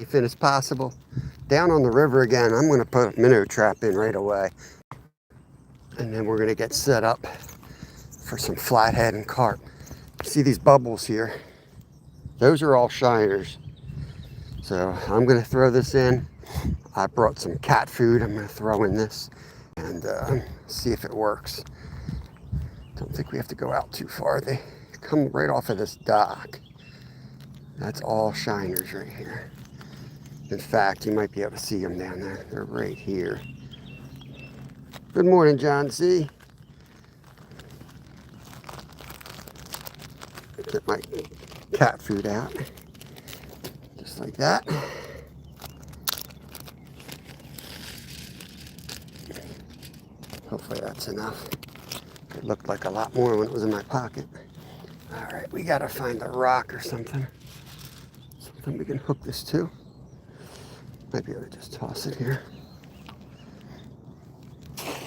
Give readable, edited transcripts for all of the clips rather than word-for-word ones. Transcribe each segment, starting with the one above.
safe as possible. Down on the river again, I'm going to put a minnow trap in right away. And then we're going to get set up for some flathead and carp. See these bubbles here? Those are all shiners. So I'm going to throw this in. I brought some cat food I'm going to throw in this and see if it works. Don't think we have to go out too far. They come right off of this dock. That's all shiners right here. In fact, you might be able to see them down there. They're right here. Good morning, John C. Get my cat food out. Just like that. Hopefully that's enough. It looked like a lot more when it was in my pocket. All right, we gotta find a rock or something. Something we can hook this to. Might be able to just toss it here.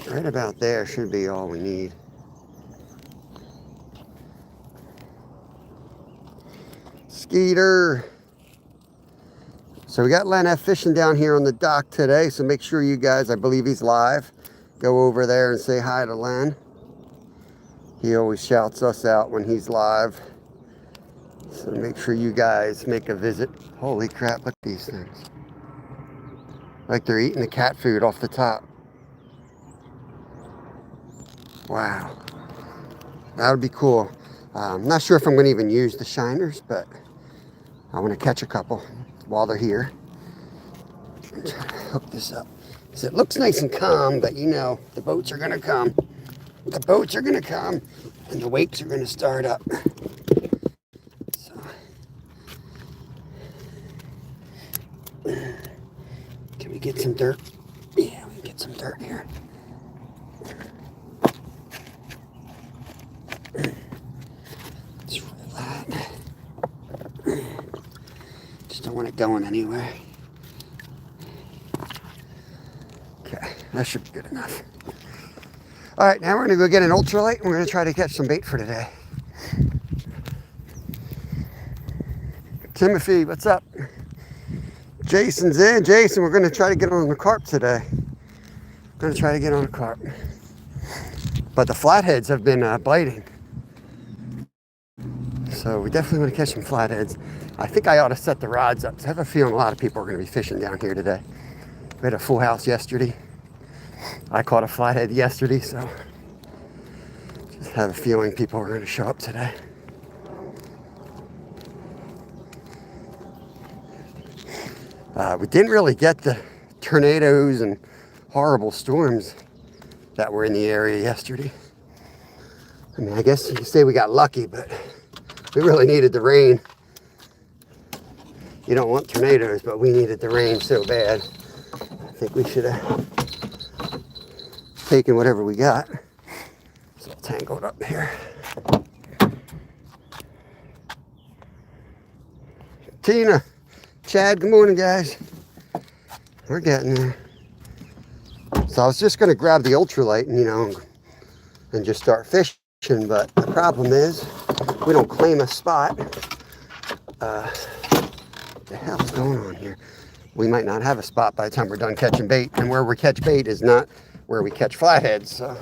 Right about there should be all we need. Skeeter. So we got Len F fishing down here on the dock today, so make sure you guys, I believe he's live, go over there and say hi to Len. He always shouts us out when he's live. So make sure you guys make a visit. Holy crap, look at these things. Like they're eating the cat food off the top. Wow. That would be cool. I'm not sure if I'm going to even use the shiners, but I want to catch a couple while they're here. I'm trying to hook this up. So it looks nice and calm, but you know, the boats are going to come. The boats are going to come, and the wakes are going to start up. So, can we get some dirt? Yeah, we can get some dirt here. Let's roll that. Just don't want it going anywhere. Okay, that should be good enough. All right, now we're gonna go get an ultralight and we're gonna try to catch some bait for today. Timothy, what's up? Jason's in. Jason, we're gonna try to get on the carp today. Gonna try to get on a carp. But the flatheads have been biting. So we definitely want to catch some flatheads. I think I ought to set the rods up. I have a feeling a lot of people are going to be fishing down here today. We had a full house yesterday. I caught a flathead yesterday, so just have a feeling people are going to show up today. We didn't really get the tornadoes and horrible storms that were in the area yesterday. I mean, I guess you could say we got lucky, but we really needed the rain. You don't want tornadoes, but we needed the rain so bad. I think we should have taken whatever we got. It's all tangled up here. Tina, Chad, good morning, guys. We're getting there. So I was just going to grab the ultralight and, you know, and just start fishing, but the problem is we don't claim a spot. What the hell's going on here? We might not have a spot by the time we're done catching bait, and where we catch bait is not where we catch flatheads, so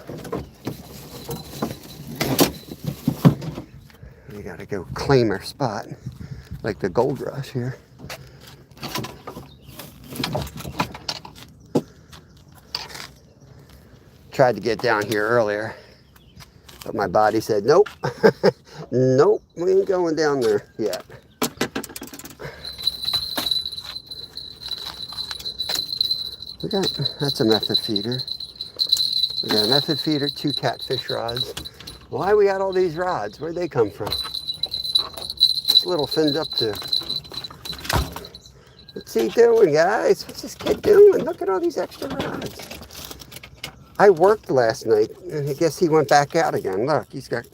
we gotta go claim our spot, like the Gold Rush here. Tried to get down here earlier, but my body said, nope, nope, we ain't going down there yet. That's a method feeder. We got a method feeder, 2 catfish rods. Why we got all these rods? Where'd they come from? It's a little thinned up too. What's he doing, guys? What's this kid doing? Look at all these extra rods. I worked last night, and I guess he went back out again. Look, he's got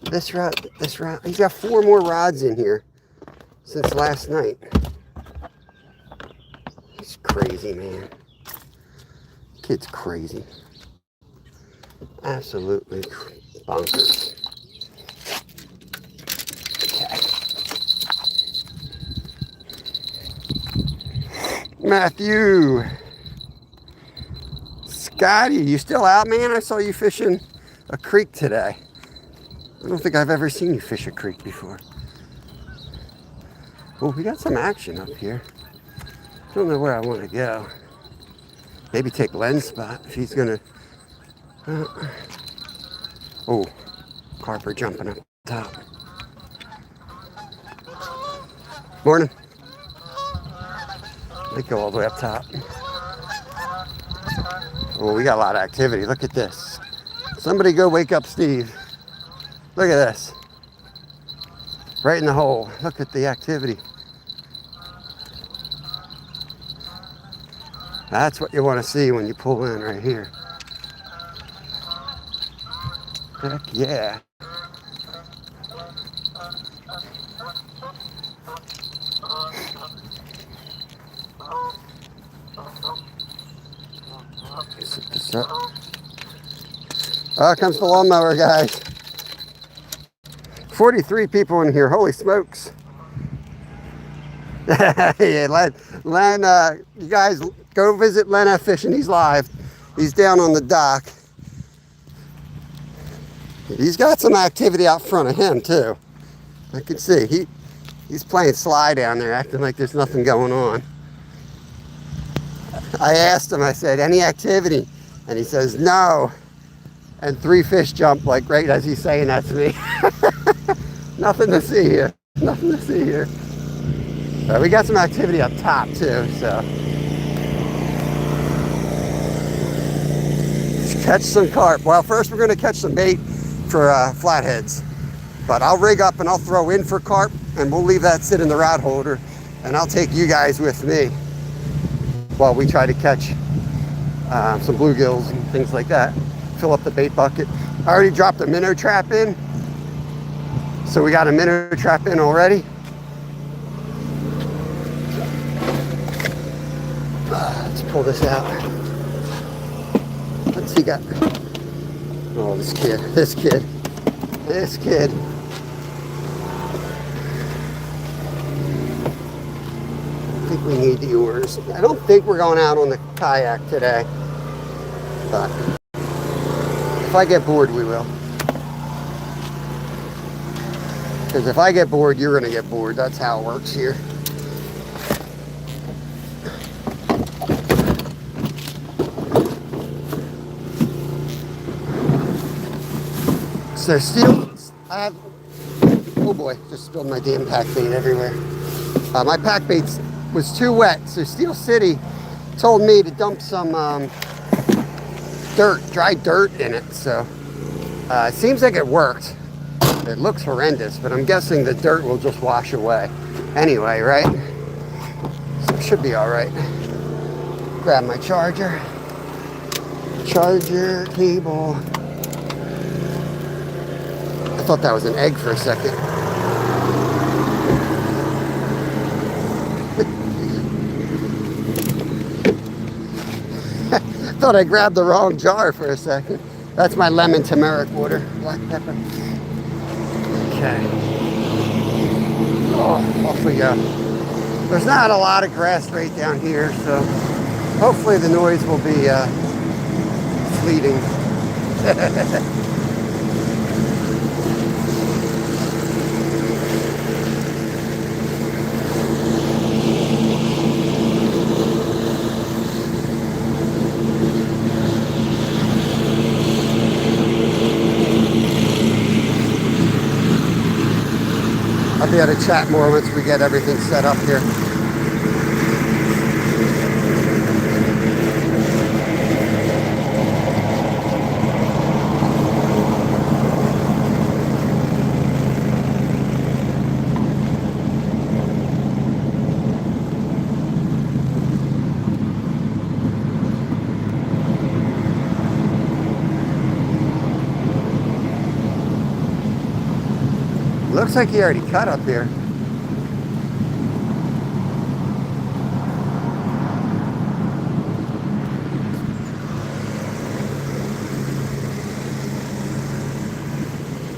this rod. He's got 4 more rods in here since last night. He's crazy, man. Kid's crazy. Absolutely bonkers. Okay. Matthew. Scotty, you still out, man? I saw you fishing a creek today. I don't think I've ever seen you fish a creek before. Well, we got some action up here. Don't know where I want to go. Maybe take Len's spot if he's gonna. Oh, carper jumping up top. Morning. They go all the way up top. Oh, we got a lot of activity. Look at this. Somebody go wake up Steve. Look at this. Right in the hole. Look at the activity. That's what you want to see when you pull in right here. Heck yeah. Set this up. Oh, comes the lawnmower, guys. 43 people in here. Holy smokes. Yeah, Len, you guys go visit Len F. Fishing. He's live. He's down on the dock. He's got some activity out front of him, too. I can see. He's playing slide down there, acting like there's nothing going on. I asked him, I said, any activity? And he says, no. And 3 fish jump like right as he's saying that to me. Nothing to see here. Nothing to see here. But we got some activity up top too, so. Let's catch some carp. Well, first we're gonna catch some bait for flatheads. But I'll rig up and I'll throw in for carp and we'll leave that sit in the rod holder and I'll take you guys with me while we try to catch some bluegills and things like that. Fill up the bait bucket. I already dropped a minnow trap in. So we got a minnow trap in already. Let's pull this out. What's he got? Oh, this kid. I think we need the oars. I don't think we're going out on the kayak today. But if I get bored, we will. Because if I get bored, you're going to get bored. That's how it works here. So I have, oh boy, just spilled my damn pack bait everywhere. My pack bait was too wet, so Steel City told me to dump some dry dirt in it. So it seems like it worked. It looks horrendous, but I'm guessing the dirt will just wash away. Anyway, right? So it should be all right. Grab my charger cable. I thought that was an egg for a second. Thought I grabbed the wrong jar for a second. That's my lemon turmeric water, black pepper. Okay. Oh, off we go. There's not a lot of grass right down here, so hopefully the noise will be fleeting. I'll be able to chat more once we get everything set up here. Looks like he already cut up here.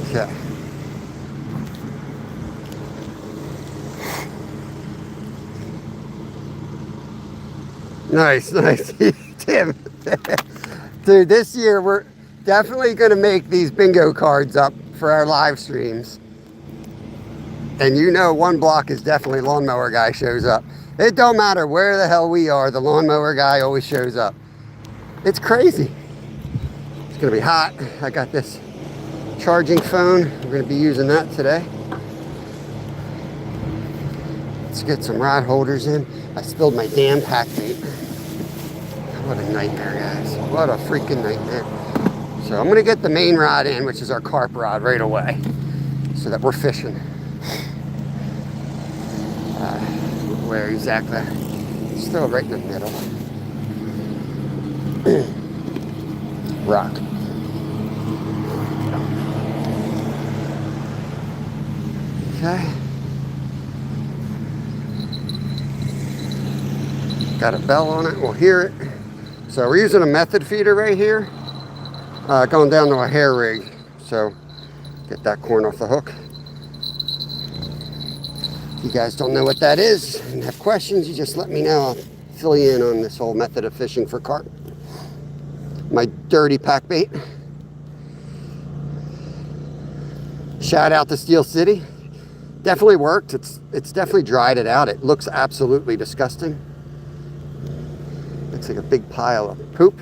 Okay. Nice, nice. Tim. Dude, this year we're definitely going to make these bingo cards up for our live streams. And you know one block is definitely lawnmower guy shows up. It don't matter where the hell we are, the lawnmower guy always shows up. It's crazy. It's going to be hot. I got this charging phone. We're going to be using that today. Let's get some rod holders in. I spilled my damn pack bait. What a nightmare, guys. What a freaking nightmare. So I'm going to get the main rod in, which is our carp rod, right away, so that we're fishing. Where exactly? Still right in the middle. Rock. Okay. Got a bell on it, we'll hear it. So we're using a method feeder right here, going down to a hair rig. So get that corn off the hook. If you guys don't know what that is and have questions, you just let me know. I'll fill you in on this whole method of fishing for carp. My dirty pack bait. Shout out to Steel City. Definitely worked. It's definitely dried it out. It looks absolutely disgusting. Looks like a big pile of poop.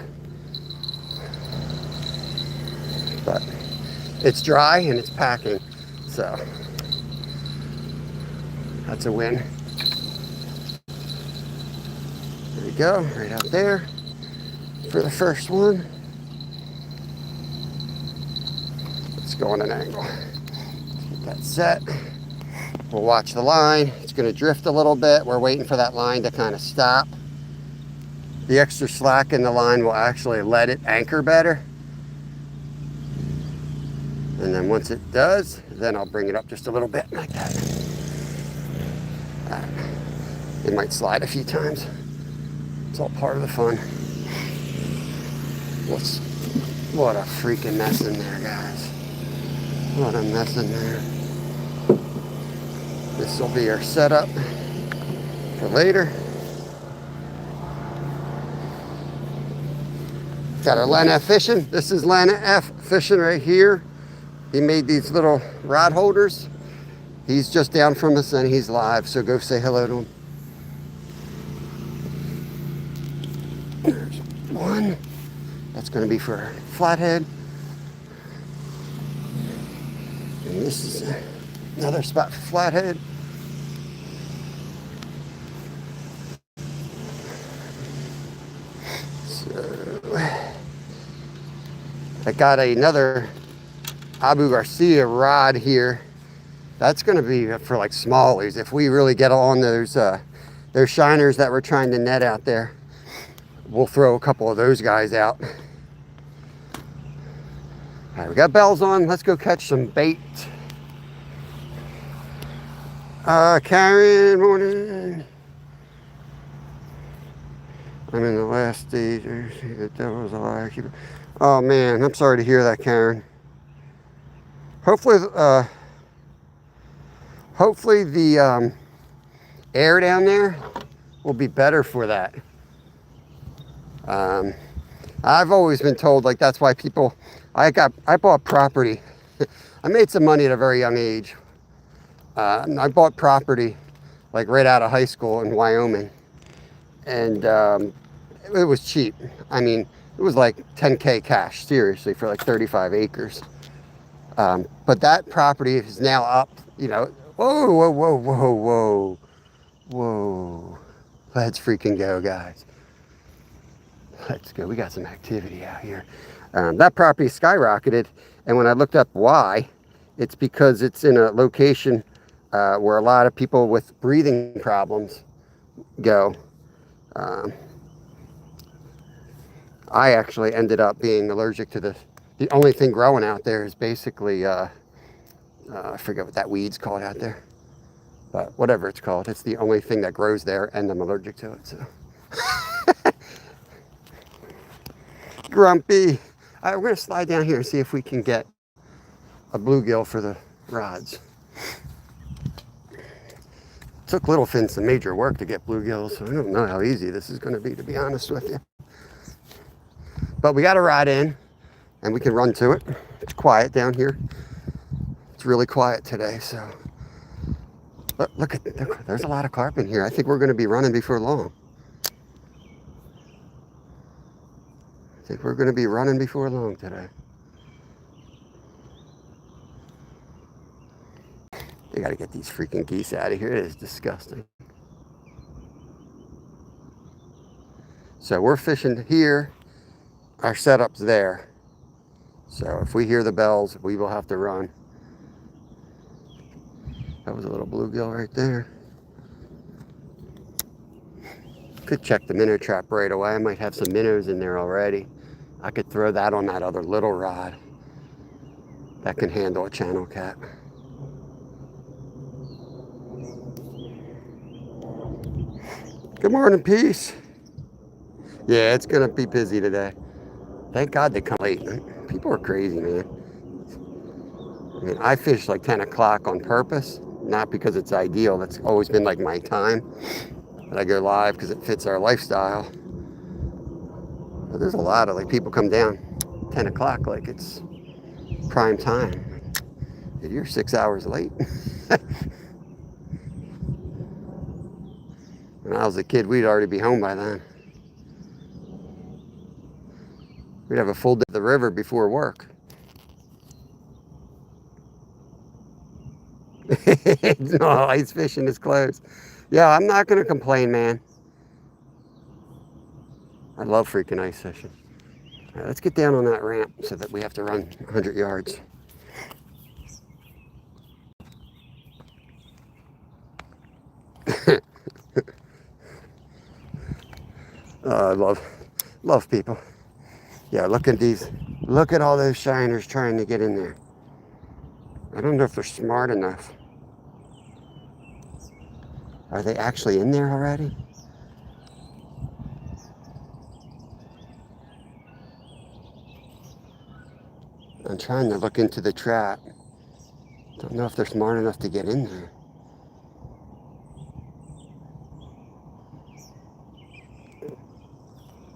But it's dry and it's packing. So that's a win. There we go, right out there for the first one. Let's go on an angle. Let's get that set. We'll watch the line. It's going to drift a little bit. We're waiting for that line to kind of stop. The extra slack in the line will actually let it anchor better. And then once it does, then I'll bring it up just a little bit like that. It might slide a few times. It's all part of the fun. What a freaking mess in there, guys. What a mess in there. This will be our setup for later. Got our Len F Fishing. This is Len F Fishing right here. He made these little rod holders. He's just down from us and he's live, so go say hello to him. There's one. That's going to be for flathead. And this is another spot for flathead. So I got another Abu Garcia rod here. That's going to be for like smallies. If we really get on those shiners that we're trying to net out there, we'll throw a couple of those guys out. All right, we got bells on. Let's go catch some bait. Karen, morning. I'm in the last stage. The devil's a liar. Oh man, I'm sorry to hear that, Karen. Hopefully the air down there will be better for that. I've always been told, like, that's why people, I bought property. I made some money at a very young age. I bought property like right out of high school in Wyoming, and it was cheap. I mean, it was like 10K cash, seriously, for like 35 acres. But that property is now up, you know. Whoa, whoa, whoa, whoa, whoa, whoa. Let's freaking go, guys. Let's go. We got some activity out here. That property skyrocketed, and when I looked up why, it's because it's in a location where a lot of people with breathing problems go. I actually ended up being allergic to the only thing growing out there is basically, I forget what that weed's called out there, but whatever it's called, it's the only thing that grows there, and I'm allergic to it, so. Grumpy. All right, we're gonna slide down here and see if we can get a bluegill for the rods. Took Littlefin some major work to get bluegills, so I don't know how easy this is going to be honest with you. But we got a rod in, and we can run to it. It's quiet down here. It's really quiet today, so. Look, there's a lot of carp in here. I think we're going to be running before long. I think we're going to be running before long today. They got to get these freaking geese out of here. It is disgusting. So we're fishing here. Our setup's there. So if we hear the bells, we will have to run. That was a little bluegill right there. Could check the minnow trap right away. I might have some minnows in there already. I could throw that on that other little rod. That can handle a channel cat. Good morning, Peace. Yeah, it's gonna be busy today. Thank God they come late. People are crazy, man. I mean, I fish like 10 o'clock on purpose, not because it's ideal. That's always been like my time. But I go live because it fits our lifestyle. But there's a lot of like people come down 10 o'clock like it's prime time. Dude, you're 6 hours late. When I was a kid, we'd already be home by then. We'd have a full day at the river before work. No, ice fishing is closed. Yeah, I'm not going to complain, man. I love freaking ice fishing. All right, let's get down on that ramp so that we have to run 100 yards. I love people. Yeah, look at these. Look at all those shiners trying to get in there. I don't know if they're smart enough. Are they actually in there already? I'm trying to look into the trap. Don't know if they're smart enough to get in there.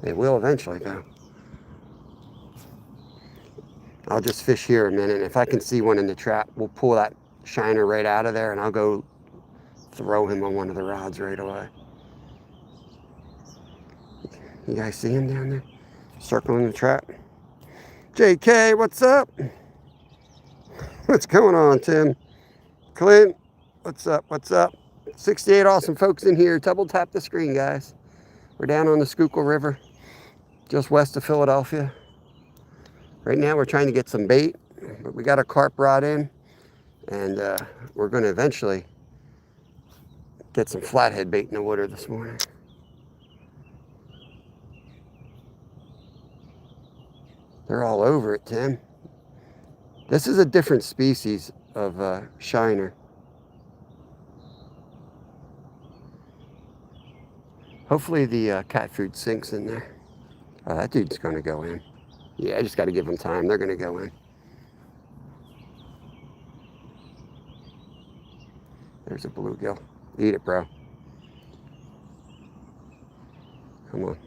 They will eventually, though. I'll just fish here a minute. If I can see one in the trap, we'll pull that shiner right out of there, and I'll go throw him on one of the rods right away. You guys see him down there? Circling the trap. JK, what's up? What's going on, Tim? Clint, what's up? What's up? 68 awesome folks in here. Double tap the screen, guys. We're down on the Schuylkill River, just west of Philadelphia. Right now we're trying to get some bait, but we got a carp rod in, and we're going to eventually get some flathead bait in the water this morning. They're all over it, Tim. This is a different species of shiner. Hopefully the cat food sinks in there. Oh, that dude's going to go in. Yeah, I just got to give them time. They're going to go in. There's a bluegill. Eat it, bro. Come on.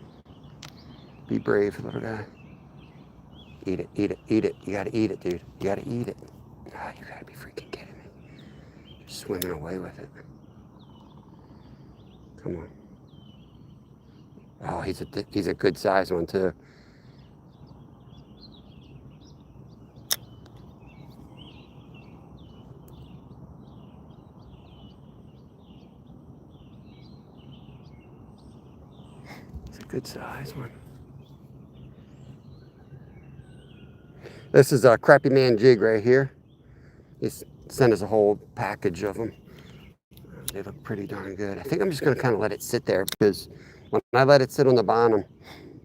Be brave, little guy. Eat it, eat it, eat it. You got to eat it, dude. You got to eat it. Ah, you got to be freaking kidding me. You're swimming away with it. Come on. Oh, he's a good size one, too. Good size one. This is a Crappy Man jig right here. He's sent us a whole package of them. They look pretty darn good. I think I'm just going to kind of let it sit there because when I let it sit on the bottom,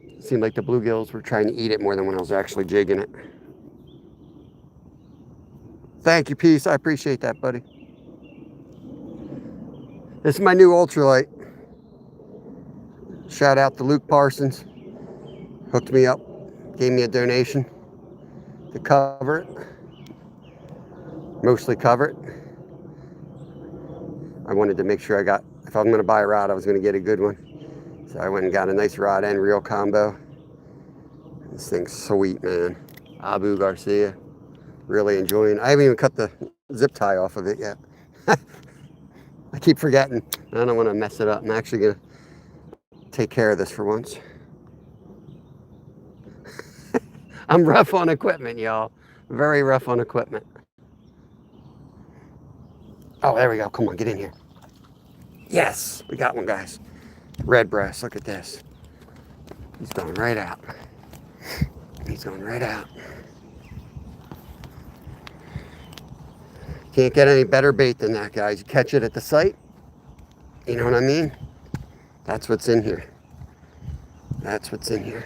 it seemed like the bluegills were trying to eat it more than when I was actually jigging it. Thank you, Peace. I appreciate that, buddy. This is my new ultralight. Shout out to Luke Parsons. Hooked me up, gave me a donation to cover it. Mostly cover it. I wanted to make sure if I'm going to buy a rod, I was going to get a good one. So I went and got a nice rod and reel combo. This thing's sweet, man. Abu Garcia. Really enjoying. I haven't even cut the zip tie off of it yet. I keep forgetting. I don't want to mess it up. I'm actually going to take care of this for once. I'm rough on equipment, y'all. Very rough on equipment. Oh, there we go. Come on, get in here. Yes, we got one, guys. Red breast. Look at this. He's going right out. He's going right out. Can't get any better bait than that, guys. You catch it at the site. You know what I mean? That's what's in here. That's what's in here.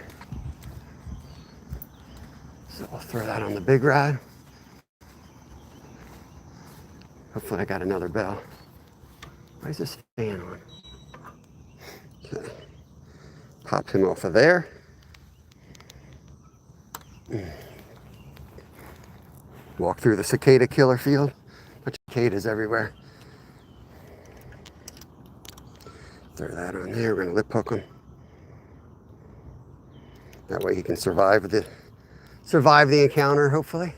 So I'll throw that on the big rod. Hopefully I got another bell. Why is this fan on? Okay. Pop him off of there. Walk through the cicada killer field. Bunch of cicadas everywhere. Throw that on there. We're gonna lip hook him. That way he can survive the encounter, hopefully.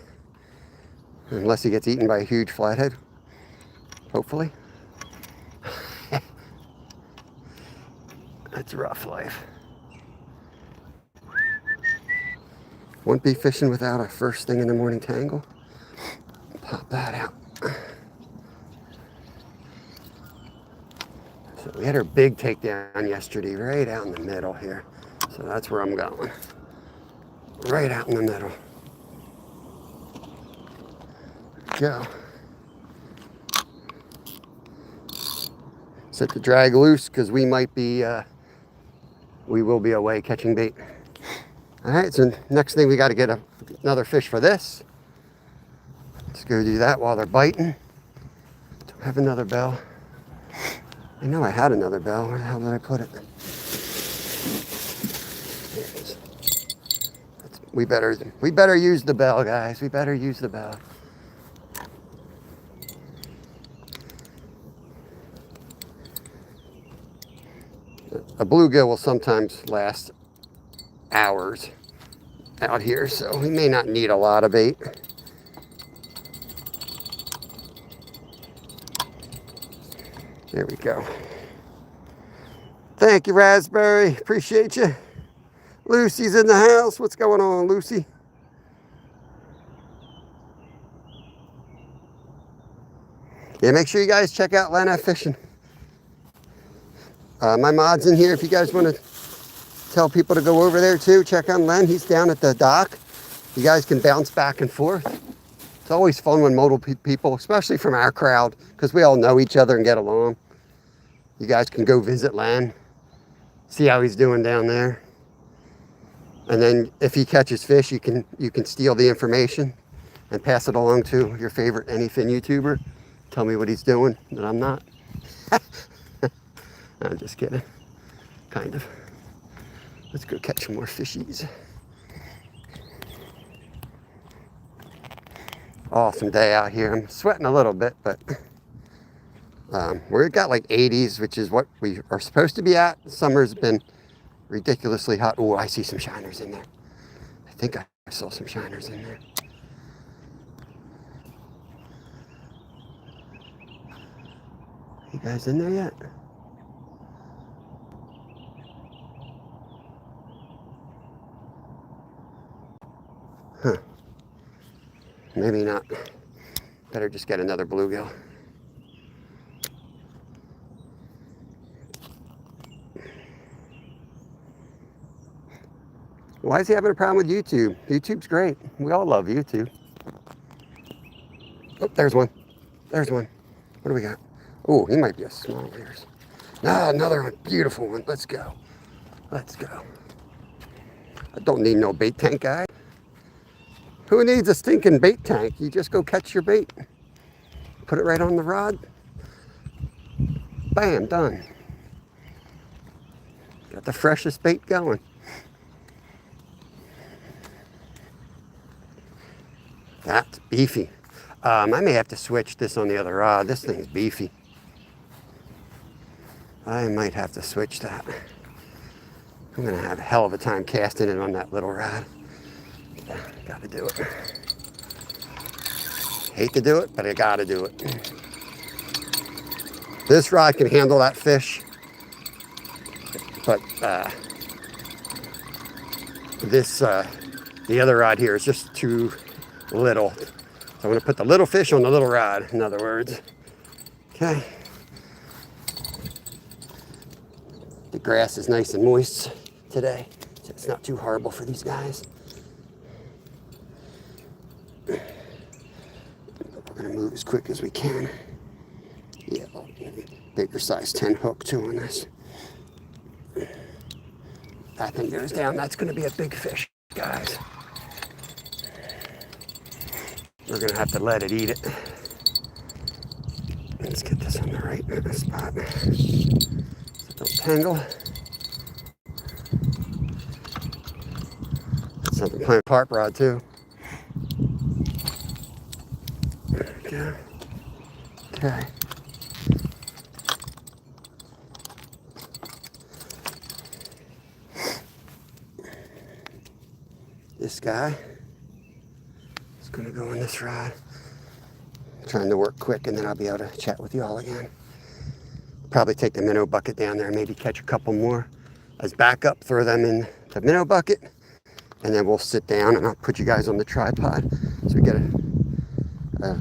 Unless he gets eaten by a huge flathead. Hopefully. That's rough life. Won't be fishing without a first thing in the morning tangle. Pop that out. So we had our big takedown yesterday, right out in the middle here. So that's where I'm going. Right out in the middle. Go. Set the drag loose because we will be away catching bait. All right, so next thing we got to get another fish for this. Let's go do that while they're biting. Don't have another bell. I know I had another bell. Where the hell did I put it? There it is. We better use the bell, guys. We better use the bell. A bluegill will sometimes last hours out here, so we may not need a lot of bait. There we go. Thank you, Raspberry. Appreciate you. Lucy's in the house. What's going on, Lucy? Yeah, make sure you guys check out Len F Fishing. My mod's in here. If you guys want to tell people to go over there too, check on Len. He's down at the dock. You guys can bounce back and forth. It's always fun when multiple people, especially from our crowd, because we all know each other and get along. You guys can go visit Len, see how he's doing down there. And then if he catches fish, you can steal the information and pass it along to your favorite anyfin YouTuber. Tell me what he's doing that I'm not. I'm just kidding. Kind of. Let's go catch some more fishies. Awesome day out here. I'm sweating a little bit, but we've got like 80s, which is what we are supposed to be at. Summer's been ridiculously hot. Oh, I see some shiners in there. I think I saw some shiners in there. You guys in there yet? Huh. Maybe not. Better just get another bluegill. Why is he having a problem with YouTube? YouTube's great. We all love YouTube. Oh, there's one. There's one. What do we got? Oh, he might be a small ears. Ah, another one. Beautiful one. Let's go. Let's go. I don't need no bait tank guy. Who needs a stinking bait tank? You just go catch your bait. Put it right on the rod. Bam, done. Got the freshest bait going. That's beefy. I may have to switch this on the other rod. This thing's beefy. I might have to switch that. I'm gonna have a hell of a time casting it on that little rod. Yeah, gotta do it. Hate to do it, but I gotta do it. This rod can handle that fish, but the other rod here is just too little. So I'm gonna put the little fish on the little rod, in other words. Okay. The grass is nice and moist today, so it's not too horrible for these guys. But we're gonna move as quick as we can. Yeah, bigger size 10 hook too on this. That thing goes down, that's gonna be a big fish, guys. We're gonna have to let it eat it. Let's get this on the right spot. So don't tangle. That's something playing carp rod too. There we go. Okay. This guy is going to go on this rod. I'm trying to work quick and then I'll be able to chat with you all again. Probably take the minnow bucket down there and maybe catch a couple more as backup, throw them in the minnow bucket, and then we'll sit down and I'll put you guys on the tripod so we get a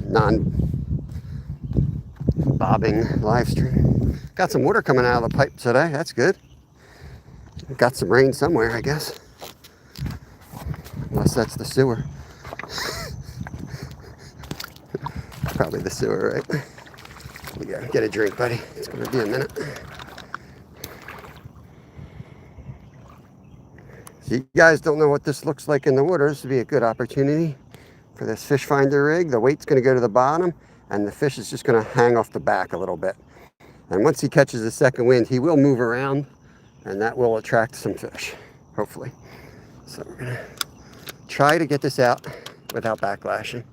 non-bobbing live stream. Got some water coming out of the pipe today. That's good. Got some rain somewhere, I guess. Unless that's the sewer. Probably the sewer, right? Here we go. Get a drink, buddy. It's going to be a minute. So you guys don't know what this looks like in the water. This would be a good opportunity for this fish finder rig. The weight's going to go to the bottom, and the fish is just going to hang off the back a little bit. And once he catches a second wind, he will move around, and that will attract some fish, hopefully. So we're going to try to get this out without backlashing.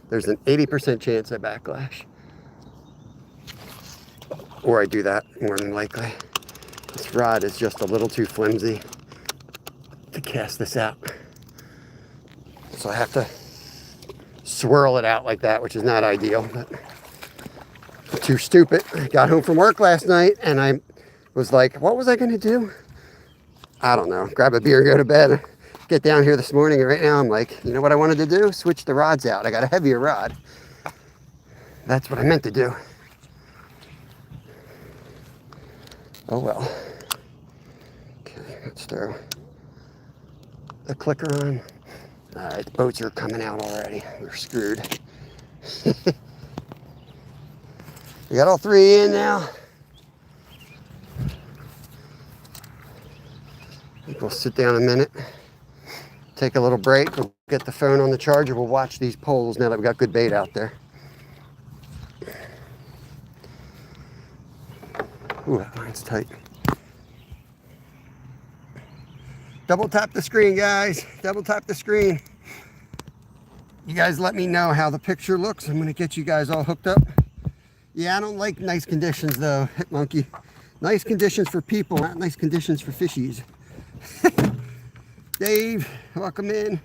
There's an 80% chance I backlash. Or I do that, more than likely. This rod is just a little too flimsy to cast this out. So I have to swirl it out like that, which is not ideal, but I'm too stupid. I got home from work last night and I was like, what was I gonna do? I don't know, grab a beer and go to bed. Get down here this morning and right now I'm like, you know what I wanted to do? Switch the rods out. I got a heavier rod. That's what I meant to do. Oh well. Okay, let's throw the clicker on. All right, the boats are coming out already. We're screwed. We got all three in now. I think we'll sit down a minute, take a little break, we'll get the phone on the charger, we'll watch these poles now that we got good bait out there. Ooh, that line's tight. Double tap the screen, guys. Double tap the screen. You guys let me know how the picture looks. I'm gonna get you guys all hooked up. Yeah, I don't like nice conditions though, Hit Monkey. Nice conditions for people, not nice conditions for fishies. Dave, welcome in.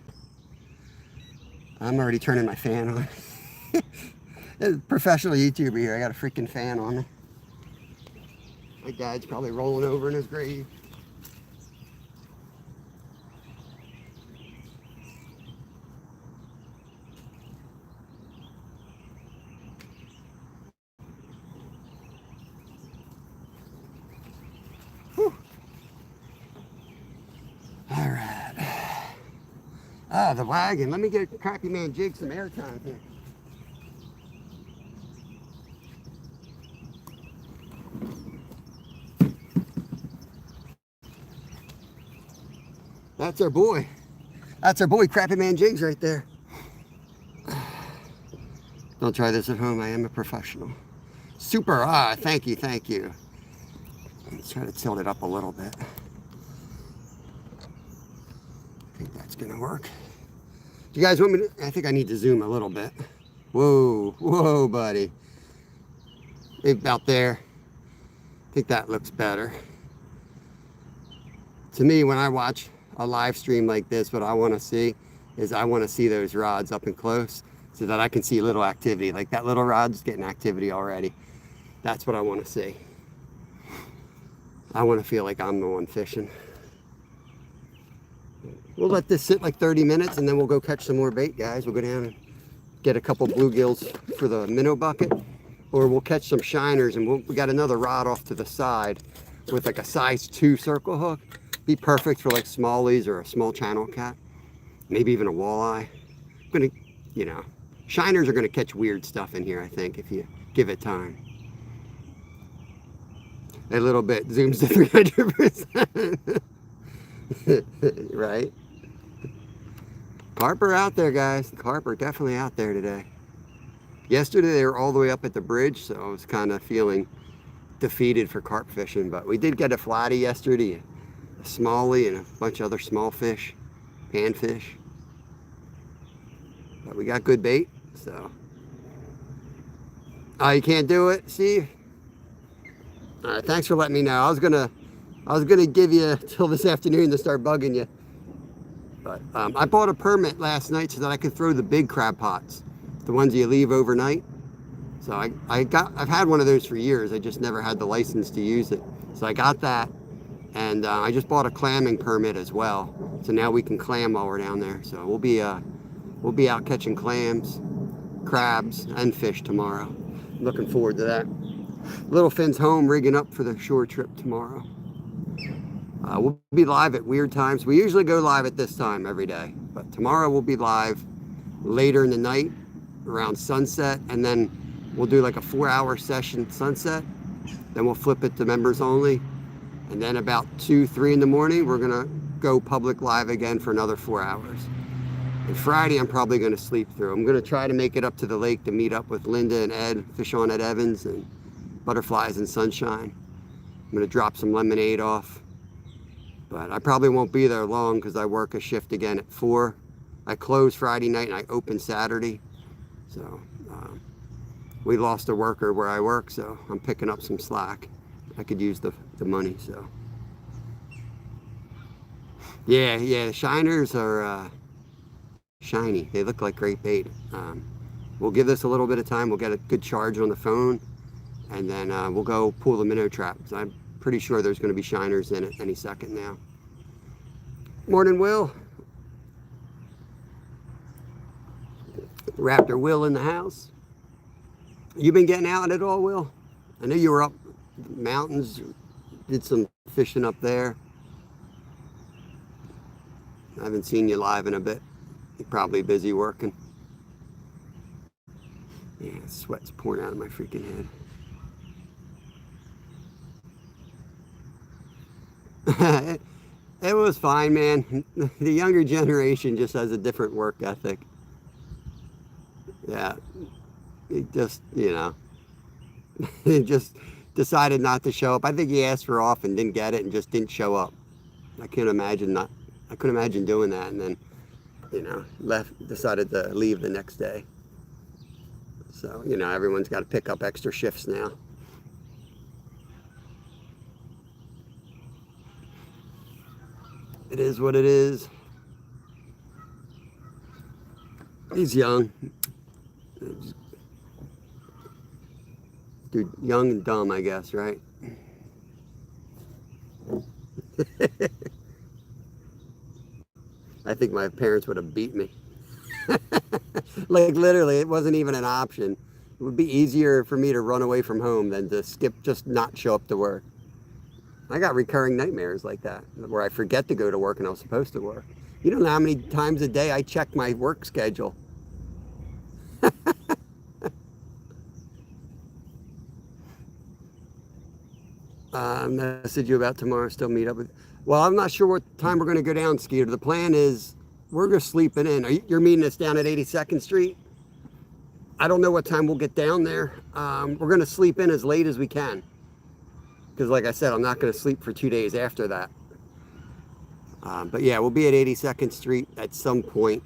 I'm already turning my fan on. There's a professional YouTuber here. I got a freaking fan on me. My dad's probably rolling over in his grave. Whew. All right. Ah, the wagon. Let me get Crappy Man Jig some airtime here. That's our boy. That's our boy, Crappy Man Jigs, right there. Don't try this at home. I am a professional. Super. Ah, thank you, thank you. Let's try to tilt it up a little bit. I think that's gonna work. Do you guys want me to? I think I need to zoom a little bit. Whoa, whoa, buddy. Maybe about there. think that looks better. To me, when I watch a live stream like this, what I want to see is I want to see those rods up and close so that I can see little activity. Like that little rod's getting activity already. That's what I want to see. I want to feel like I'm the one fishing. We'll let this sit like 30 minutes and then we'll go catch some more bait, guys. We'll go down and get a couple bluegills for the minnow bucket, or we'll catch some shiners, and we got another rod off to the side with like a size 2 circle hook. Be perfect for like smallies or a small channel cat, maybe even a walleye. I'm gonna, you know, shiners are gonna catch weird stuff in here, I think, if you give it time. A little bit zooms to 300%. Right? Carp are out there, guys. The carp are definitely out there today. Yesterday they were all the way up at the bridge, so I was kind of feeling defeated for carp fishing, but we did get a flatty yesterday, a smallie, and a bunch of other small fish, panfish. But we got good bait, so. Oh, you can't do it, Steve? All right, thanks for letting me know. I was gonna give you till this afternoon to start bugging you. But I bought a permit last night so that I could throw the big crab pots, the ones you leave overnight. So I've had one of those for years. I just never had the license to use it. So I got that, and I just bought a clamming permit as well. So now we can clam while we're down there. So we'll be out catching clams, crabs, and fish tomorrow. Looking forward to that. Little Finn's home, rigging up for the shore trip tomorrow. We'll be live at weird times. We usually go live at this time every day, but tomorrow we'll be live later in the night around sunset, and then we'll do like a 4-hour session sunset. Then we'll flip it to members only, and then about 2, 3 in the morning we're gonna go public live again for another 4 hours. And Friday I'm probably gonna sleep through. I'm gonna try to make it up to the lake to meet up with Linda and Ed, fish on at Evans and Butterflies and Sunshine. I'm gonna drop some lemonade off. But I probably won't be there long because I work a shift again at 4. I close Friday night and I open Saturday. So we lost a worker where I work, so I'm picking up some slack. I could use the money, so. Yeah, the shiners are shiny. They look like great bait. We'll give this a little bit of time. We'll get a good charge on the phone, and then we'll go pull the minnow trap. So I'm pretty sure there's going to be shiners in it any second now. Morning, Will. Raptor Will in the house. You been getting out at all, Will? I know you were up mountains, did some fishing up there. I haven't seen you live in a bit. You're probably busy working. Yeah, sweat's pouring out of my freaking head. It was fine, man. The younger generation just has a different work ethic. Yeah, it just, you know, it just decided not to show up. I think he asked for off and didn't get it and just didn't show up. I couldn't imagine doing that, and then, you know, decided to leave the next day. So, you know, everyone's got to pick up extra shifts now. It is what it is. He's young. Dude, young and dumb, I guess, right? I think my parents would have beat me. Like, literally, it wasn't even an option. It would be easier for me to run away from home than to just not show up to work. I got recurring nightmares like that, where I forget to go to work and I was supposed to work. You don't know how many times a day I check my work schedule. Message you about tomorrow, still meet up with. Well, I'm not sure what time we're going to go down, Skeeter. The plan is we're just sleeping in. You're meeting us down at 82nd Street? I don't know what time we'll get down there. We're going to sleep in as late as we can. Because like I said, I'm not going to sleep for 2 days after that. But yeah, we'll be at 82nd Street at some point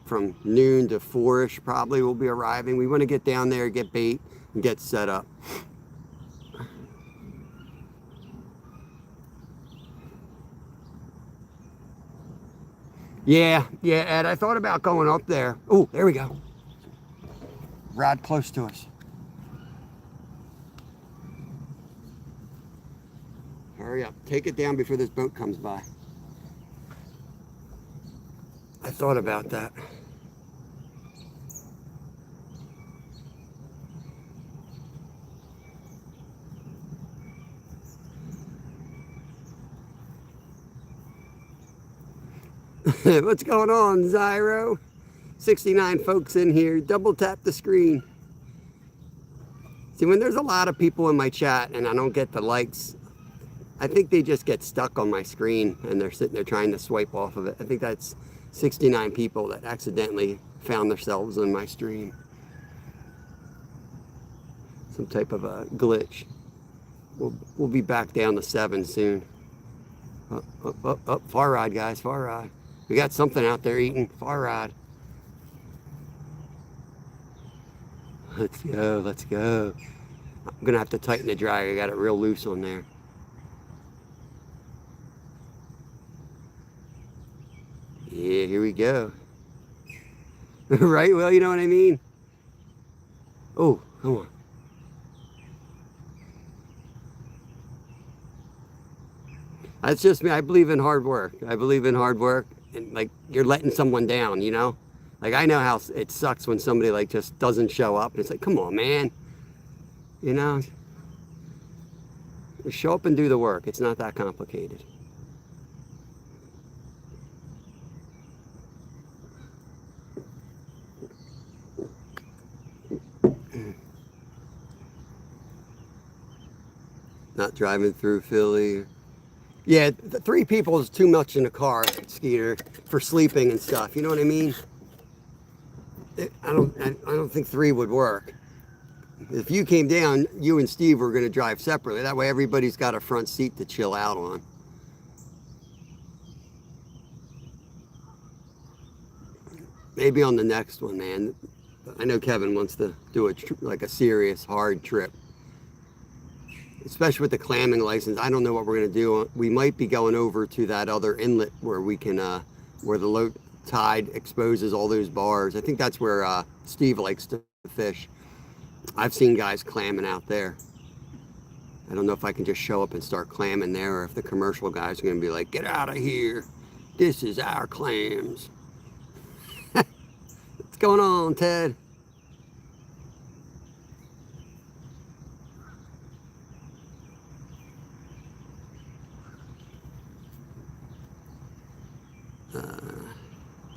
from noon to 4-ish probably we'll be arriving. We want to get down there, get bait, and get set up. Yeah, Ed, I thought about going up there. Oh, there we go. Rod close to us. Hurry up. Take it down before this boat comes by. I thought about that. What's going on, Zyro? 69 folks in here. Double tap the screen. See, when there's a lot of people in my chat and I don't get the likes, I think they just get stuck on my screen and they're sitting there trying to swipe off of it. I think that's 69 people that accidentally found themselves on my stream. Some type of a glitch. We'll be back down to 7 soon. Up, far ride, guys, far ride. We got something out there eating. Far ride. Let's go, let's go. I'm gonna have to tighten the drag. I got it real loose on there. Yeah, here we go. Right, well, you know what I mean? Oh, come on. That's just me. I believe in hard work. I believe in hard work. And like, you're letting someone down, you know? Like, I know how it sucks when somebody like just doesn't show up. And it's like, come on, man. You know? Just show up and do the work. It's not that complicated. Not driving through Philly. Yeah, 3 people is too much in a car, Skeeter, for sleeping and stuff. You know what I mean? I don't think 3 would work. If you came down, you and Steve were going to drive separately. That way everybody's got a front seat to chill out on. Maybe on the next one, man. I know Kevin wants to do like a serious, hard trip. Especially with the clamming license. I don't know what we're going to do. We might be going over to that other inlet where we can, where the low tide exposes all those bars. I think that's where Steve likes to fish. I've seen guys clamming out there. I don't know if I can just show up and start clamming there or if the commercial guys are going to be like, get out of here. This is our clams. What's going on, Ted?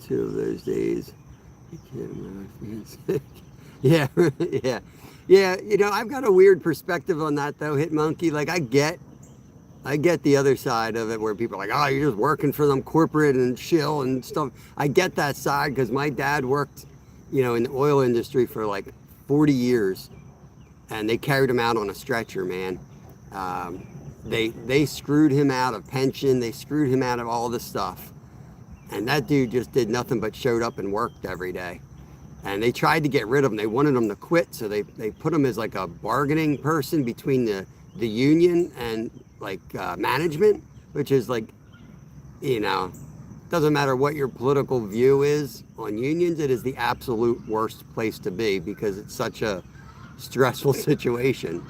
Two of those days. Yeah, yeah. You know, I've got a weird perspective on that though, Hit Monkey. Like I get the other side of it where people are like, oh, you're just working for them corporate and shill and stuff. I get that side because my dad worked, you know, in the oil industry for like 40 years and they carried him out on a stretcher, man. They screwed him out of pension. They screwed him out of all this stuff. And that dude just did nothing but showed up and worked every day. And they tried to get rid of him. They wanted him to quit. So they put him as like a bargaining person between the union and like management, which is like, you know, doesn't matter what your political view is on unions. It is the absolute worst place to be because it's such a stressful situation.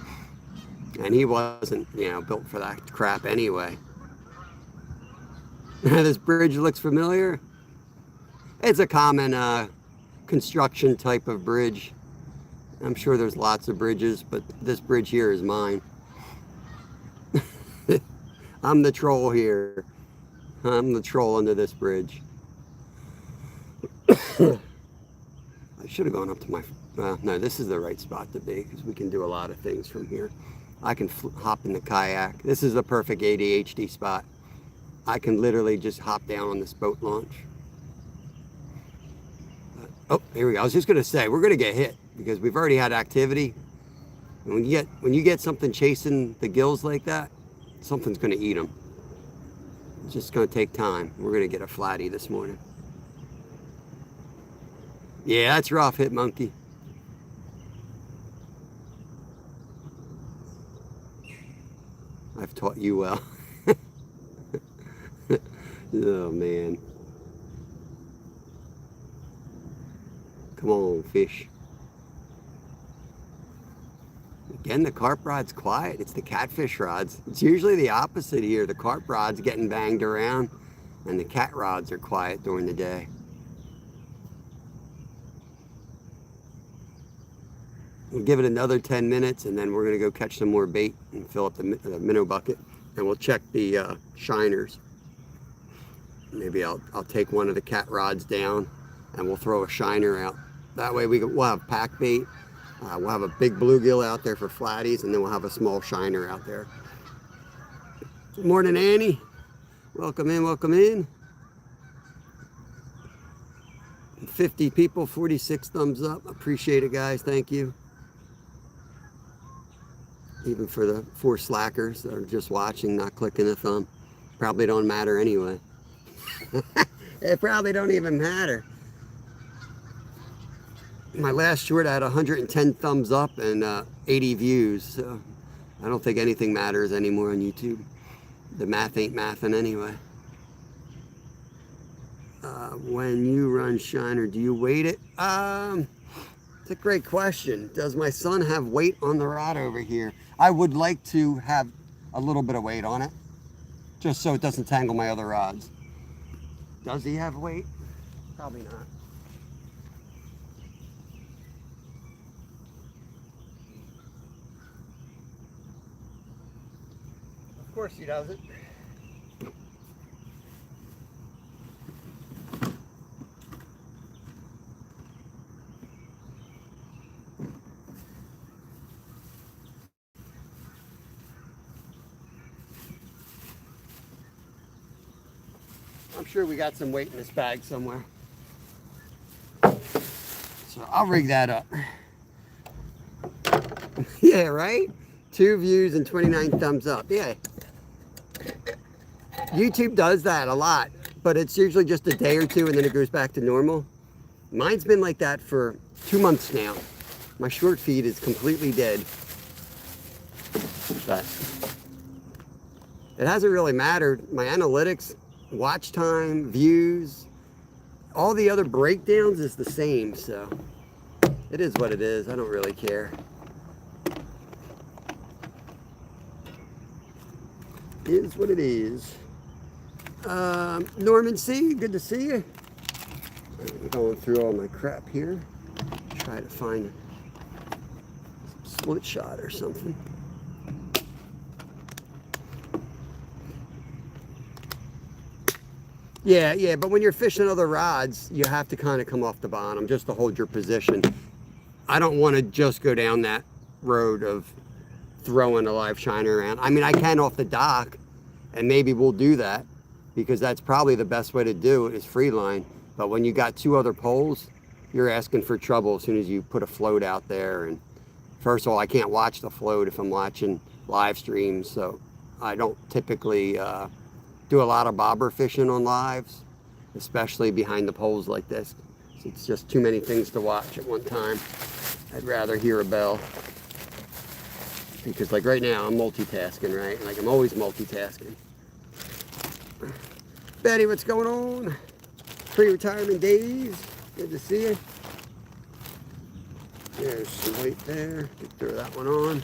And he wasn't, you know, built for that crap anyway. This bridge looks familiar. It's a common construction type of bridge. I'm sure there's lots of bridges, but this bridge here is mine. I'm the troll here. I'm the troll under this bridge. I should have gone up to my... no, this is the right spot to be because we can do a lot of things from here. I can hop in the kayak. This is the perfect ADHD spot. I can literally just hop down on this boat launch. Oh, here we go. I was just going to say, we're going to get hit because we've already had activity. And when you get something chasing the gills like that, something's going to eat them. It's just going to take time. We're going to get a flatty this morning. Yeah, that's rough, Hit Monkey. I've taught you well. Oh, man. Come on, fish. Again, the carp rod's quiet. It's the catfish rods. It's usually the opposite here. The carp rod's getting banged around and the cat rods are quiet during the day. We'll give it another 10 minutes and then we're gonna go catch some more bait and fill up the minnow bucket, and we'll check the shiners. Maybe I'll take one of the cat rods down and we'll throw a shiner out. That way we'll have pack bait. We'll have a big bluegill out there for flatties, and then we'll have a small shiner out there. Good morning, Annie. Welcome in, welcome in. 50 people, 46 thumbs up. Appreciate it, guys. Thank you. Even for the 4 slackers that are just watching, not clicking a thumb. Probably don't matter anyway. It probably don't even matter. My last short I had 110 thumbs up and 80 views, so I don't think anything matters anymore on YouTube. The math ain't mathin' anyway. When you run shiner, do you weight it? It's a great question. Does my son have weight on the rod over here? I would like to have a little bit of weight on it, just so it doesn't tangle my other rods. Does he have weight? Probably not. Of course he doesn't. I'm sure we got some weight in this bag somewhere. So I'll rig that up. Yeah, right? 2 views and 29 thumbs up. Yeah. YouTube does that a lot, but it's usually just a day or 2 and then it goes back to normal. Mine's been like that for 2 months now. My short feed is completely dead. But it hasn't really mattered. My analytics, watch time, views, all the other breakdowns is the same, so it is what it is. I don't really care. It is what it is. Norman C, good to see you. I'm going through all my crap here. Try to find a split shot or something. Yeah, but when you're fishing other rods, you have to kind of come off the bottom just to hold your position. I don't want to just go down that road of throwing a live shiner around. I mean, I can off the dock, and maybe we'll do that, because that's probably the best way to do it is free line. But when you got 2 other poles, you're asking for trouble as soon as you put a float out there. And first of all, I can't watch the float if I'm watching live streams, so I don't typically do a lot of bobber fishing on lives, especially behind the poles like this. It's just too many things to watch at one time. I'd rather hear a bell. Because like right now, I'm multitasking, right? Like I'm always multitasking. Betty, what's going on? Pre-retirement days. Good to see you. There's some weight there. Could throw that one on.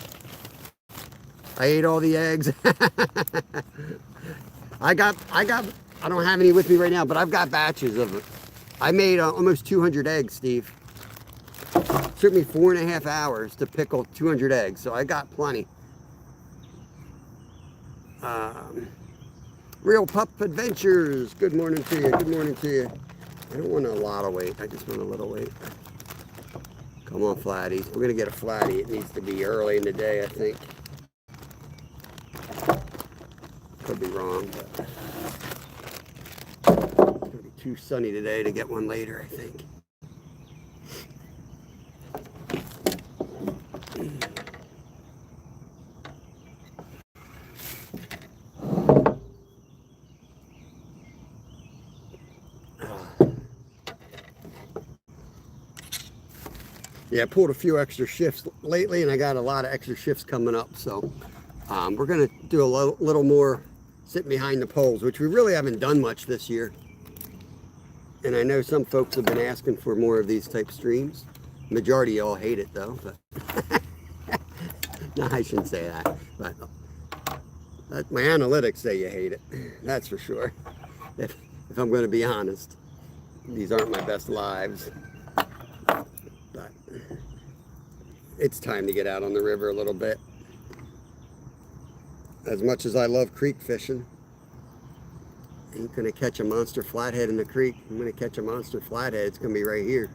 I ate all the eggs. I don't have any with me right now, but I've got batches of it. I made almost 200 eggs, Steve. It took me 4.5 hours to pickle 200 eggs, so I got plenty. Real Pup Adventures, good morning to you, good morning to you. I don't want a lot of weight, I just want a little weight. Come on, flatties. We're gonna get a flatty. It needs to be early in the day, I think. Could be wrong, but it's gonna be too sunny today to get one later, I think. Yeah, I pulled a few extra shifts lately, and I got a lot of extra shifts coming up, so we're going to do a little more sitting behind the poles, which we really haven't done much this year. And I know some folks have been asking for more of these type streams. Majority of y'all hate it though, but no, I shouldn't say that. But my analytics say you hate it. That's for sure. If I'm going to be honest, these aren't my best lives. But it's time to get out on the river a little bit. As much as I love creek fishing, I ain't going to catch a monster flathead in the creek. I'm going to catch a monster flathead. It's going to be right here.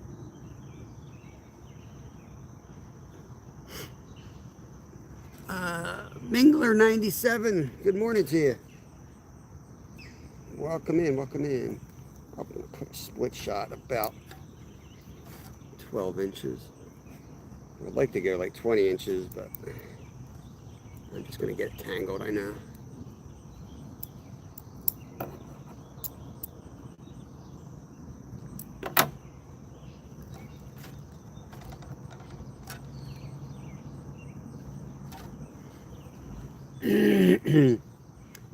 Mingler 97, good morning to you. Welcome in, welcome in. I'm going to put a split shot about 12 inches. I'd like to go like 20 inches, but I'm just going to get tangled, I know.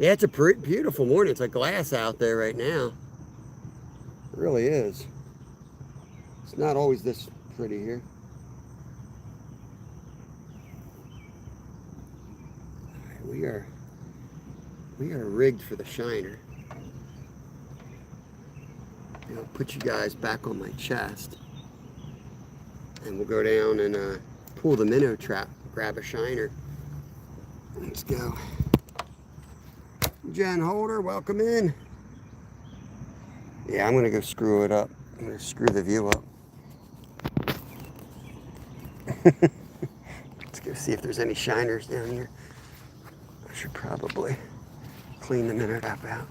Yeah, it's a beautiful morning. It's like glass out there right now. It really is. It's not always this pretty here. We are rigged for the shiner. I'll put you guys back on my chest, and we'll go down and pull the minnow trap, grab a shiner. Let's go. Jen Holder, welcome in. Yeah, I'm gonna go screw it up. I'm gonna screw the view up. Let's go see if there's any shiners down here. I should probably clean the minnow trap out.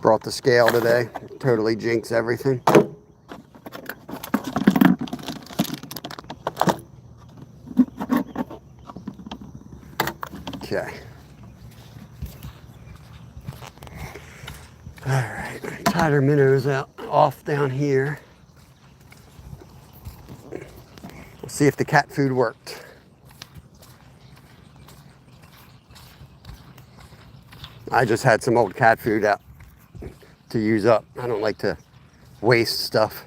Brought the scale today. Totally jinx everything. Okay. All right, tied our minnows out off down here. We'll see if the cat food worked. I just had some old cat food out to use up. I don't like to waste stuff.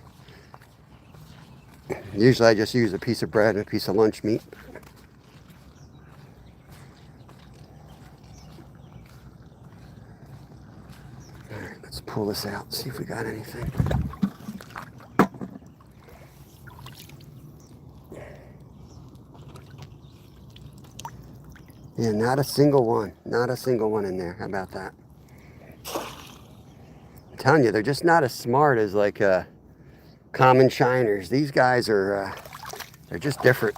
Usually I just use a piece of bread and a piece of lunch meat. All right, let's pull this out, see if we got anything. Yeah, not a single one. Not a single one in there. How about that? I'm telling you, they're just not as smart as like common shiners. These guys are, they're just different.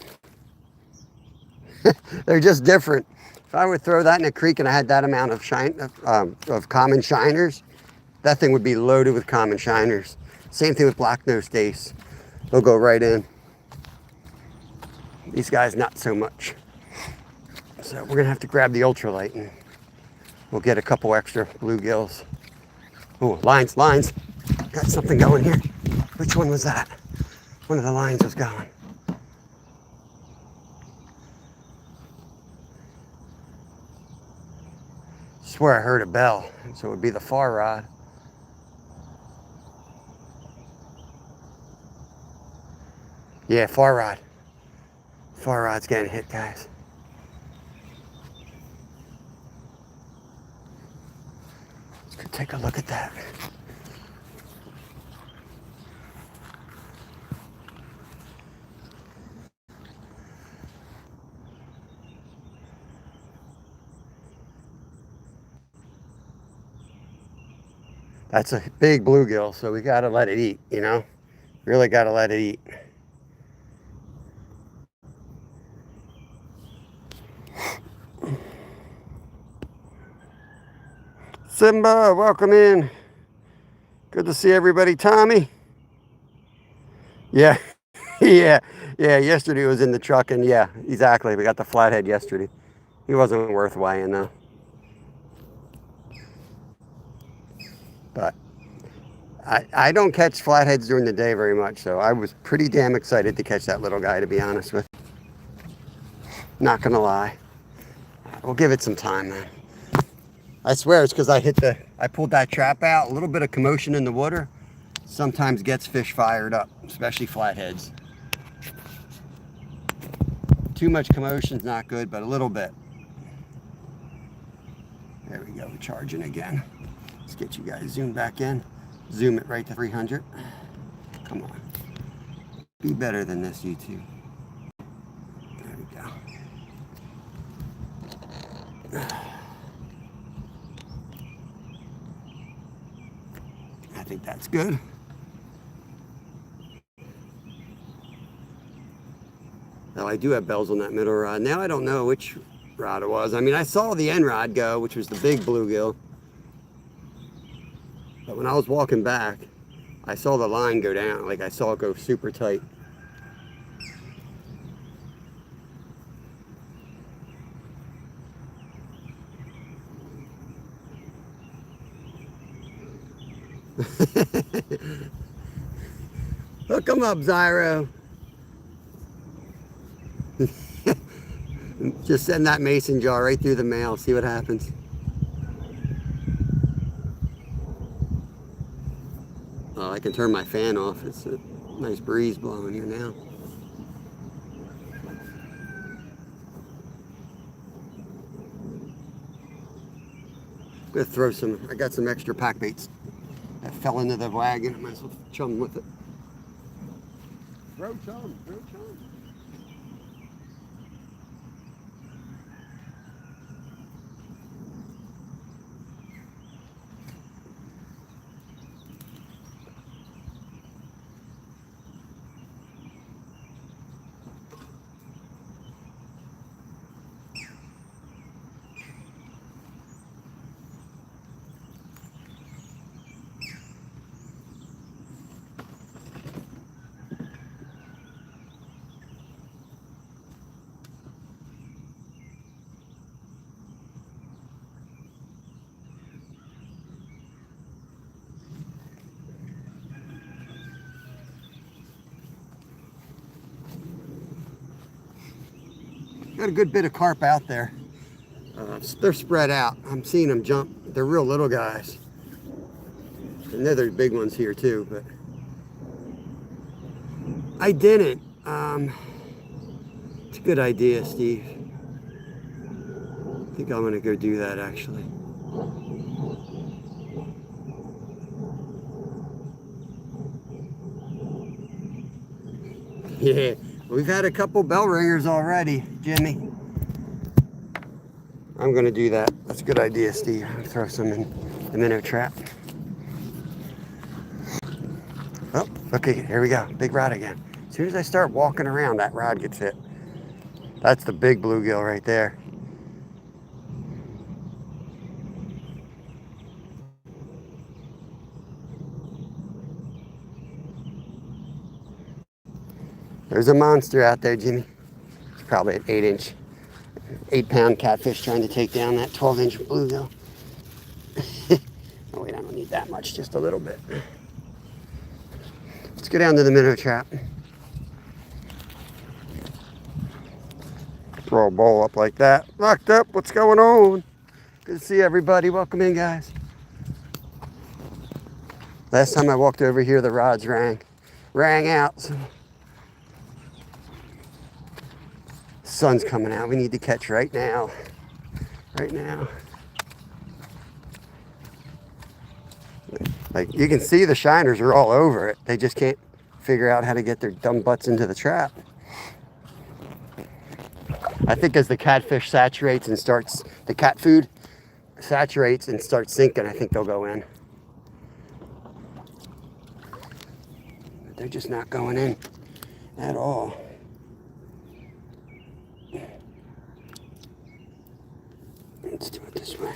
They're just different. If I would throw that in a creek and I had that amount of common shiners, that thing would be loaded with common shiners. Same thing with black-nosed dace. They'll go right in. These guys, not so much. So we're gonna have to grab the ultralight and we'll get a couple extra bluegills. Oh, lines. Got something going here. Which one was that? One of the lines was going. I swear I heard a bell, so it would be the far rod. Yeah, far rod. Far rod's getting hit, guys. Let's go take a look at that. That's a big bluegill, so we gotta let it eat, you know? Really gotta let it eat. Simba, welcome in. Good to see everybody. Tommy. Yeah, yeah, yesterday was in the truck, and yeah, exactly. We got the flathead yesterday. He wasn't worth weighing though. But I don't catch flatheads during the day very much, so I was pretty damn excited to catch that little guy, to be honest with you. Not gonna lie. We'll give it some time, man. I swear it's because I pulled that trap out. A little bit of commotion in the water sometimes gets fish fired up, especially flatheads. Too much commotion's not good, but a little bit. There we go, charging again. Let's get you guys zoomed back in. Zoom it right to 300. Come on. Be better than this, YouTube. There we go. I think that's good. Now I do have bells on that middle rod. Now I don't know which rod it was. I mean, I saw the end rod go, which was the big bluegill. But when I was walking back, I saw the line go down. Like I saw it go super tight. Hook 'em up, Zyro. Just send that mason jar right through the mail. See what happens. Oh, I can turn my fan off. It's a nice breeze blowing here now. I'm gonna throw some. I got some extra pack baits that fell into the wagon. I might as well chum with it. Throw chum, throw chum. Got a good bit of carp out there. They're spread out. I'm seeing them jump. They're real little guys. And they're big ones here too, but I didn't. It's a good idea, Steve. I think I'm gonna go do that actually. Yeah, we've had a couple bell ringers already, Jimmy. I'm gonna do that. That's a good idea, Steve. I'll throw some in the minnow trap. Oh, okay, here we go. Big rod again. As soon as I start walking around, that rod gets hit. That's the big bluegill right there. There's a monster out there, Jimmy. It's probably an 8-pound catfish trying to take down that 12-inch bluegill. Oh wait, I don't need that much, just a little bit. Let's go down to the minnow trap. Roll a bowl up like that. Locked up, what's going on? Good to see everybody. Welcome in, guys. Last time I walked over here, the rods rang out. So. Sun's coming out. We need to catch right now. Right now. Like you can see the shiners are all over it. They just can't figure out how to get their dumb butts into the trap. I think as the catfish saturates and starts, the cat food saturates and starts sinking, I think they'll go in. But they're just not going in at all. Let's do it this way.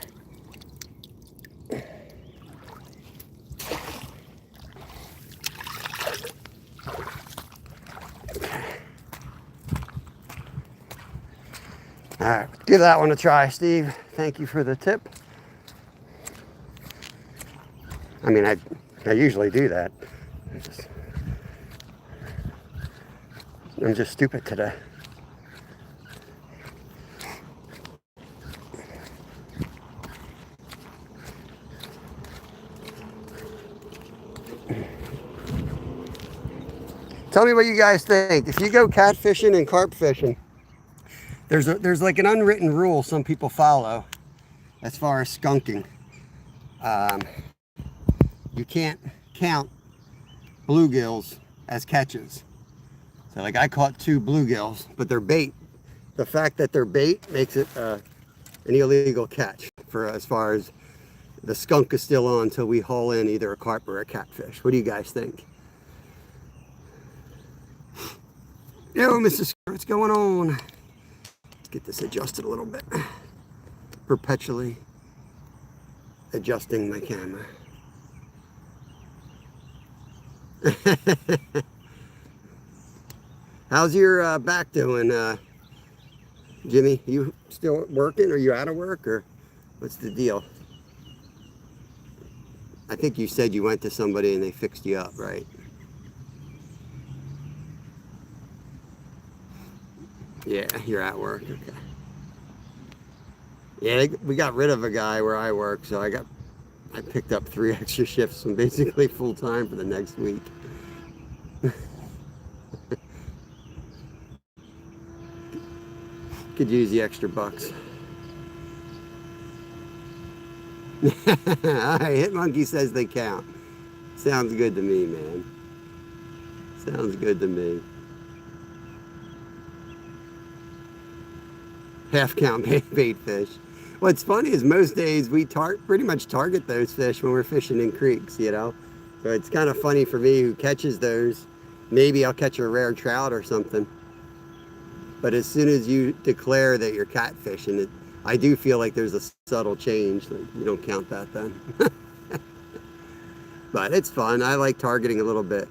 Okay. All right, give that one a try, Steve. Thank you for the tip. I mean, I usually do that. I'm just stupid today. Tell me what you guys think. If you go catfishing and carp fishing, there's like an unwritten rule some people follow as far as skunking. Um, you can't count bluegills as catches. So like I caught 2 bluegills, but they're bait. The fact that they're bait makes it an illegal catch for as far as the skunk is still on until we haul in either a carp or a catfish. What do you guys think? Yo, Mrs. What's going on? Let's get this adjusted a little bit. Perpetually adjusting my camera. How's your back doing, Jimmy? You still working? Are you out of work, or what's the deal? I think you said you went to somebody and they fixed you up, right? Yeah, you're at work. Okay. Yeah, we got rid of a guy where I work, so I picked up 3 extra shifts and basically full time for the next week. Could use the extra bucks. Alright, Hit Monkey says they count. Sounds good to me, man. Sounds good to me. Half count bait fish. What's funny is most days we pretty much target those fish when we're fishing in creeks, you know? So it's kind of funny for me who catches those. Maybe I'll catch a rare trout or something. But as soon as you declare that you're catfishing, I do feel like there's a subtle change. Like you don't count that then. But it's fun. I like targeting a little bit.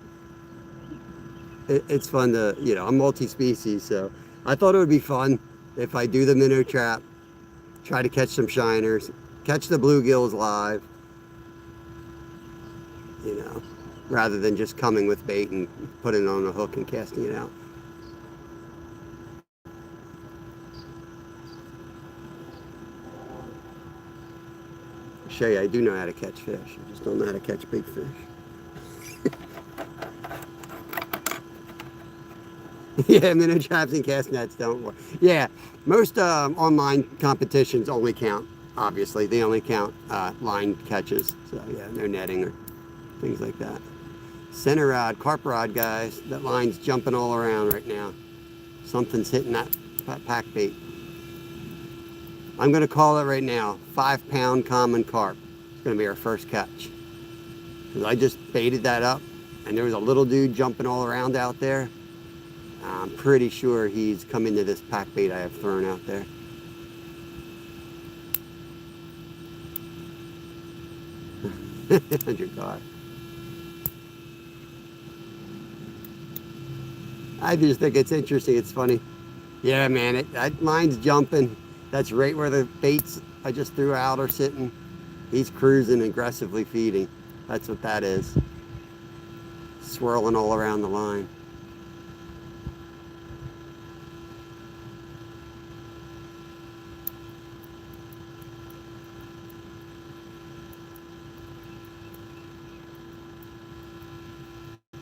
It's fun to, you know, I'm multi-species, so I thought it would be fun if I do the minnow trap, try to catch some shiners, catch the bluegills live, you know, rather than just coming with bait and putting it on a hook and casting it out. Show you, I do know how to catch fish. I just don't know how to catch big fish. Yeah, minnow traps and cast nets don't work. Yeah, most online competitions only count, obviously. They only count line catches. So yeah, no netting or things like that. Center rod, carp rod, guys. That line's jumping all around right now. Something's hitting that pack bait. I'm going to call it right now, 5-pound common carp. It's going to be our first catch. Because I just baited that up, and there was a little dude jumping all around out there. I'm pretty sure he's come into this pack bait I have thrown out there. $100. I just think it's interesting. It's funny. Yeah, man, that line's jumping. That's right where the baits I just threw out are sitting. He's cruising, aggressively feeding. That's what that is. Swirling all around the line.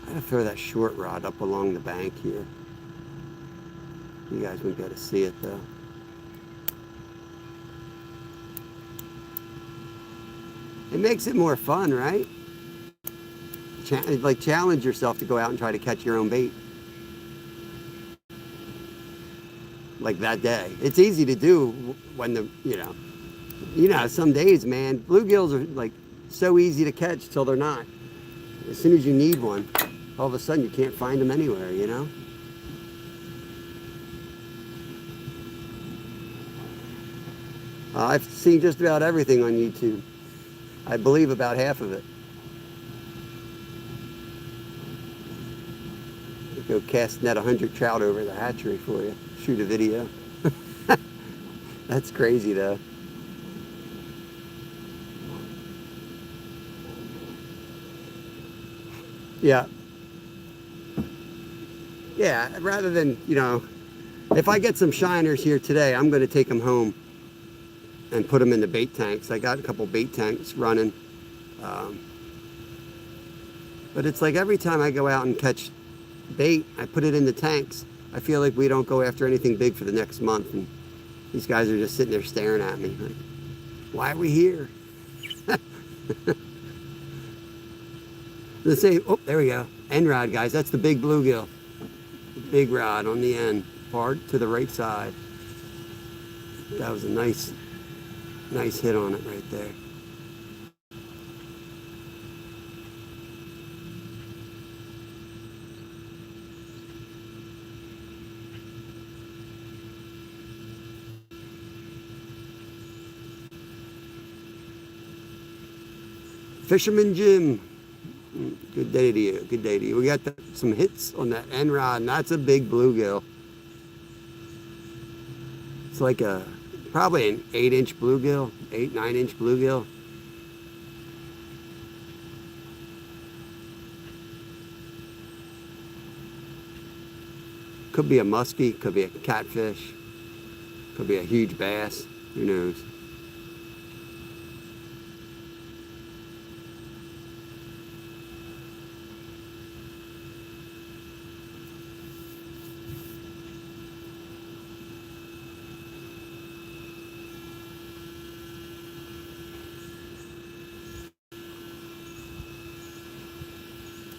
I gotta throw that short rod up along the bank here. You guys won't be able to see it though. It makes it more fun, right? Like challenge yourself to go out and try to catch your own bait. Like that day. It's easy to do when you know, some days, man, bluegills are like so easy to catch till they're not. As soon as you need one, all of a sudden you can't find them anywhere, you know? I've seen just about everything on YouTube. I believe about half of it. I'll go cast net 100 trout over the hatchery for you. Shoot a video. That's crazy though. Yeah. Yeah, rather than, you know, if I get some shiners here today, I'm going to take them home and put them in the bait tanks. I got a couple bait tanks running. But it's like every time I go out and catch bait. I put it in the tanks. I feel like we don't go after anything big for the next month. And these guys are just sitting there staring at me like, why are we here? The same, oh, there we go. End rod, guys. That's the big bluegill. Big rod on the end, hard to the right side. That was a nice hit on it right there. Fisherman Jim, good day to you. Good day to you. We got some hits on that end rod, and that's a big bluegill. It's like probably an 8-inch bluegill, 8-9-inch bluegill. Could be a muskie, could be a catfish, could be a huge bass. Who knows?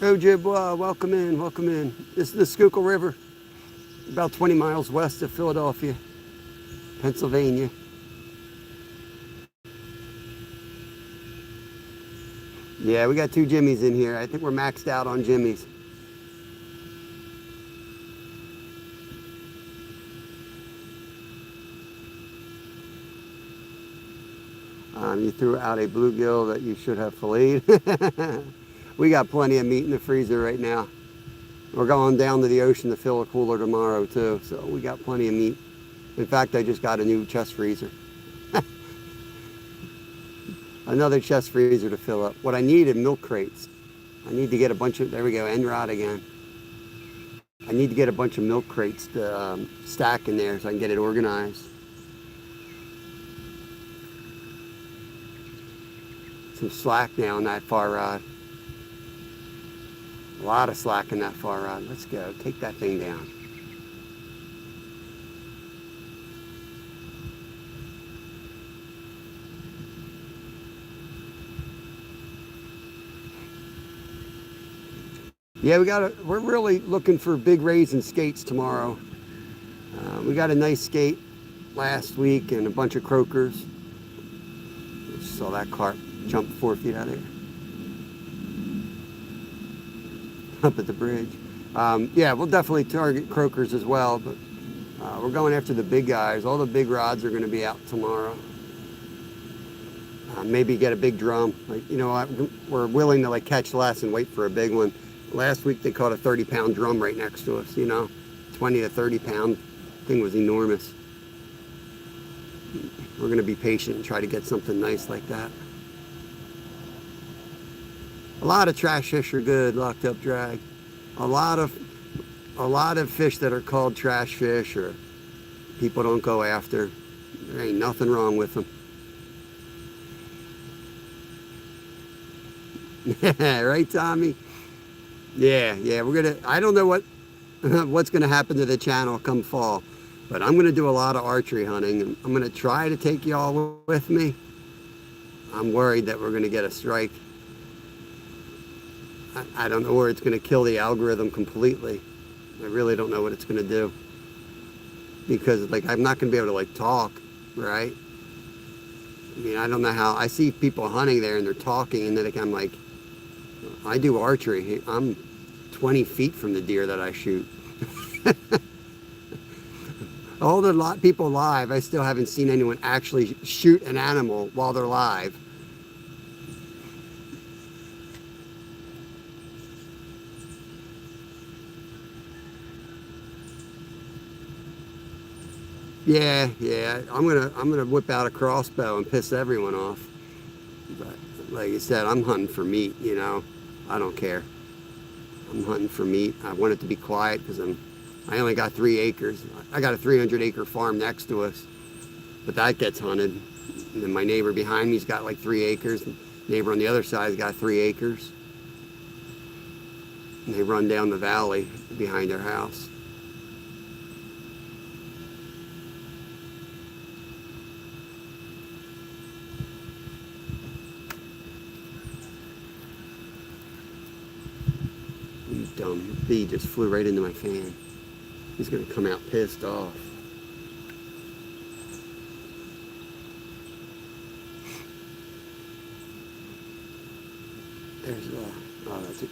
Ojibwa, welcome in, welcome in. This is the Schuylkill River, about 20 miles west of Philadelphia, Pennsylvania. Yeah, we got 2 jimmies in here. I think we're maxed out on jimmies. You threw out a bluegill that you should have filleted. We got plenty of meat in the freezer right now. We're going down to the ocean to fill a cooler tomorrow too, so we got plenty of meat. In fact, I just got a new chest freezer. Another chest freezer to fill up. What I need is milk crates. I need to get a bunch of, there we go, end rod again. I need to get a bunch of milk crates to stack in there so I can get it organized. Some slack now on that far rod. A lot of slack in that far rod. Let's go. Take that thing down. Yeah, we're really looking for big rays and skates tomorrow. We got a nice skate last week and a bunch of croakers. Just saw that carp jump 4 feet out of there. Up at the bridge. Yeah, we'll definitely target croakers as well, but we're going after the big guys. All the big rods are going to be out tomorrow. Maybe get a big drum. Like, you know, we're willing to like catch less and wait for a big one. Last week they caught a 30-pound drum right next to us, you know, 20 to 30-pound. Thing was enormous. We're going to be patient and try to get something nice like that. A lot of trash fish are good, locked up drag. A lot of fish that are called trash fish or people don't go after. There ain't nothing wrong with them. Right, Tommy? Yeah, I don't know what's gonna happen to the channel come fall, but I'm gonna do a lot of archery hunting and I'm gonna try to take y'all with me. I'm worried that we're gonna get a strike. I don't know where it's going to kill the algorithm completely. I really don't know what it's going to do. Because, like, I'm not going to be able to, like, talk, right? I mean, I don't know how. I see people hunting there and they're talking and then I'm like, I do archery. I'm 20 feet from the deer that I shoot. All the people live, I still haven't seen anyone actually shoot an animal while they're live. Yeah, I'm gonna whip out a crossbow and piss everyone off. But like I said, I'm hunting for meat, you know. I don't care. I'm hunting for meat. I want it to be quiet because I only got 3 acres. I got a 300-acre farm next to us, but that gets hunted. And then my neighbor behind me's got like 3 acres. The neighbor on the other side's got 3 acres. And they run down the valley behind their house. You dumb bee just flew right into my fan. He's gonna come out pissed off. There's oh, that's a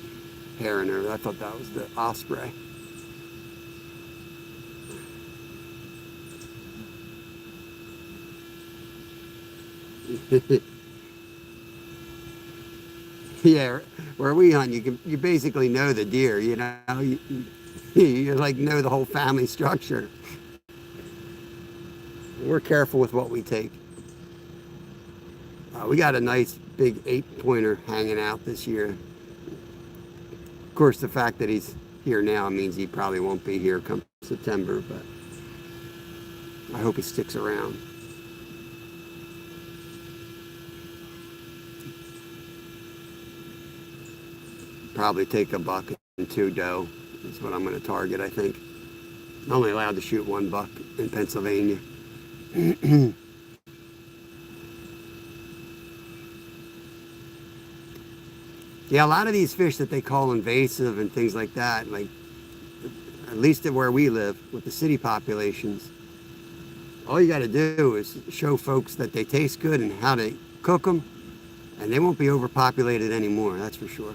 heron over there. I thought that was the osprey. Yeah, where we hunt, you basically know the deer. You know, you like know the whole family structure. We're careful with what we take. We got a nice big 8-pointer hanging out this year. Of course, the fact that he's here now means he probably won't be here come September, but I hope he sticks around. Probably take a buck and 2 doe. That's what I'm going to target, I think. I'm only allowed to shoot 1 buck in Pennsylvania. Yeah, a lot of these fish that they call invasive and things like that, like at least at where we live with the city populations, all you got to do is show folks that they taste good and how to cook them, and they won't be overpopulated anymore, that's for sure.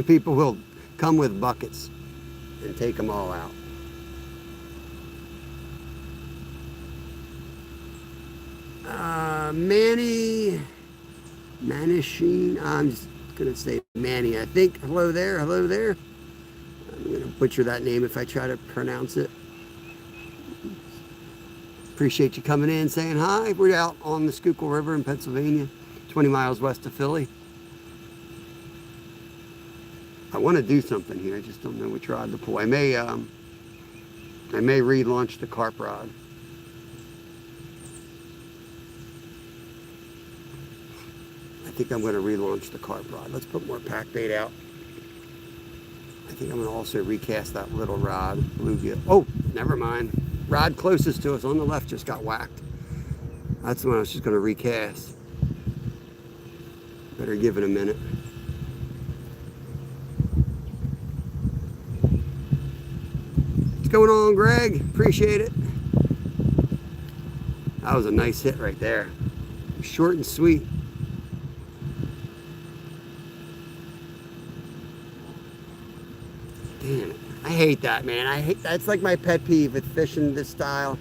People will come with buckets and take them all out. Manishine, I'm just going to say Manny, I think. Hello there, hello there. I'm going to butcher that name if I try to pronounce it. Appreciate you coming in, saying hi. We're out on the Schuylkill River in Pennsylvania, 20 miles west of Philly. I want to do something here. I just don't know which rod to pull. I may relaunch the carp rod. I think I'm going to relaunch the carp rod. Let's put more pack bait out. I think I'm going to also recast that little rod, bluegill. Oh, never mind. Rod closest to us on the left just got whacked. That's the one I was just going to recast. Better give it a minute. What's going on, Greg? Appreciate it. That was a nice hit right there. Short and sweet. Damn it. I hate that, man. That's like my pet peeve with fishing this style.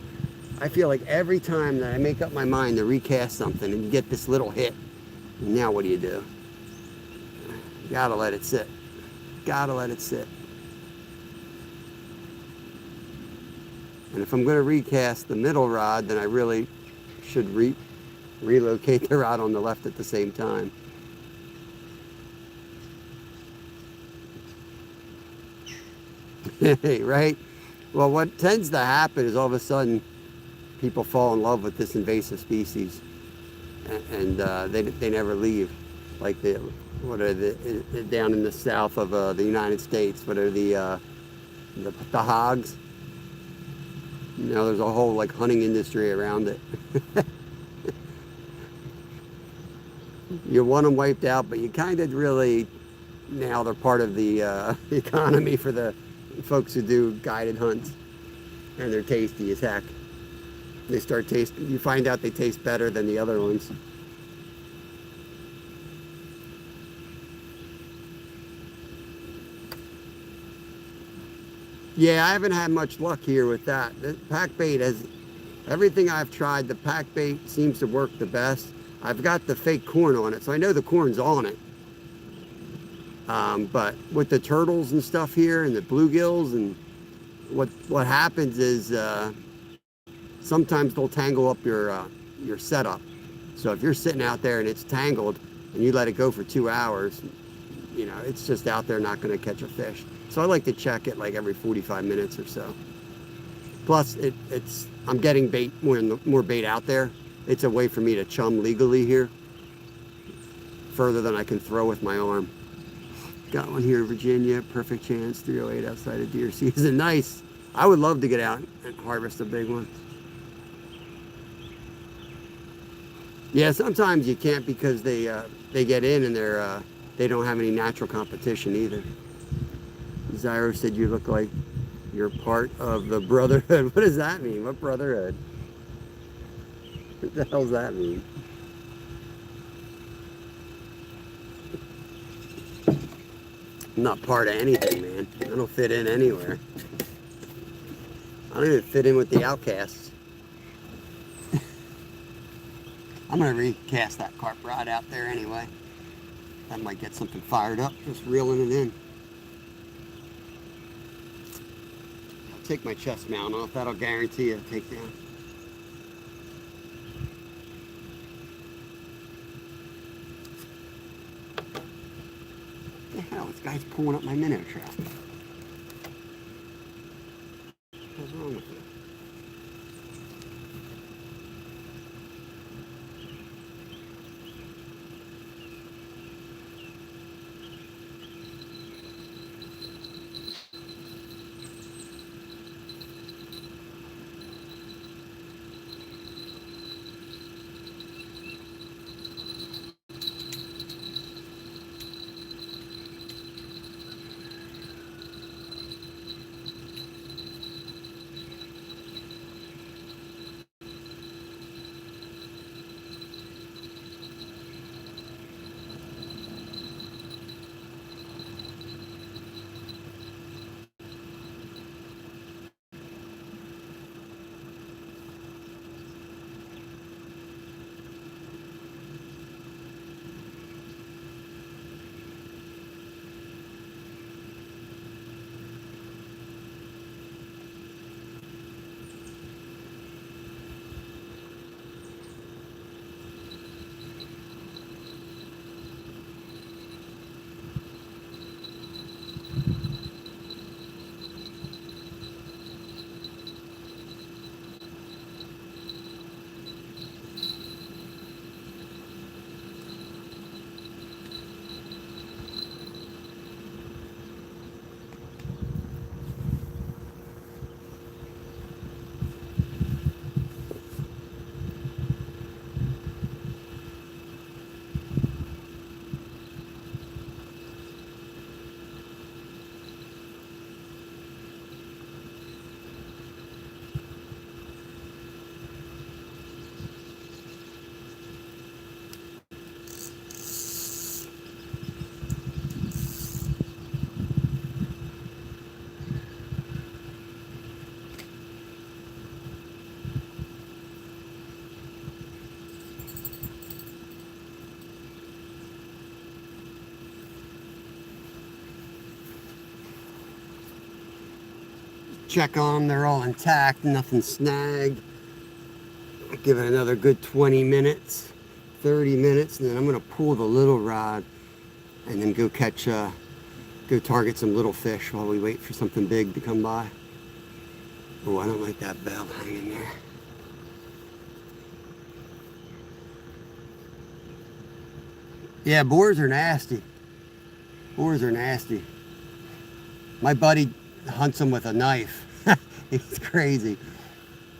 I feel like every time that I make up my mind to recast something and you get this little hit, now what do? You gotta let it sit. Gotta let it sit. And if I'm gonna recast the middle rod, then I really should relocate the rod on the left at the same time. Right? Well, what tends to happen is all of a sudden people fall in love with this invasive species, and they never leave. Like down in the south of the United States, what are the hogs? You know, there's a whole like hunting industry around it. You want them wiped out, but you kind of really, now they're part of the economy for the folks who do guided hunts, and they're tasty as heck. They start tasting, you find out they taste better than the other ones. Yeah, I haven't had much luck here with that. The pack bait has, everything I've tried, the pack bait seems to work the best. I've got the fake corn on it, so I know the corn's on it. But with the turtles and stuff here and the bluegills, and what happens is sometimes they'll tangle up your setup. So if you're sitting out there and it's tangled and you let it go for 2 hours, you know, it's just out there not going to catch a fish. So I like to check it like every 45 minutes or so. Plus, I'm getting more bait out there. It's a way for me to chum legally here. further than I can throw with my arm. Got one here in Virginia, perfect chance, 308 outside of deer season. Nice. I would love to get out and harvest a big one. Yeah, sometimes you can't because they get in and they don't have any natural competition either. Zyro said you look like you're part of the brotherhood. What does that mean? What brotherhood? What the hell does that mean? I'm not part of anything, man. I don't fit in anywhere. I don't even fit in with the outcasts. I'm gonna recast that carp rod out there anyway. That might get something fired up, just reeling it in. I'll take my chest mount off, that'll guarantee a takedown. What the hell, this guy's pulling up my minnow trap. What's wrong with it? Check on them, they're all intact, nothing snagged. Give it another good 20 minutes, 30 minutes, and then I'm gonna pull the little rod and then go target some little fish while we wait for something big to come by. Oh, I don't like that bell hanging there. Yeah, boars are nasty. Boars are nasty. My buddy hunts them with a knife. It's crazy.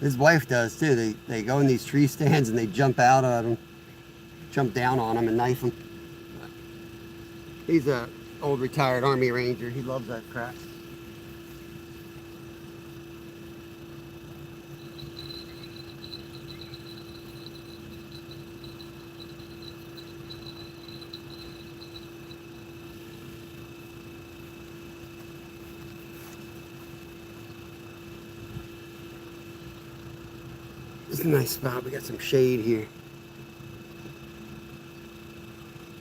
His wife does too. They go in these tree stands and they jump out of them, jump down on them and knife them. He's a old retired Army Ranger. He loves that crap. This is a nice spot. We got some shade here.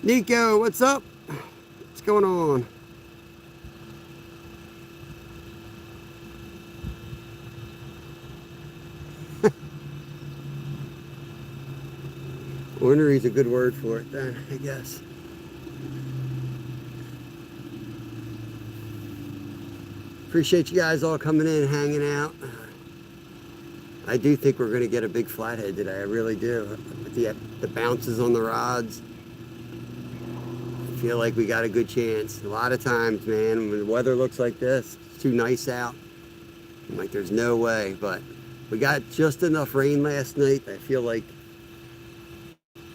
Nico, what's up? What's going on? Ornery's a good word for it then, I guess. Appreciate you guys all coming in and hanging out. I do think we're going to get a big flathead today. I really do. With the bounces on the rods. feel like we got a good chance. A lot of times, man, when the weather looks like this, it's too nice out. I'm like, there's no way. But we got just enough rain last night. I feel like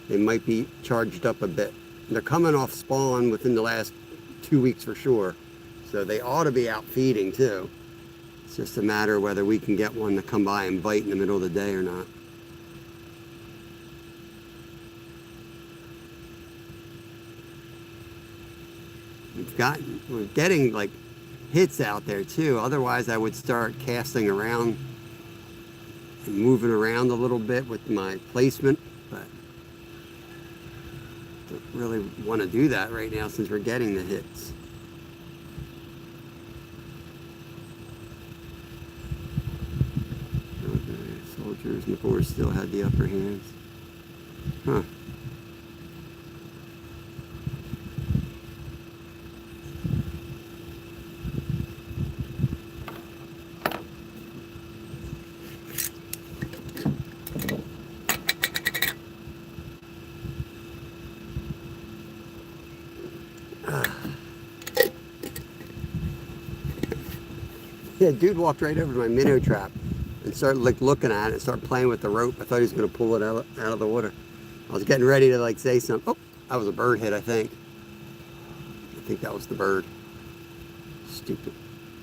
they might be charged up a bit. They're coming off spawn within the last 2 weeks for sure. So they ought to be out feeding too. It's just a matter of whether we can get one to come by and bite in the middle of the day or not. We're getting like hits out there too. Otherwise I would start casting around and moving around a little bit with my placement, but don't really want to do that right now since we're getting the hits. Okay, soldiers and the boars still had the upper hands. Huh. Yeah, dude walked right over to my minnow trap and started like looking at it, started playing with the rope. I thought he was going to pull it out of the water. I was getting ready to like say something. Oh, that was a bird hit, I think. I think that was the bird.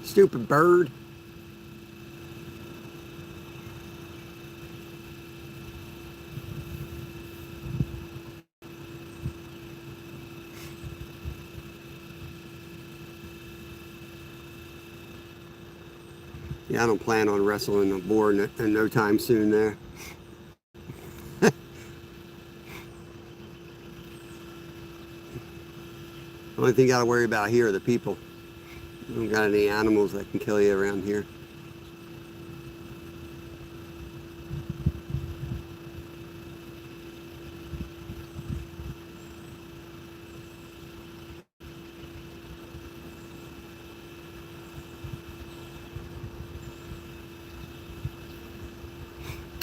Stupid bird. Yeah, I don't plan on wrestling a boar in no time soon there. The only thing you got to worry about here are the people. We don't got any animals that can kill you around here.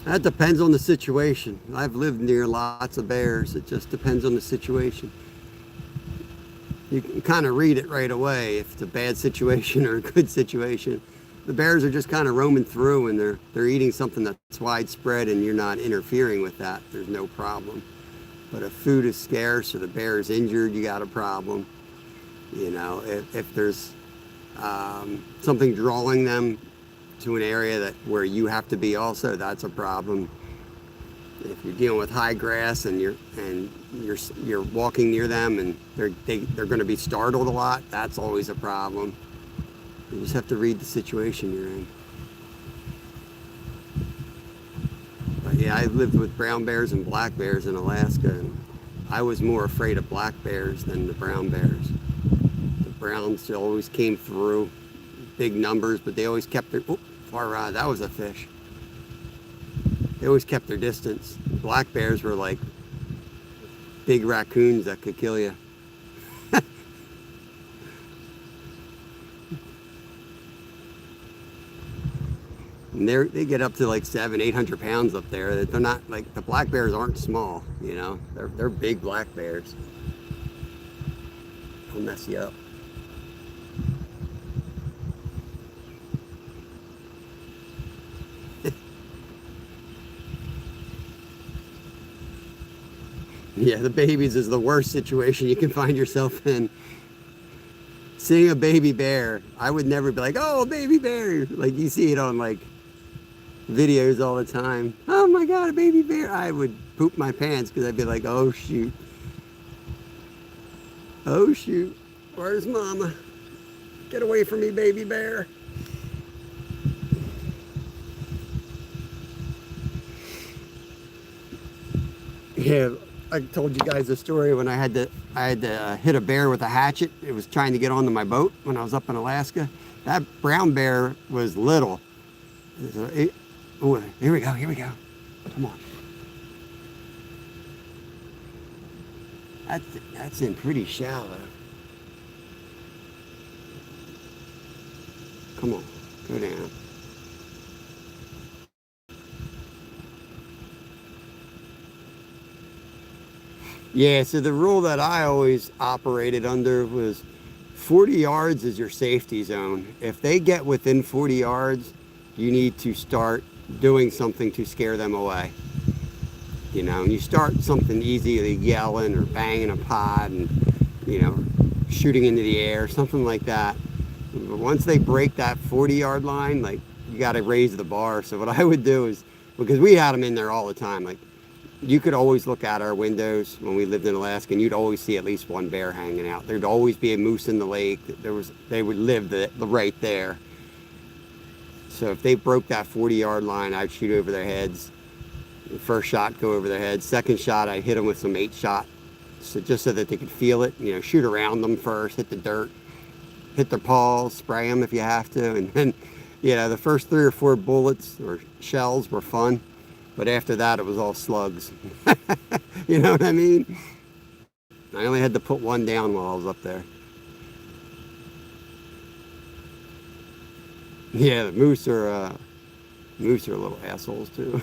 That depends on the situation. I've lived near lots of bears. It just depends on the situation. You can kind of read it right away if it's a bad situation or a good situation. The bears are just kind of roaming through and they're eating something that's widespread and you're not interfering with that. There's no problem. But if food is scarce or the bear is injured, you got a problem. You know, if there's something drawing them to an area where you have to be also, that's a problem. If you're dealing with high grass and you're walking near them and they're going to be startled a lot, that's always a problem. You just have to read the situation you're in. But yeah, I lived with brown bears and black bears in Alaska, and I was more afraid of black bears than the brown bears. The browns always came through, big numbers, but they always kept their, that was a fish. They always kept their distance. Black bears were like big raccoons that could kill you. And they get up to like 700-800 pounds up there. They're not like, the black bears aren't small, you know. They're big black bears. They'll mess you up. Yeah, the babies is the worst situation you can find yourself in. Seeing a baby bear, I would never be like, oh, a baby bear. Like you see it on like videos all the time. Oh my God, a baby bear. I would poop my pants because I'd be like, oh shoot. Oh shoot, where's mama? Get away from me, baby bear. Yeah. I told you guys a story when I had to hit a bear with a hatchet. It was trying to get onto my boat when I was up in Alaska. That brown bear was little. Oh, here we go. Come on. That's in pretty shallow. Come on, go down. Yeah, so the rule that I always operated under was 40 yards is your safety zone. If they get within 40 yards, you need to start doing something to scare them away. You know, and you start something easy, like yelling or banging a pot and, you know, shooting into the air, something like that. But once they break that 40-yard line, like, you got to raise the bar. So what I would do is, because we had them in there all the time, like, you could always look out our windows when we lived in Alaska, and you'd always see at least one bear hanging out. There'd always be a moose in the lake. They would live right there. So if they broke that 40-yard line, I'd shoot over their heads. The first shot go over their heads. Second shot, I'd hit them with some 8-shot, so just so that they could feel it. You know, shoot around them first, hit the dirt, hit their paws, spray them if you have to, and then, you know, the first 3 or 4 bullets or shells were fun, but after that it was all slugs. You know what I mean? I only had to put one down while I was up there. Yeah, the moose are little assholes too.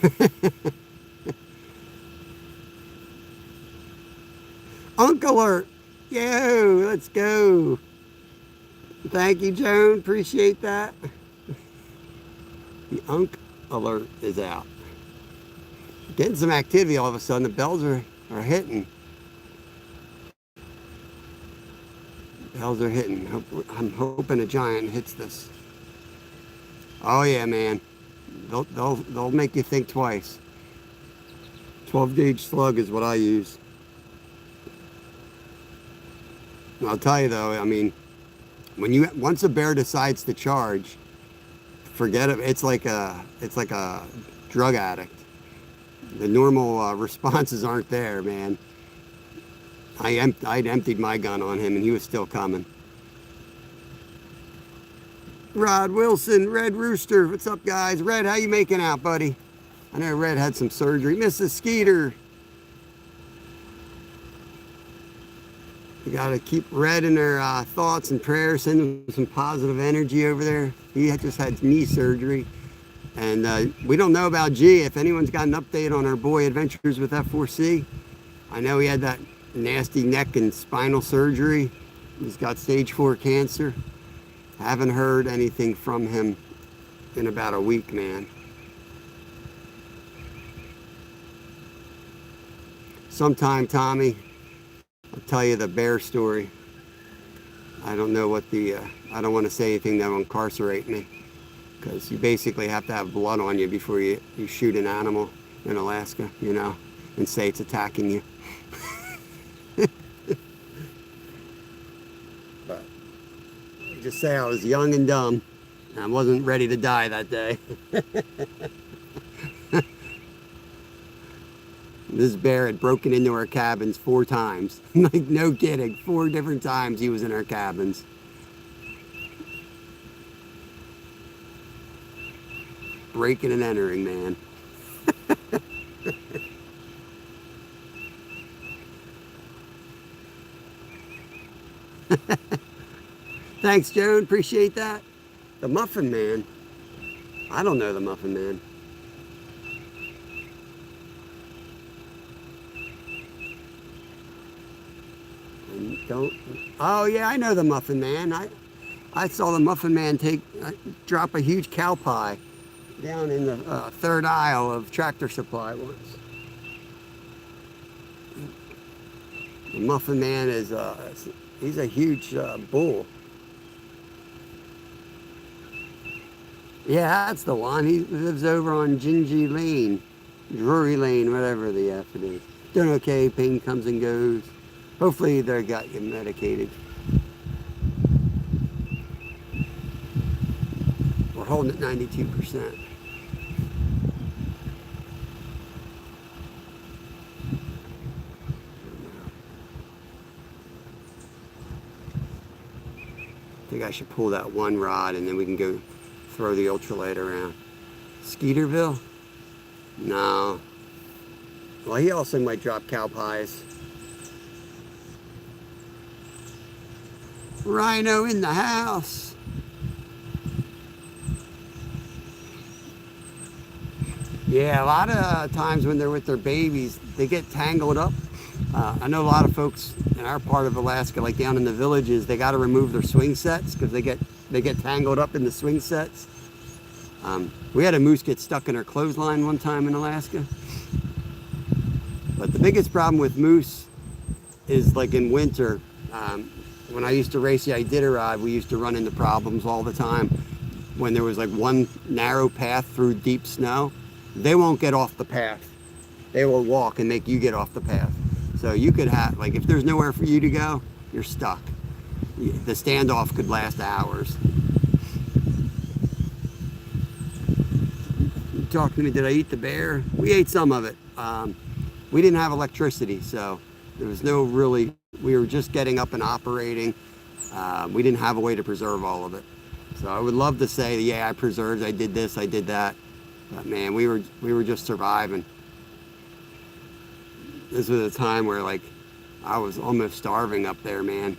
Unk alert! Yo, let's go. Thank you, Joan. Appreciate that. The unk alert is out. Getting some activity all of a sudden. The bells are hitting. Bells are hitting. I'm hoping a giant hits this. Oh yeah, man. They'll make you think twice. 12 gauge slug is what I use. I'll tell you though, I mean, once a bear decides to charge, forget it. It's like a drug addict. The normal responses aren't there, man. I'd emptied my gun on him and he was still coming. Rod Wilson, Red Rooster, what's up, guys? Red, how you making out, buddy? I know Red had some surgery. Mrs. Skeeter. We got to keep Red in their thoughts and prayers, send him some positive energy over there. He just had knee surgery. And we don't know about G. If anyone's got an update on our boy Adventures with F4C, I know he had that nasty neck and spinal surgery. He's got stage 4 cancer. Haven't heard anything from him in about a week, man. Sometime, Tommy, I'll tell you the bear story. I don't know what I don't want to say anything that will incarcerate me, because you basically have to have blood on you before you shoot an animal in Alaska, you know, and say it's attacking you. But just say I was young and dumb, and I wasn't ready to die that day. This bear had broken into our cabins 4 times. Like, no kidding. 4 different times he was in our cabins. Breaking and entering, man. Thanks, Joan. Appreciate that. The Muffin Man. I don't know the Muffin Man. Oh yeah, I know the Muffin Man. I saw the Muffin Man drop a huge cow pie down in the 3rd aisle of Tractor Supply once. The Muffin Man he's a huge bull. Yeah, that's the one. He lives over on Gingy Lane, Drury Lane, whatever the F it is. Doing okay, pain comes and goes. Hopefully they got you medicated. We're holding at 92%. I think I should pull that one rod and then we can go throw the ultralight around. Skeeterville? No. Well, he also might drop cow pies. Rhino in the house. Yeah, a lot of times when they're with their babies, they get tangled up I know a lot of folks in our part of Alaska, like down in the villages, they got to remove their swing sets because they get tangled up in the swing sets. We had a moose get stuck in our clothesline one time in Alaska. But the biggest problem with moose is like in winter. When I used to race the Iditarod, we used to run into problems all the time. When there was like one narrow path through deep snow, they won't get off the path. They will walk and make you get off the path. So you could have, like, if there's nowhere for you to go, you're stuck. The standoff could last hours. You talked to me, did I eat the bear? We ate some of it. We didn't have electricity, so there was no really, we were just getting up and operating. We didn't have a way to preserve all of it. So I would love to say, yeah, I preserved, I did this, I did that. But man, we were just surviving. This was a time where, like, I was almost starving up there, man.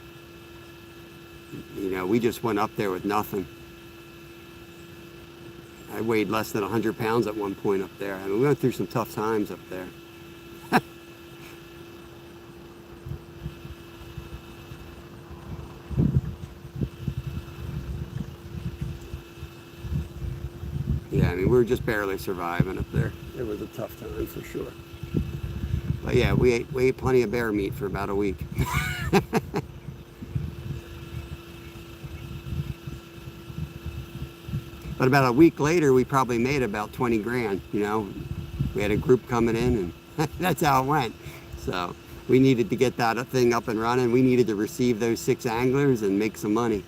You know, we just went up there with nothing. I weighed less than 100 pounds at one point up there. I mean, we went through some tough times up there. Yeah, I mean, we were just barely surviving up there. It was a tough time for sure. But yeah, we ate plenty of bear meat for about a week. But about a week later, we probably made about 20 grand, you know. We had a group coming in, and that's how it went. So we needed to get that thing up and running. We needed to receive those 6 anglers and make some money.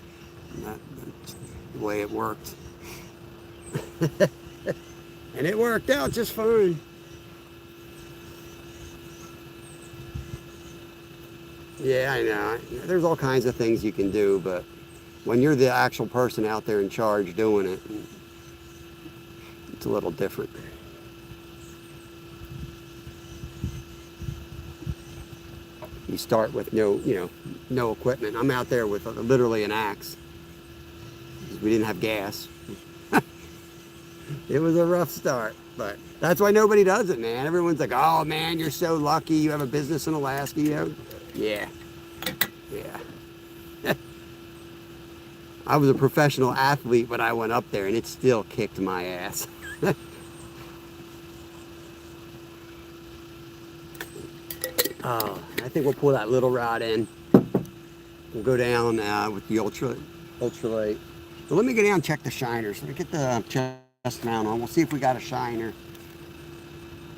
That's the way it worked. And it worked out just fine. Yeah, I know. There's all kinds of things you can do, but when you're the actual person out there in charge doing it, it's a little different. You start with no equipment. I'm out there with literally an axe. We didn't have gas. It was a rough start, but that's why nobody does it, man. Everyone's like, oh man, you're so lucky. You have a business in Alaska. Yeah. I was a professional athlete when I went up there, and it still kicked my ass. Oh, I think we'll pull that little rod in. We'll go down with the ultralight. So let me go down and check the shiners. Let me get the chest mount on. We'll see if we got a shiner.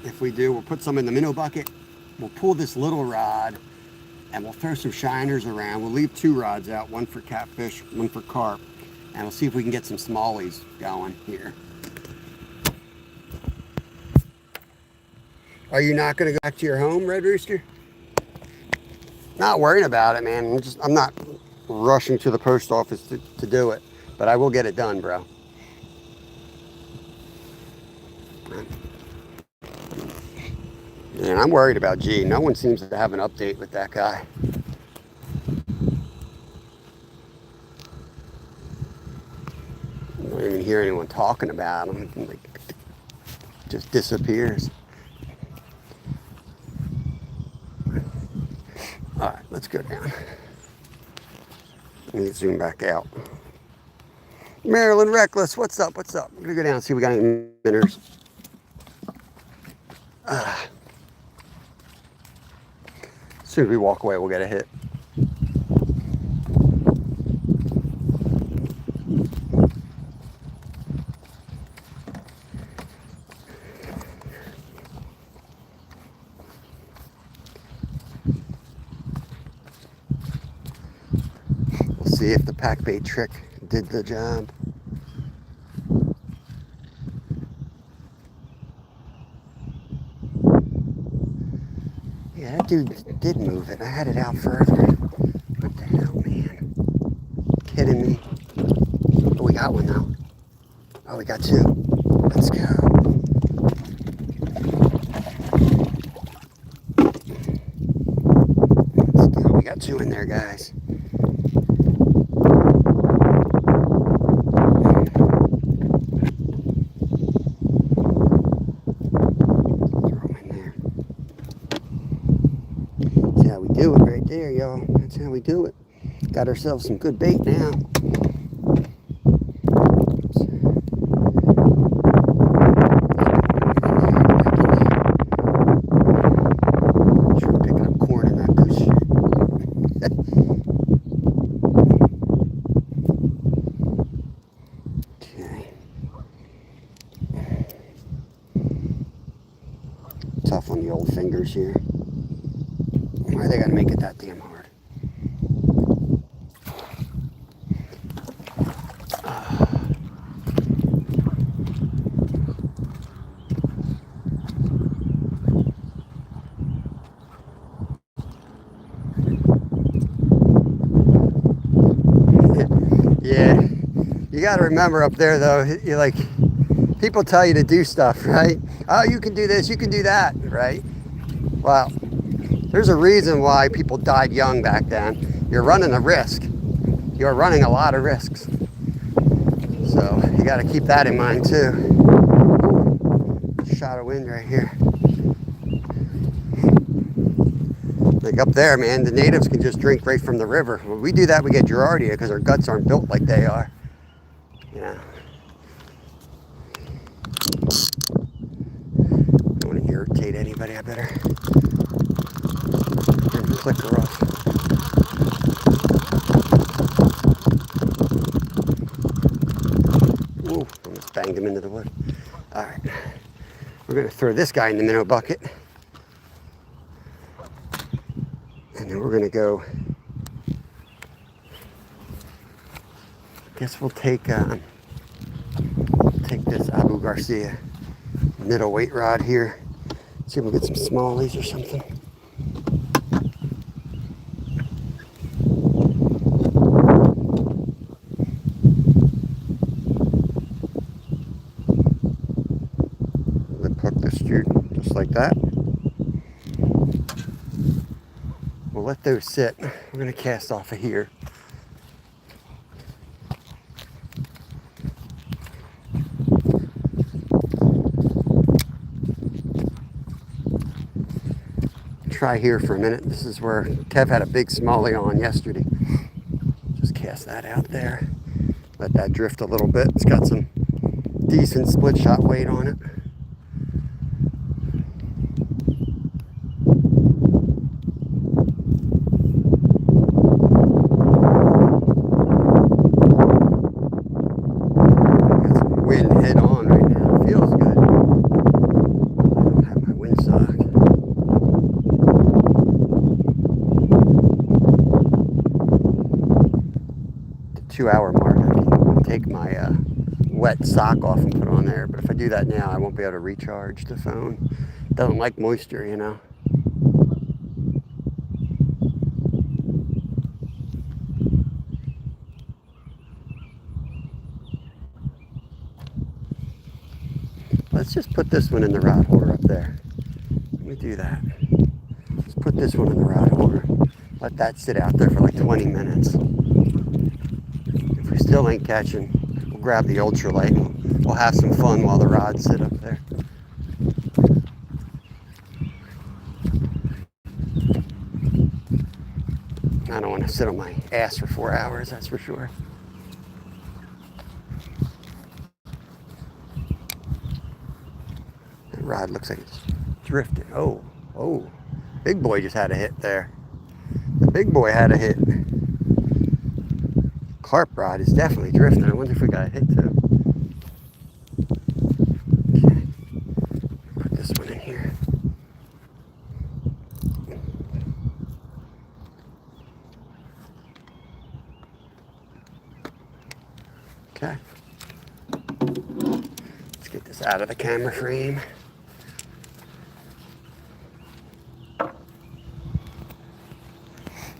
If we do, we'll put some in the minnow bucket. We'll pull this little rod, and we'll throw some shiners around. We'll leave 2 rods out, one for catfish, one for carp. And we'll see if we can get some smallies going here. Are you not going to go back to your home, Red Rooster? Not worrying about it, man. I'm not rushing to the post office to do it. But I will get it done, bro. And I'm worried about G. No one seems to have an update with that guy. I don't even hear anyone talking about him. Like, just disappears. All right, let's go down. Let me zoom back out. Maryland Reckless, what's up? What's up? We're gonna go down and see if we got any minnows. As soon as we walk away, we'll get a hit. We'll see if the pack bait trick did the job. Yeah, that dude did move it. I had it out further. What the hell, man? Kidding me? Oh, we got one now. Oh, we got 2. Let's go. Let's go. We got 2 in there, guys. there, y'all. That's how we do it. Got ourselves some good bait now. Sure, picking up corn in that bush. Okay. Tough on the old fingers here. Why they gotta make it that damn hard? Yeah, you got to remember up there though, you're like, people tell you to do stuff, right? Oh, you can do this, you can do that, right? Well, there's a reason why people died young back then. You're running a risk. You're running a lot of risks. So you got to keep that in mind too. Shot of wind right here. Like up there, man, the natives can just drink right from the river. When we do that, we get Giardia because our guts aren't built like they are. You know. Don't want to irritate anybody. I better turn the clicker off. Ooh, almost banged him into the wood. All right. We're going to throw this guy in the minnow bucket. And then we're going to go, I guess we'll take this Abu Garcia middleweight rod here. See if we can get some smallies or something. Lip hook this dude just like that. We'll let those sit. We're going to cast off of here. Try here for a minute. This is where Kev had a big smallie on yesterday. Just cast that out there. Let that drift a little bit. It's got some decent split shot weight on it. Hour mark. I can take my wet sock off and put on there, but if I do that now, I won't be able to recharge the phone. It doesn't like moisture, you know. Let's just put this one in the rod holder up there. Let me do that. Let's put this one in the rod holder. Let that sit out there for like 20 minutes. If we still ain't catching, we'll grab the ultralight and we'll have some fun while the rods sit up there. I don't want to sit on my ass for 4 hours, that's for sure. That rod looks like it's drifting. Oh, big boy just had a hit there. The big boy had a hit. Carp rod is definitely drifting. I wonder if we got a hit too. Okay. Put this one in here. Okay. Let's get this out of the camera frame.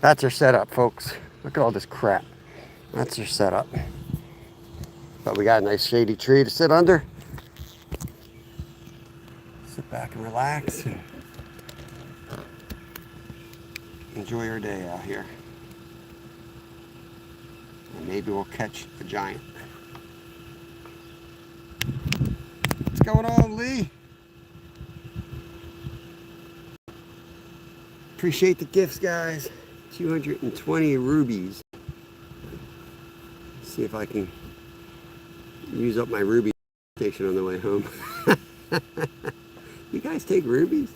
That's our setup, folks. Look at all this crap. That's your setup. But we got a nice shady tree to sit under. Sit back and relax and enjoy our day out here. And maybe we'll catch the giant. What's going on, Lee? Appreciate the gifts, guys. 220 rubies. Let's see if I can use up my ruby station on the way home. You guys take rubies?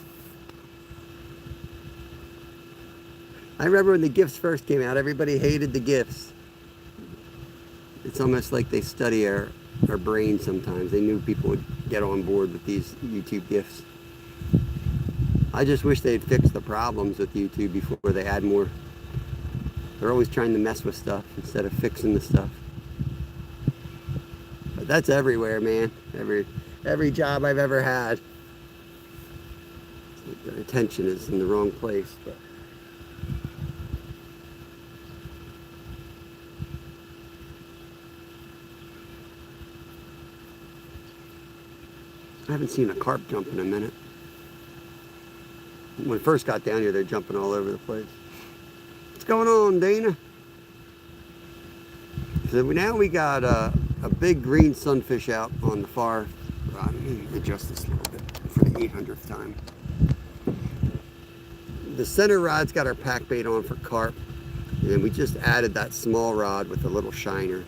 I remember when the gifts first came out, everybody hated the gifts. It's almost like they study our brain sometimes. They knew people would get on board with these YouTube gifts. I just wish they'd fix the problems with YouTube before they add more. They're always trying to mess with stuff instead of fixing the stuff. But that's everywhere, man. Every job I've ever had. Their attention is in the wrong place. But I haven't seen a carp jump in a minute. When I first got down here, they're jumping all over the place. What's going on, Dana? So now we got a big green sunfish out on the far. Let me adjust this a little bit for the 800th time. The center rod's got our pack bait on for carp, and then we just added that small rod with a little shiner.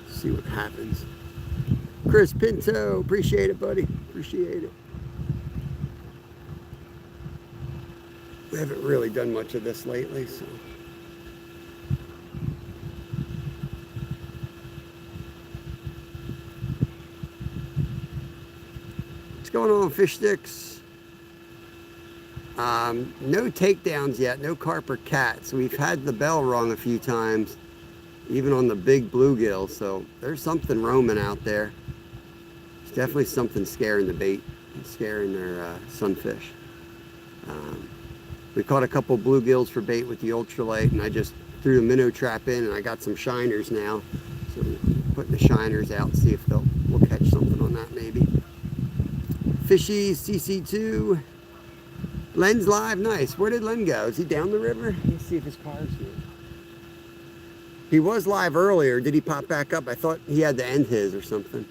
See what happens. Chris Pinto, appreciate it, buddy. Appreciate it. We haven't really done much of this lately, so. What's going on, fish sticks? No takedowns yet, no carp or cats. We've had the bell rung a few times, even on the big bluegill, so there's something roaming out there. There's definitely something scaring the bait, scaring their sunfish. We caught a couple bluegills for bait with the ultralight, and I just threw the minnow trap in, and I got some shiners now. So we're putting the shiners out and see if we'll catch something on that maybe. Fishy CC2. Len's live, nice. Where did Len go? Is he down the river? Let's see if his car's here. He was live earlier. Did he pop back up? I thought he had to end his or something.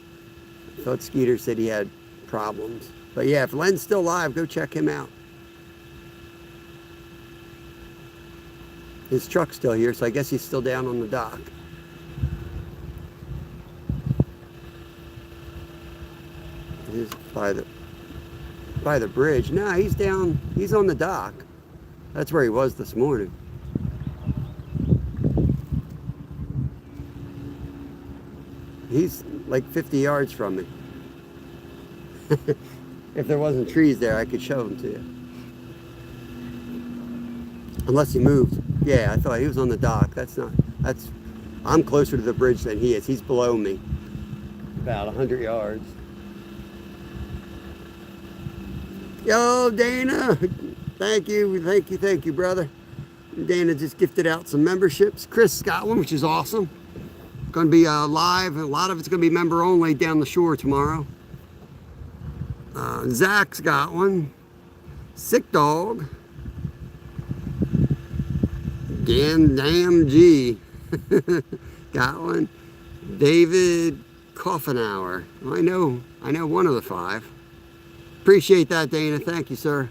I thought Skeeter said he had problems. But yeah, if Len's still live, go check him out. His truck's still here, so I guess he's still down on the dock. He's by the bridge. No, he's down. He's on the dock. That's where he was this morning. He's like 50 yards from me. If there wasn't trees there, I could show him to you. Unless he moved. Yeah, I thought he was on the dock. I'm closer to the bridge than he is. He's below me. About 100 yards. Yo, Dana. Thank you, brother. Dana just gifted out some memberships. Chris got one, which is awesome. Going to be live. A lot of it's going to be member only down the shore tomorrow. Zach's got one. Sick Dog. Damn G. Got one. David Coffenauer. I know one of the five. Appreciate that, Dana. Thank you, sir.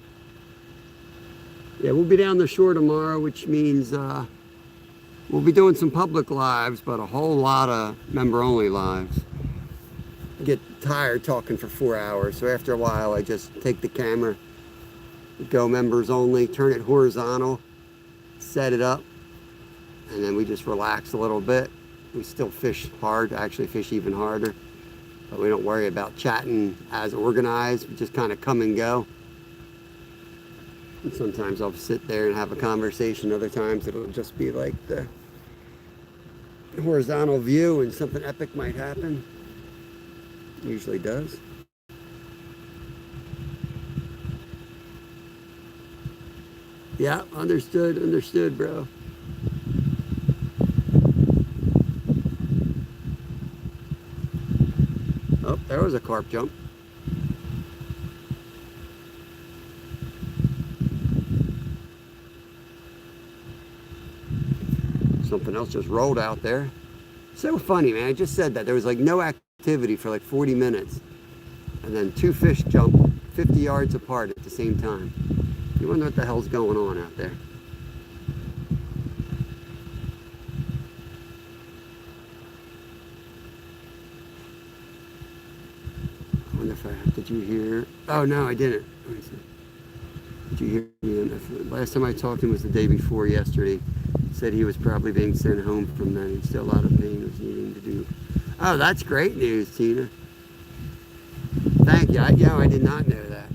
Yeah, we'll be down the shore tomorrow, which means we'll be doing some public lives, but a whole lot of member-only lives. I get tired talking for 4 hours, so after a while I just take the camera, go members only, turn it horizontal, set it up, and then we just relax a little bit. We still fish hard, actually fish even harder, but we don't worry about chatting as organized. We just kind of come and go. And sometimes I'll sit there and have a conversation. Other times it'll just be like the horizontal view and something epic might happen. Usually does. Yeah, understood, bro. Oh, there was a carp jump. Something else just rolled out there. So funny, man. I just said that. There was like no activity for like 40 minutes. And then two fish jump 50 yards apart at the same time. You wonder what the hell's going on out there. I wonder if did you hear? Oh no, I didn't. Let me see. Did you hear me? Last time I talked to him was the day before yesterday. He said he was probably being sent home from that. He's still out of pain, was needing to do. Oh, that's great news, Tina. Thank you. I did not know that.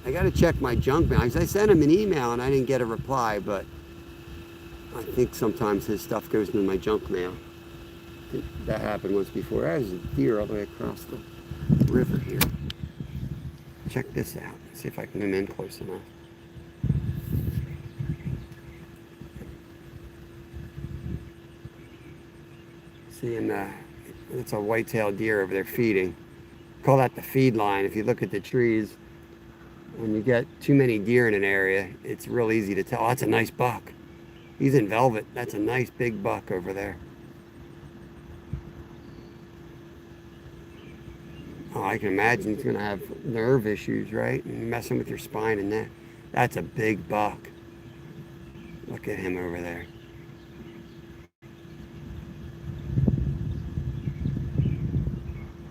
I got to check my junk mail. I sent him an email and I didn't get a reply, but I think sometimes his stuff goes into my junk mail. That happened once before. There's a deer all the way across the river here. Check this out. See if I can zoom in close enough. Seeing it's a white-tailed deer over there feeding. Call that the feed line. If you look at the trees, when you get too many deer in an area, it's real easy to tell. Oh, that's a nice buck. He's in velvet. That's a nice big buck over there. Oh, I can imagine he's going to have nerve issues, right? And messing with your spine and neck. That's a big buck. Look at him over there.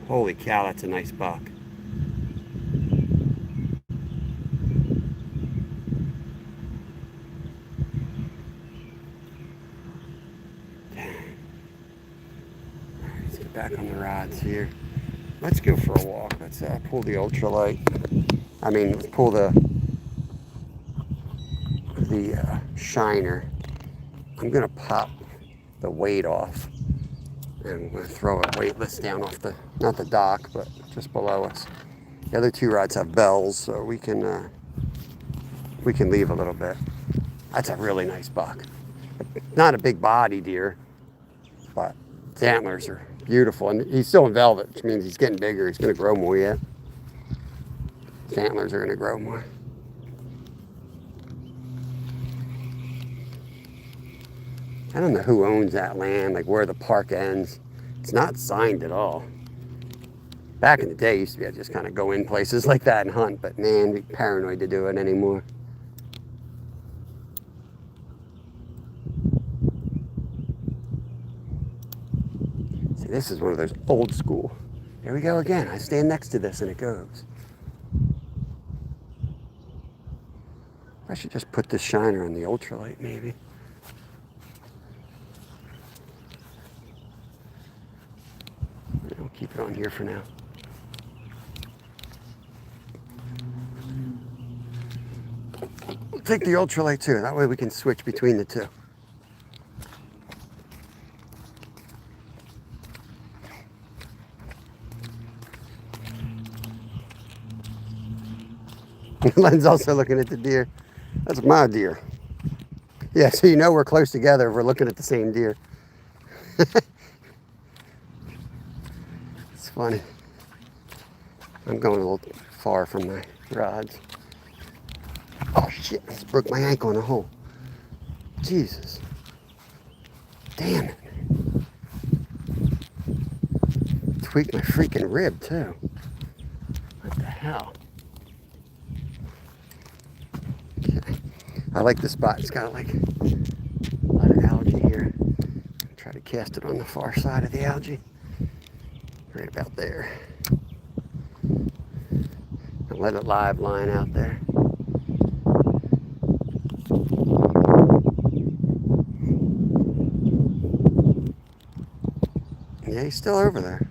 Holy cow, that's a nice buck. Let's get back on the rods here. Let's go for a walk. Let's pull the ultralight. I mean, let's pull the shiner. I'm gonna pop the weight off, and we're gonna throw a weightless down off the, not the dock, but just below us. The other two rods have bells, so we can leave a little bit. That's a really nice buck. Not a big body deer, but his antlers are beautiful, and he's still in velvet, which means he's getting bigger. He's gonna grow more yet. His antlers are gonna grow more. I don't know who owns that land, like where the park ends. It's not signed at all. Back in the day, it used to be I just kind of go in places like that and hunt, but man, be paranoid to do it anymore. See, this is one of those old school. There we go again. I stand next to this and it goes. I should just put this shiner on the ultralight, maybe. I'll keep it on here for now. We'll take the ultralight too. That way we can switch between the two. Len's also looking at the deer. That's my deer. Yeah, so you know we're close together if we're looking at the same deer. It's funny. I'm going a little far from my rods. Oh shit, I just broke my ankle in a hole. Jesus. Damn it. Tweaked my freaking rib too. What the hell? Okay. I like this spot. It's got like a lot of algae here. Try to cast it on the far side of the algae. Right about there. And let it live line out there. Yeah, he's still over there.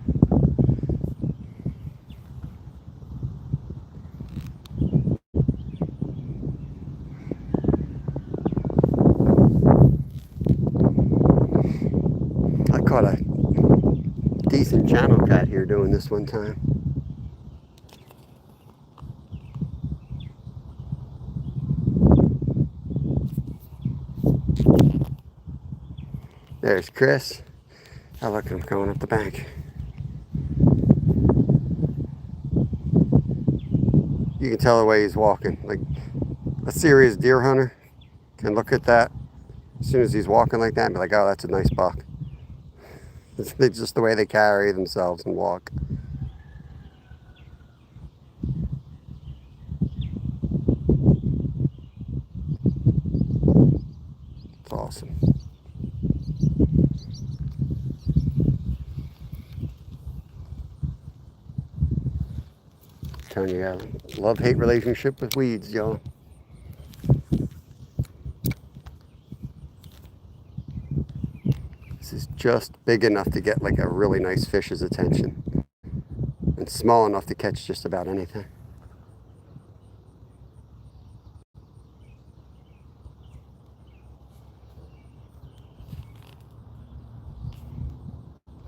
I caught a decent channel cat here doing this one time. There's Chris. Oh, look at him going up the bank. You can tell the way he's walking. Like a serious deer hunter can look at that as soon as he's walking like that and be like, oh, that's a nice buck. It's just the way they carry themselves and walk. telling you, I love-hate relationship with weeds, y'all. This is just big enough to get like a really nice fish's attention, and small enough to catch just about anything.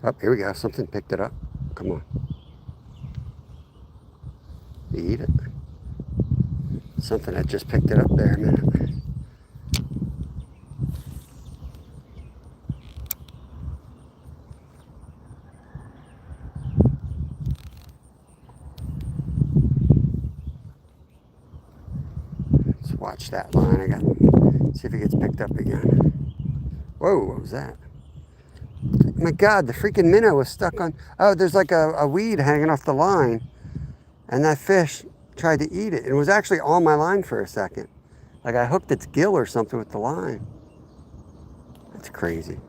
Oh, here we go. Something picked it up. Come on. You eat it. Something that just picked it up there a minute. Let's watch that line. I got. See if it gets picked up again. Whoa, what was that? My God, the freaking minnow was stuck on. Oh, there's like a weed hanging off the line, and that fish tried to eat it. It was actually on my line for a second. Like I hooked its gill or something with the line. That's crazy.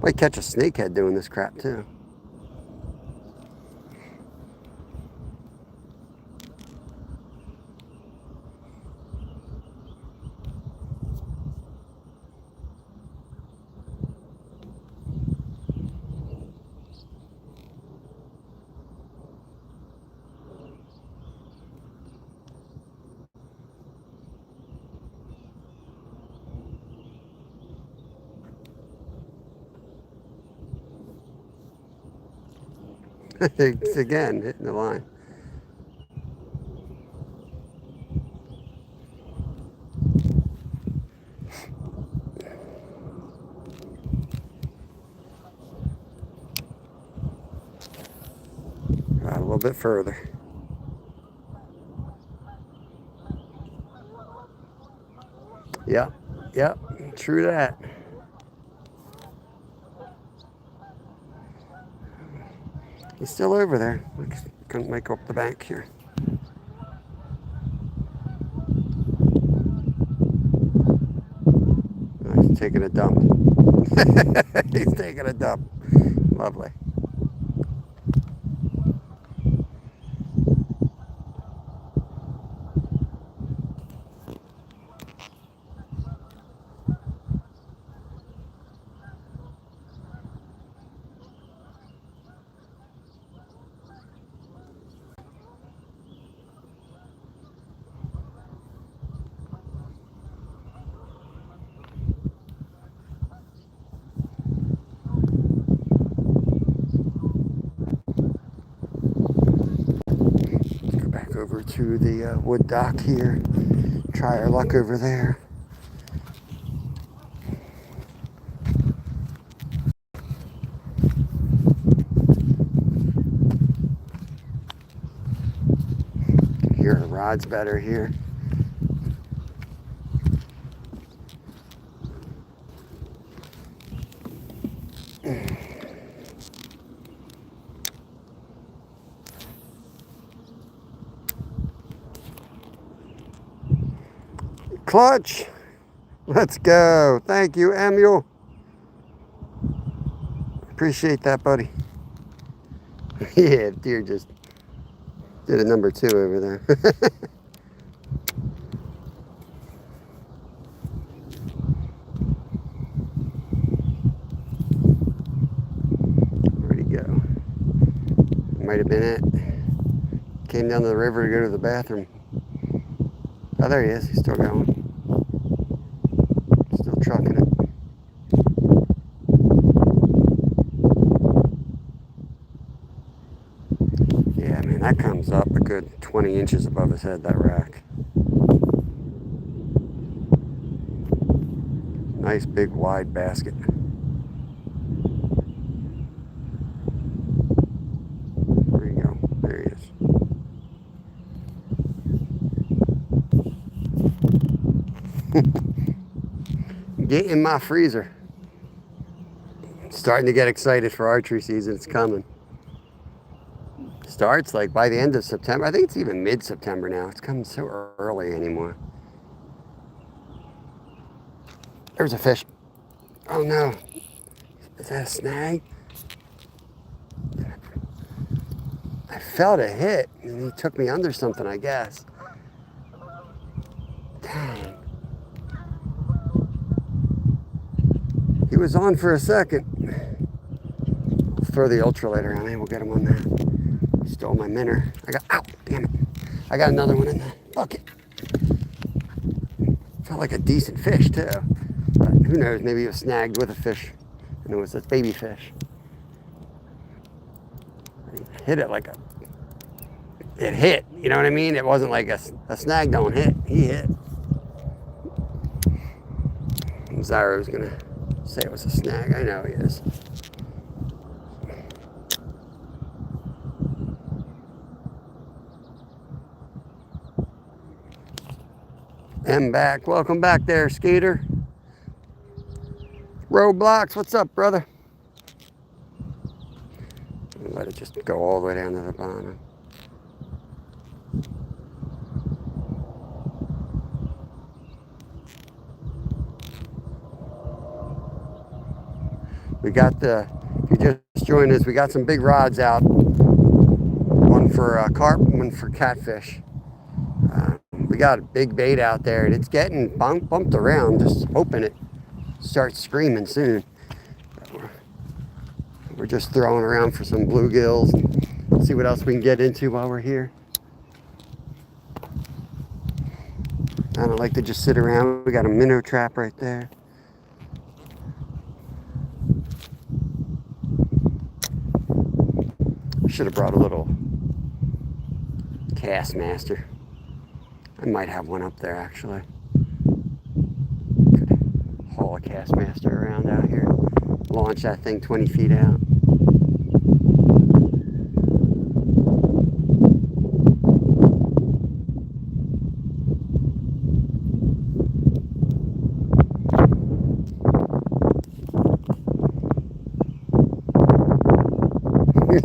Might catch a snakehead doing this crap too. It's again hitting the line. A little bit further. Yep, yep, true that. He's still over there. Couldn't make up the bank here. Oh, he's taking a dump. He's taking a dump. Lovely. Over to the wood dock here. Try our luck over there. Here our rod's better here. Clutch. Let's go. Thank you, Emil. Appreciate that, buddy. Yeah, deer just did a number 2 over there. Where'd he go? Might have been it. Came down to the river to go to the bathroom. Oh, there he is. He's still going. Still trucking it. Yeah, man, that comes up a good 20 inches above his head, that rack. Nice big wide basket. There you go. There he is. Get in my freezer. Starting to get excited for archery season. It's coming. Starts like by the end of September. I think it's even mid-September now. It's coming so early anymore. There's a fish. Oh no. Is that a snag? I felt a hit, and he took me under something, I guess. Dang. He was on for a second. I'll throw the ultralight around. Maybe we'll get him on that. He stole my minnow. Ow, damn it. I got another one in the bucket. Felt like a decent fish, too. But who knows, maybe he was snagged with a fish, and it was a baby fish. I hit it like it hit, you know what I mean? It wasn't like a snag don't hit. He hit. Zyro was gonna say it was a snag. I know he is. M back. Welcome back there, Skater. Roblox, what's up, brother? Let it just go all the way down to the bottom. We got if you just joined us, we got some big rods out. One for carp, one for catfish. We got a big bait out there, and it's getting bumped around, just hoping it starts screaming soon. We're just throwing around for some bluegills and see what else we can get into while we're here. I don't like to just sit around. We got a minnow trap right there. Should have brought a little Castmaster. I might have one up there actually. Could haul a Castmaster around out here. Launch that thing 20 feet out.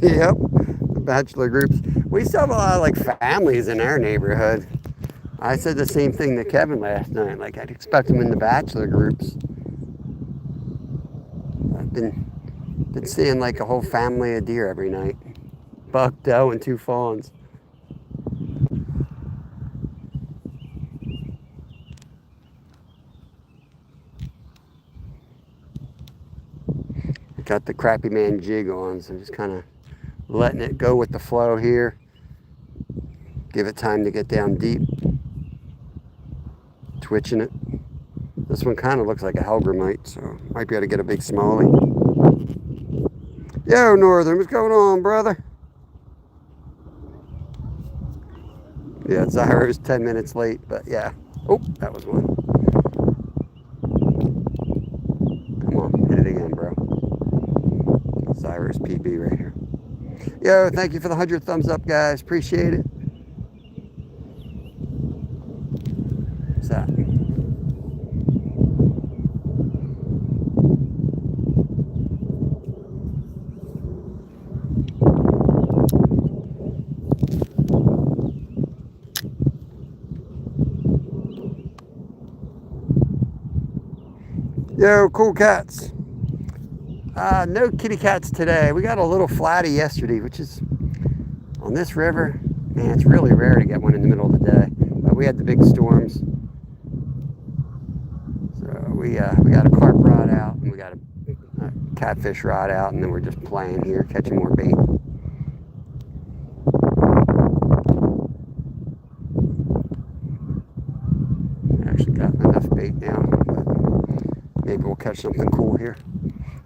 Yep, the bachelor groups. We still have a lot of like families in our neighborhood. I said the same thing to Kevin last night. Like I'd expect them in the bachelor groups. I've been seeing like a whole family of deer every night. Buck, doe, and 2 fawns. I got the Crappy Man jig on, so I'm just kind of letting it go with the flow here. Give it time to get down deep. Twitching it. This one kind of looks like a Hellgrammite, so might be able to get a big smallie. Yo, Northern, what's going on, brother? Yeah, Zyro's 10 minutes late, but yeah. Oh, that was one. Come on, hit it again, bro. Zyro's PB right here. Yo, thank you for the 100 thumbs up, guys. Appreciate it. What's that? Yo, cool cats. No kitty cats today. We got a little flatty yesterday, which is on this river. Man, it's really rare to get one in the middle of the day. But we had the big storms. So we got a carp rod out, and we got a catfish rod out, and then we're just playing here, catching more bait. Actually got enough bait now. Maybe we'll catch something cool here.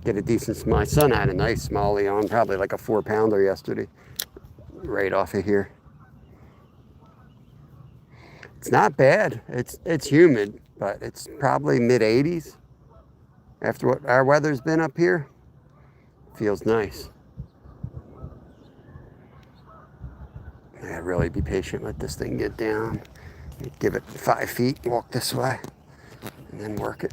Get a decent, my son had a nice smallie on, probably like a 4-pounder yesterday, right off of here. It's not bad. It's humid, but it's probably mid-80s. After what our weather's been up here, feels nice. I gotta really be patient, let this thing get down. Give it 5 feet, walk this way, and then work it.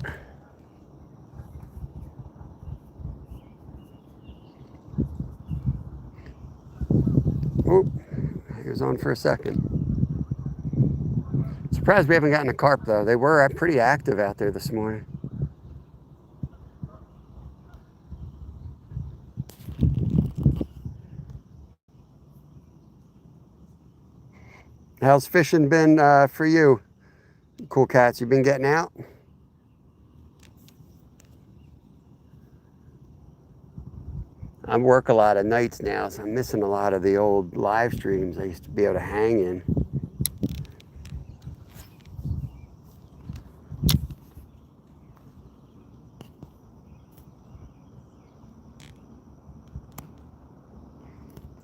Oh, he was on for a second. Surprised we haven't gotten a carp though. They were pretty active out there this morning. How's fishing been for you, Cool Cats? You been getting out? I work a lot of nights now, so I'm missing a lot of the old live streams I used to be able to hang in.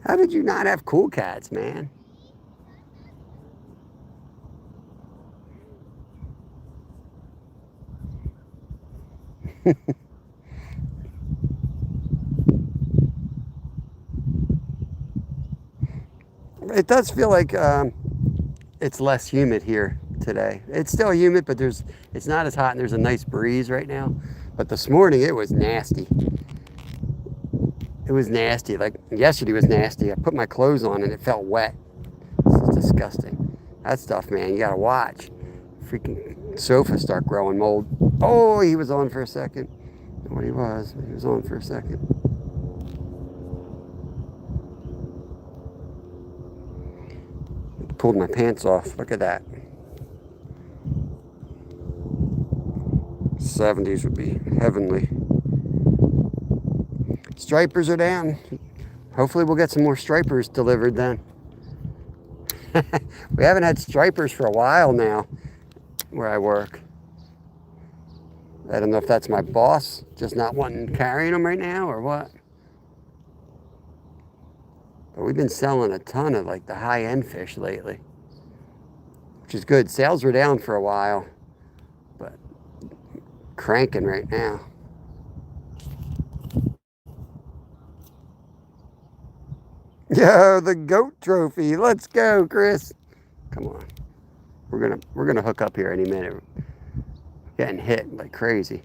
How did you not have Cool Cats, man? It does feel like it's less humid here today. It's still humid, but it's not as hot, and there's a nice breeze right now. But this morning it was nasty. It was nasty. Like yesterday was nasty. I put my clothes on and it felt wet. It's disgusting. That stuff, man, you gotta watch. Freaking sofas start growing mold. Oh, he was on for a second. I don't know what he was, but he was on for a second. Pulled my pants off. Look at that. 70s would be heavenly. Stripers are down. Hopefully we'll get some more stripers delivered then. We haven't had stripers for a while now where I work. I don't know if that's my boss just not wanting carrying them right now or what. But we've been selling a ton of like the high-end fish lately, which is good. Sales were down for a while, but cranking right now. Yo, the goat trophy. Let's go, Chris. Come on. We're gonna hook up here any minute. Getting hit like crazy.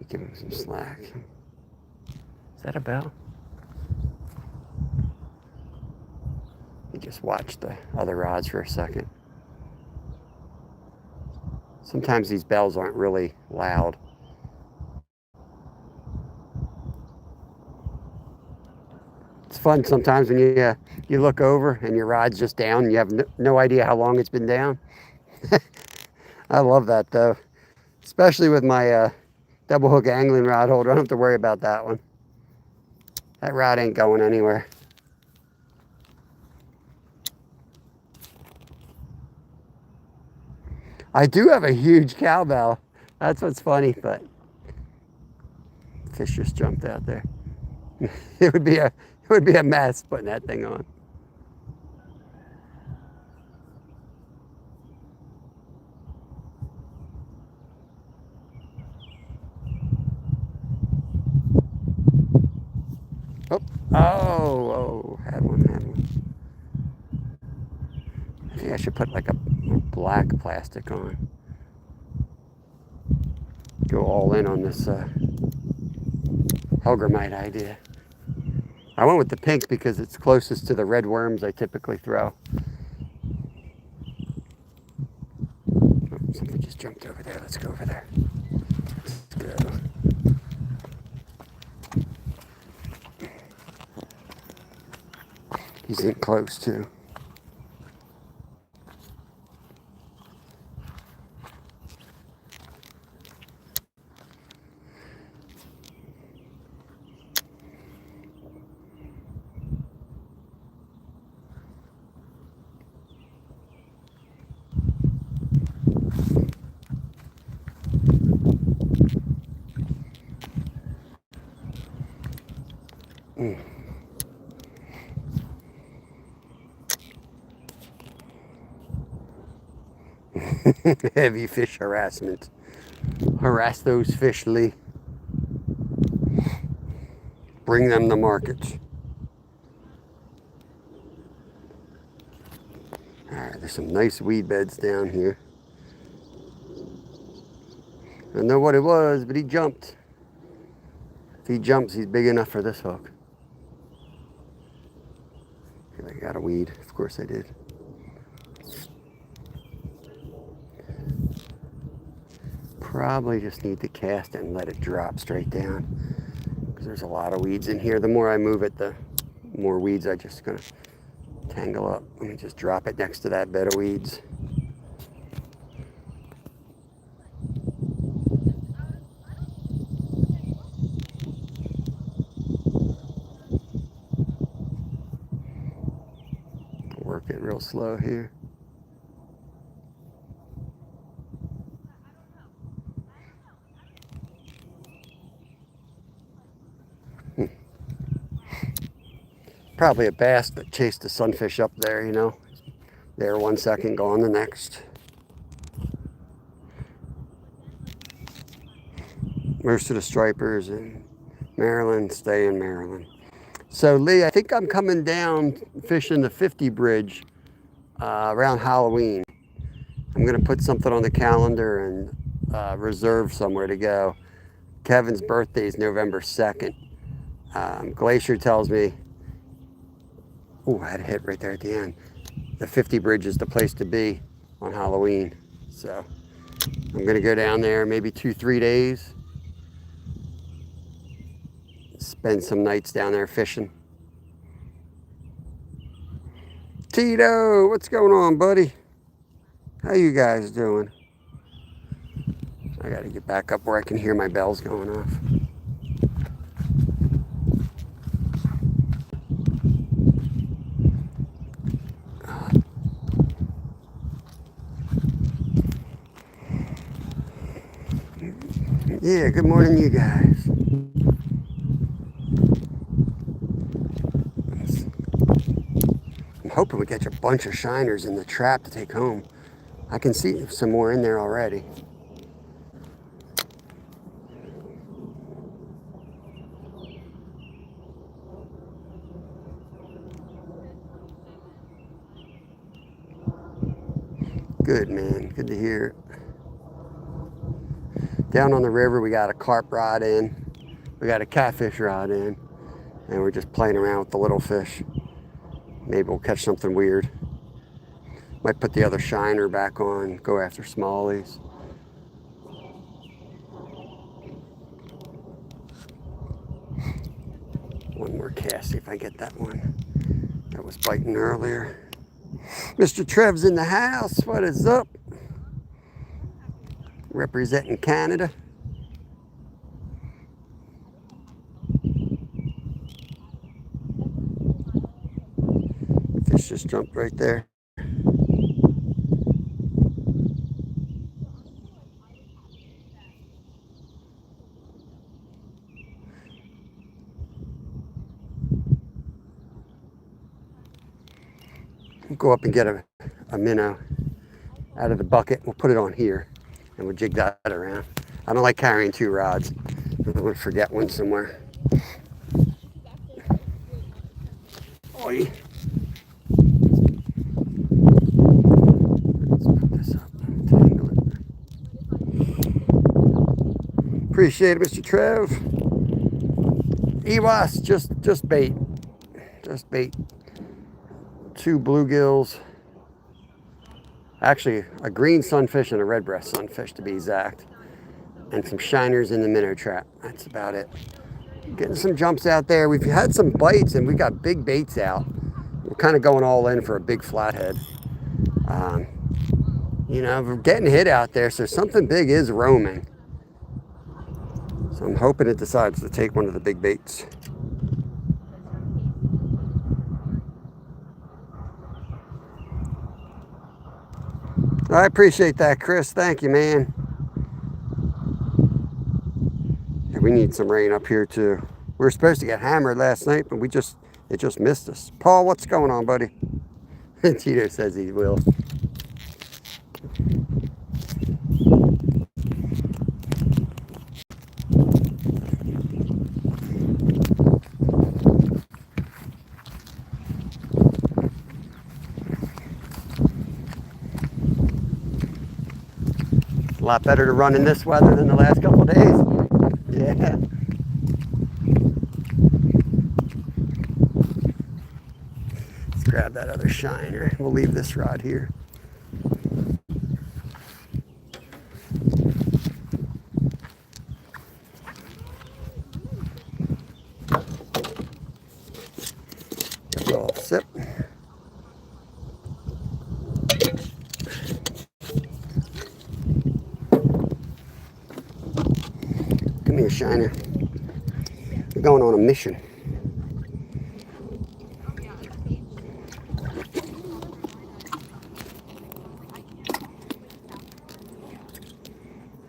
Give him some slack. Is that a bell? You just watch the other rods for a second. Sometimes these bells aren't really loud. It's fun sometimes when you look over and your rod's just down and you have no idea how long it's been down. I love that though, especially with my double hook angling rod holder. I don't have to worry about that one. That rod ain't going anywhere. I do have a huge cowbell. That's what's funny, but fish just jumped out there. It would be a mess putting that thing on. Oh, had one. I think I should put like a black plastic on. Go all in on this Hellgrammite idea. I went with the pink because it's closest to the red worms I typically throw. Oh, something just jumped over there. Let's go over there. Let's go. He's in close too. Heavy fish harassment. Harass those fish, Lee. Bring them to market. Alright, there's some nice weed beds down here. I don't know what it was, but he jumped. If he jumps, he's big enough for this hook. I got a weed. Of course I did. Probably just need to cast it and let it drop straight down, because there's a lot of weeds in here. The more I move it, the more weeds I just gonna tangle up. Let me just drop it next to that bed of weeds. Work it real slow here. Probably a bass that chased a sunfish up there, you know. There 1 second, gone the next. Most of the stripers in Maryland stay in Maryland. So Lee, I think I'm coming down fishing the 50 bridge around Halloween. I'm gonna put something on the calendar and reserve somewhere to go. Kevin's birthday is November 2nd. Glacier tells me, oh, I had a hit right there at the end. The 50 bridge is the place to be on Halloween. So I'm gonna go down there maybe 2-3 days. Spend some nights down there fishing. Tito, what's going on, buddy? How you guys doing? I gotta get back up where I can hear my bells going off. Yeah, good morning, you guys. I'm hoping we catch a bunch of shiners in the trap to take home. I can see some more in there already. Good, man. Good to hear. Down on the river, we got a carp rod in. We got a catfish rod in. And we're just playing around with the little fish. Maybe we'll catch something weird. Might put the other shiner back on, go after smallies. One more cast, see if I get that one. That was biting earlier. Mr. Trev's in the house. What is up? Representing Canada. Fish just jumped right there. We'll go up and get a minnow out of the bucket. We'll put it on here and we'll jig that around. I don't like carrying 2 rods. I'm going to forget one somewhere. Oi. Let's put this up and tangle it. Appreciate it, Mr. Trev. Ewas, just bait. Just bait. 2 bluegills. Actually, a green sunfish and a red breast sunfish to be exact. And some shiners in the minnow trap. That's about it. Getting some jumps out there. We've had some bites and we got big baits out. We're kind of going all in for a big flathead. You know, we're getting hit out there, so something big is roaming. So I'm hoping it decides to take one of the big baits. I appreciate that, Chris. Thank you, man. Yeah, we need some rain up here too. We were supposed to get hammered last night, but it just missed us. Paul, what's going on, buddy? Tito says he will. A lot better to run in this weather than the last couple of days. Yeah. Let's grab that other shiner. We'll leave this rod here. here, Shiner. We're going on a mission.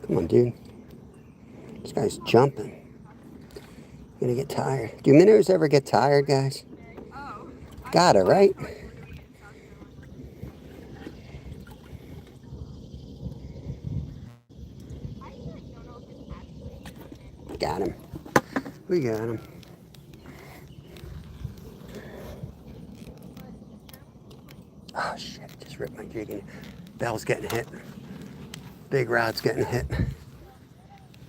Come on, dude. This guy's jumping. Gonna get tired. Do minnows ever get tired, guys? Gotta, right? Got him. We got him. Oh shit, just ripped my jig. Bell's getting hit. Big rod's getting hit.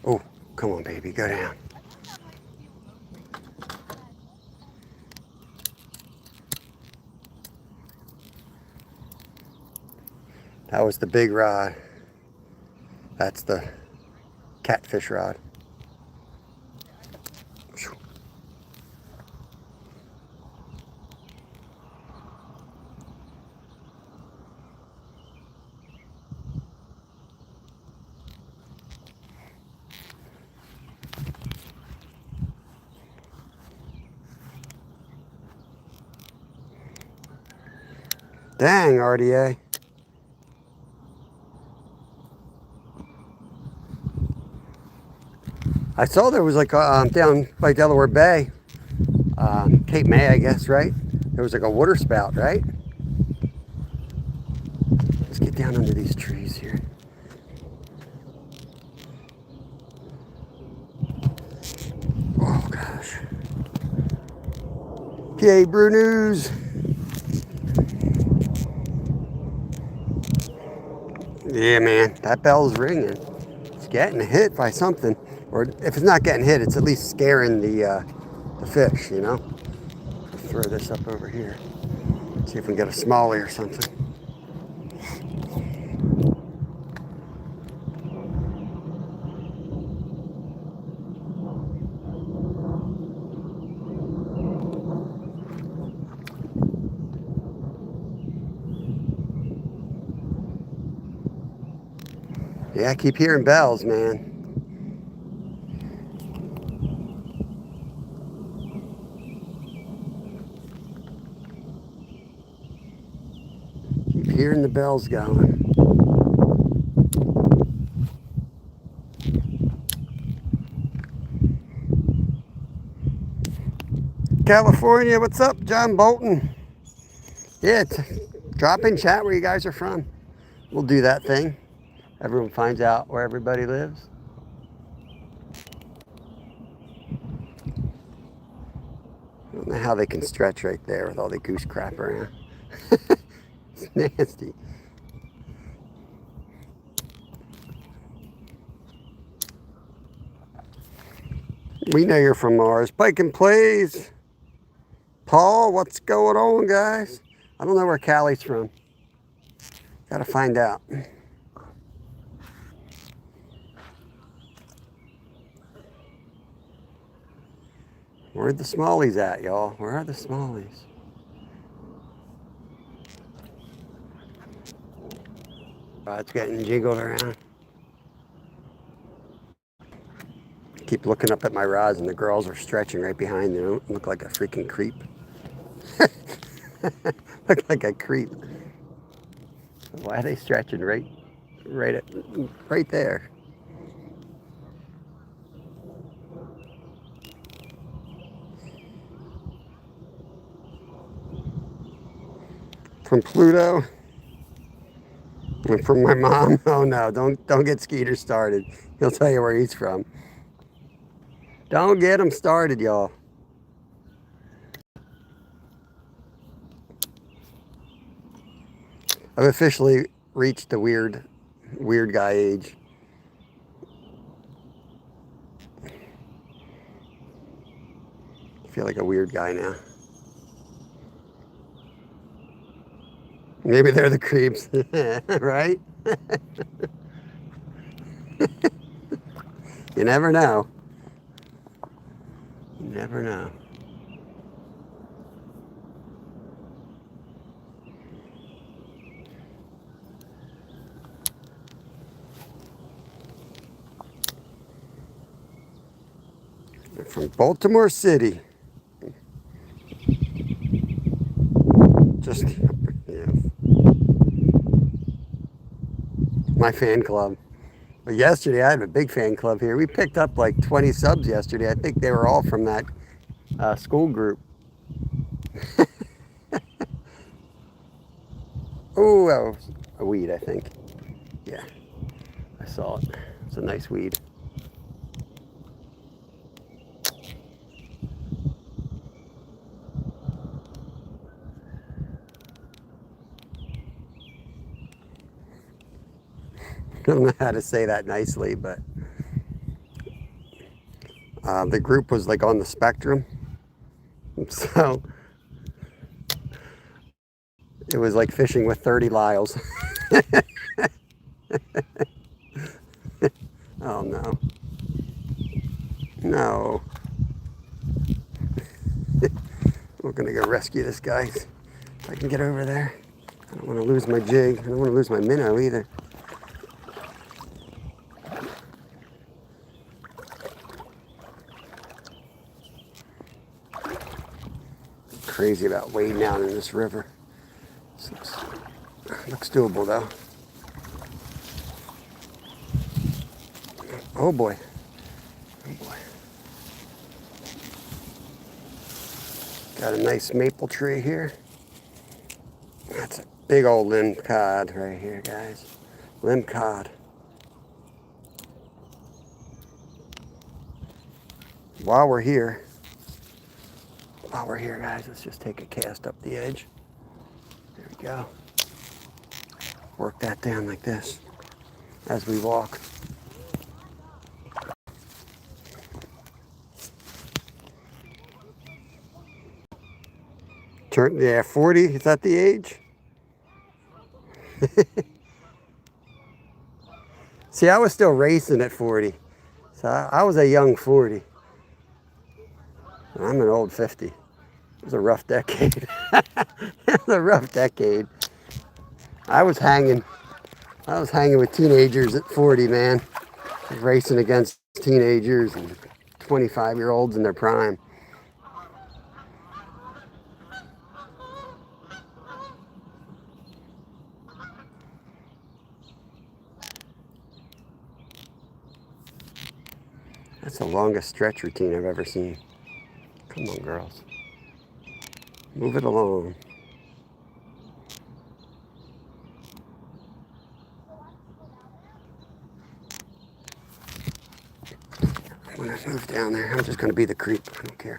Oh, come on, baby, go down. That was the big rod. That's the catfish rod. Dang, RDA. I saw there was like down by Delaware Bay, Cape May, I guess, right? There was like a water spout, right? Let's get down under these trees here. Oh gosh. PA Brew News. Yeah, man, that bell's ringing. It's getting hit by something. Or if it's not getting hit, it's at least scaring the fish, you know? Let's throw this up over here. See if we can get a smallie or something. Yeah, I keep hearing bells, man. Keep hearing the bells going. California, what's up, John Bolton? Yeah, drop in chat where you guys are from. We'll do that thing. Everyone finds out where everybody lives. I don't know how they can stretch right there with all the goose crap around. It's nasty. We know you're from Mars. Pike and Plays. Paul, what's going on, guys? I don't know where Callie's from. Gotta find out. Where are the smallies at, y'all? Where are the smallies? It's getting jiggled around. Keep looking up at my rods and the girls are stretching right behind them. Don't look like a freaking creep. Look like a creep. Why are they stretching right there? From Pluto? And from my mom? Oh no, don't get Skeeter started. He'll tell you where he's from. Don't get him started, y'all. I've officially reached the weird guy age. I feel like a weird guy now. Maybe they're the creeps, right? You never know. You never know. From Baltimore City. Just, yeah. My fan club. But yesterday I had a big fan club here. We picked up like 20 subs yesterday. I think they were all from that school group. Oh, that was a weed, I think. Yeah, I saw it. It's a nice weed. I don't know how to say that nicely, but the group was like on the spectrum. So it was like fishing with 30 Lyles. Oh no. No. We're gonna go rescue this guy. If I can get over there. I don't want to lose my jig. I don't want to lose my minnow either. Crazy about wading down in this river. This looks doable though. Oh boy. Oh boy. Got a nice maple tree here. That's a big old limb cod right here, guys. Limb cod. While we're here, guys, let's just take a cast up the edge. There we go. Work that down like this as we walk. Yeah, 40, is that the age? See, I was still racing at 40. So I was a young 40. I'm an old 50. It was a rough decade. It was a rough decade. I was hanging with teenagers at 40, man. Racing against teenagers and 25-year-olds in their prime. That's the longest stretch routine I've ever seen. Come on, girls. Move it along. I'm gonna move down there. I'm just gonna be the creep. I don't care.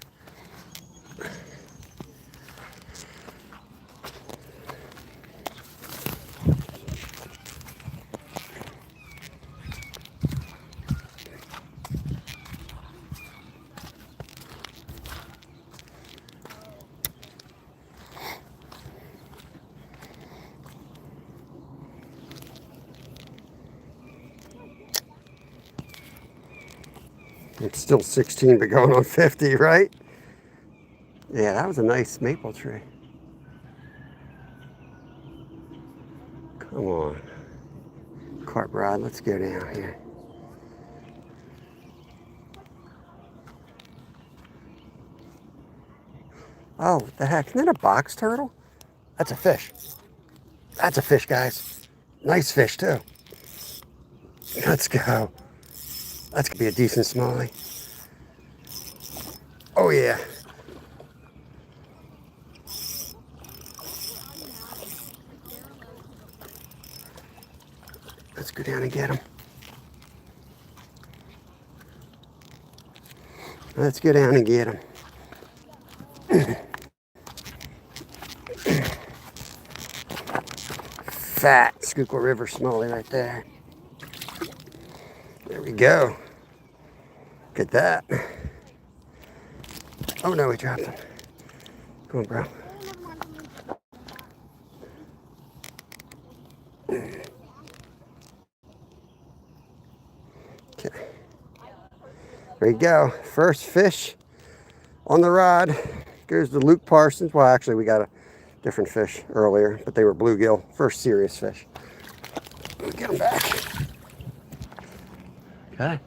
It's still 16, but going on 50, right? Yeah, that was a nice maple tree. Come on. Carp rod, let's go down here. Oh, what the heck? Isn't that a box turtle? That's a fish. That's a fish, guys. Nice fish, too. Let's go. That's gonna be a decent smallie. Oh yeah. Let's go down and get him. Let's go down and get him. Fat Schuylkill River smallie right there. There we go. Look at that. Oh no, we dropped him. Come on, bro. Okay. There we go. First fish on the rod. Here's the Luke Parsons. Well, actually, we got a different fish earlier, but they were bluegill. First serious fish. Get them back. Okay.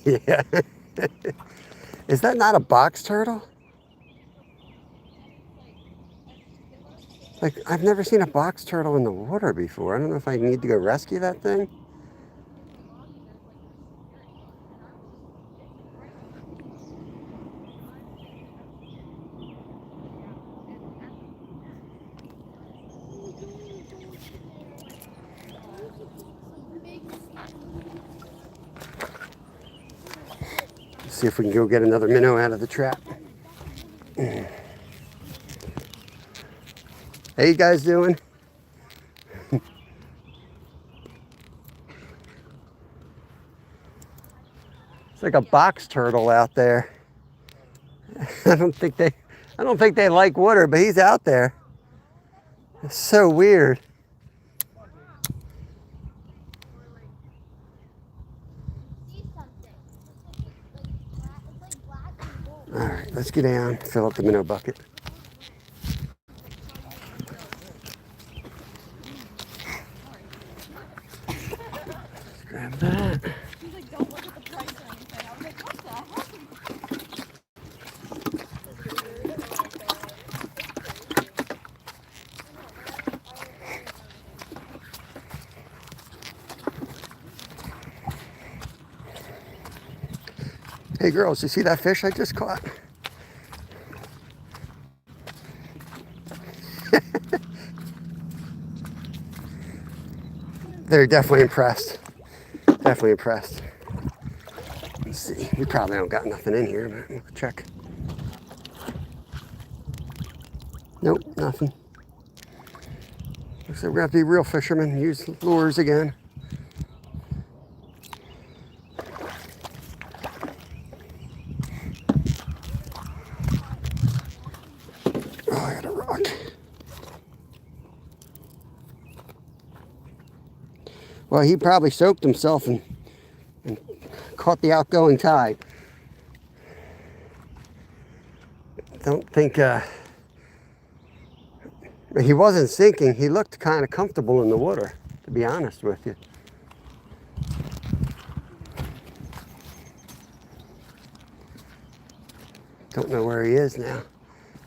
Yeah. Is that not a box turtle? Like, I've never seen a box turtle in the water before. I don't know if I need to go rescue that thing. Let's see if we can go get another minnow out of the trap. How you guys doing? It's like a box turtle out there. I don't think they like water, but he's out there. It's so weird. All right, let's get down, fill up the minnow bucket. Let's grab that. He's like, don't look at the price or anything. I was like, what the heck? Hey girls, you see that fish I just caught? They're definitely impressed. Definitely impressed. Let's see. We probably don't got nothing in here, but we'll check. Nope, nothing. Looks like we're gonna have to be real fishermen. Use lures again. Oh, I got a rock. Well, he probably soaked himself and caught the outgoing tide. Don't think he wasn't sinking. He looked kind of comfortable in the water, to be honest with you. Don't know where he is now.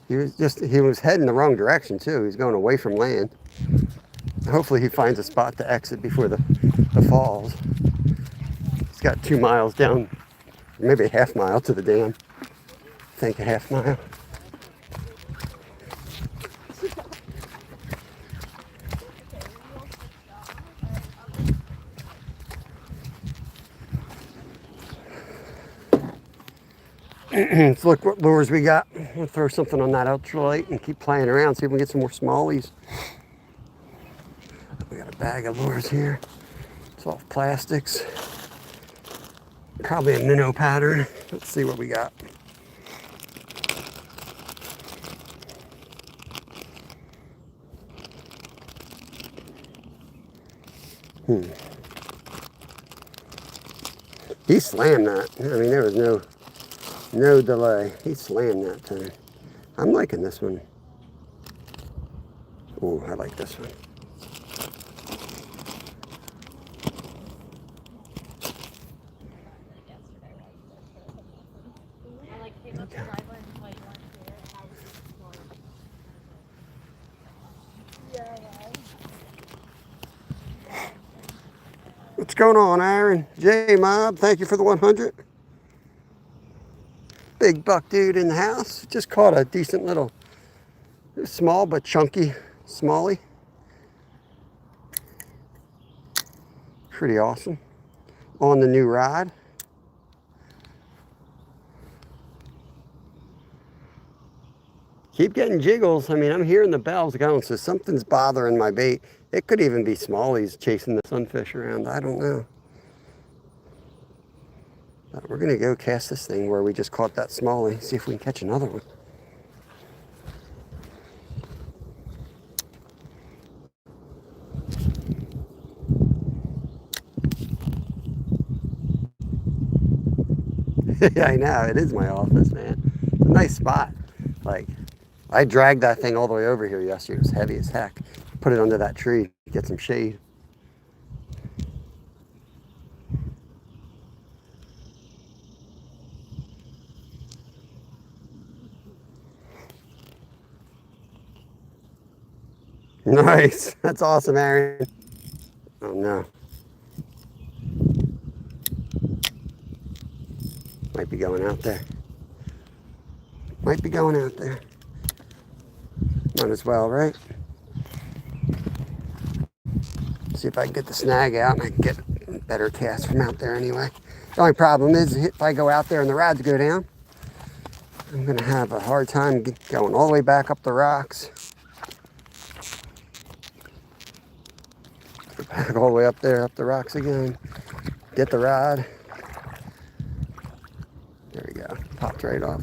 He was heading the wrong direction too. He's going away from land. Hopefully he finds a spot to exit before the falls. He's got 2 miles down, maybe a half mile to the dam. I think a half mile. Let's look what lures we got. We'll throw something on that ultralight and keep playing around, see if we can get some more smallies. We got a bag of lures here. It's all plastics. Probably a minnow pattern. Let's see what we got. He slammed that. I mean, there was no delay. He slammed that time. I'm liking this one. Oh, I like this one. What's going on, Aaron? J Mob, thank you for the 100. Big buck dude in the house. Just caught a decent little, small but chunky smallie. Pretty awesome. On the new rod. Keep getting jiggles. I mean, I'm hearing the bells going, so something's bothering my bait. It could even be smallies chasing the sunfish around. I don't know. But we're gonna go cast this thing where we just caught that smallie. See if we can catch another one. Yeah, I know. It is my office, man. It's a nice spot. Like, I dragged that thing all the way over here yesterday. It was heavy as heck. Put it under that tree, get some shade. Nice. That's awesome, Aaron. Oh no. Might be going out there. Might be going out there. Might as well, right? See if I can get the snag out and I can get a better cast from out there anyway. The only problem is if I go out there and the rods go down, I'm gonna have a hard time going all the way back up the rocks. Go back all the way up there, up the rocks again. Get the rod. There we go, popped right off.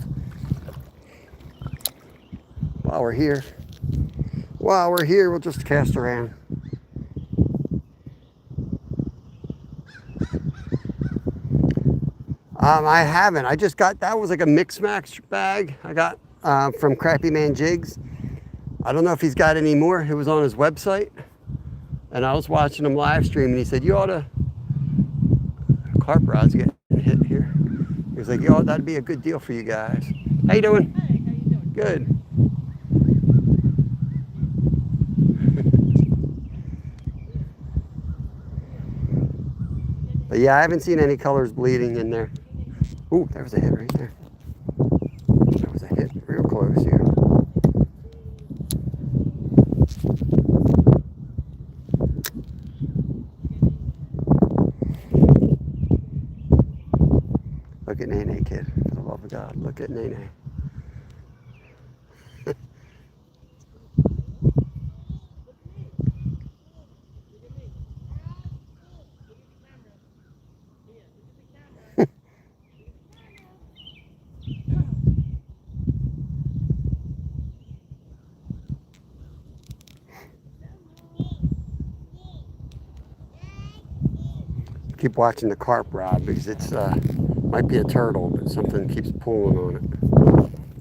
While we're here, we'll just cast around. I haven't. I just got, that was like a mix match bag I got from Crappy Man Jigs. I don't know if he's got any more. It was on his website. And I was watching him live stream and he said, you ought to, carp rods getting hit here. He was like, yo, that'd be a good deal for you guys. How you doing? Hey, how you doing? Good. But yeah, I haven't seen any colors bleeding in there. Ooh, there was a hit right there. That was a hit real close here. Look at Nene, kid. For the love of God, look at Nene. Keep watching the carp rod because it's might be a turtle, but something keeps pulling on it.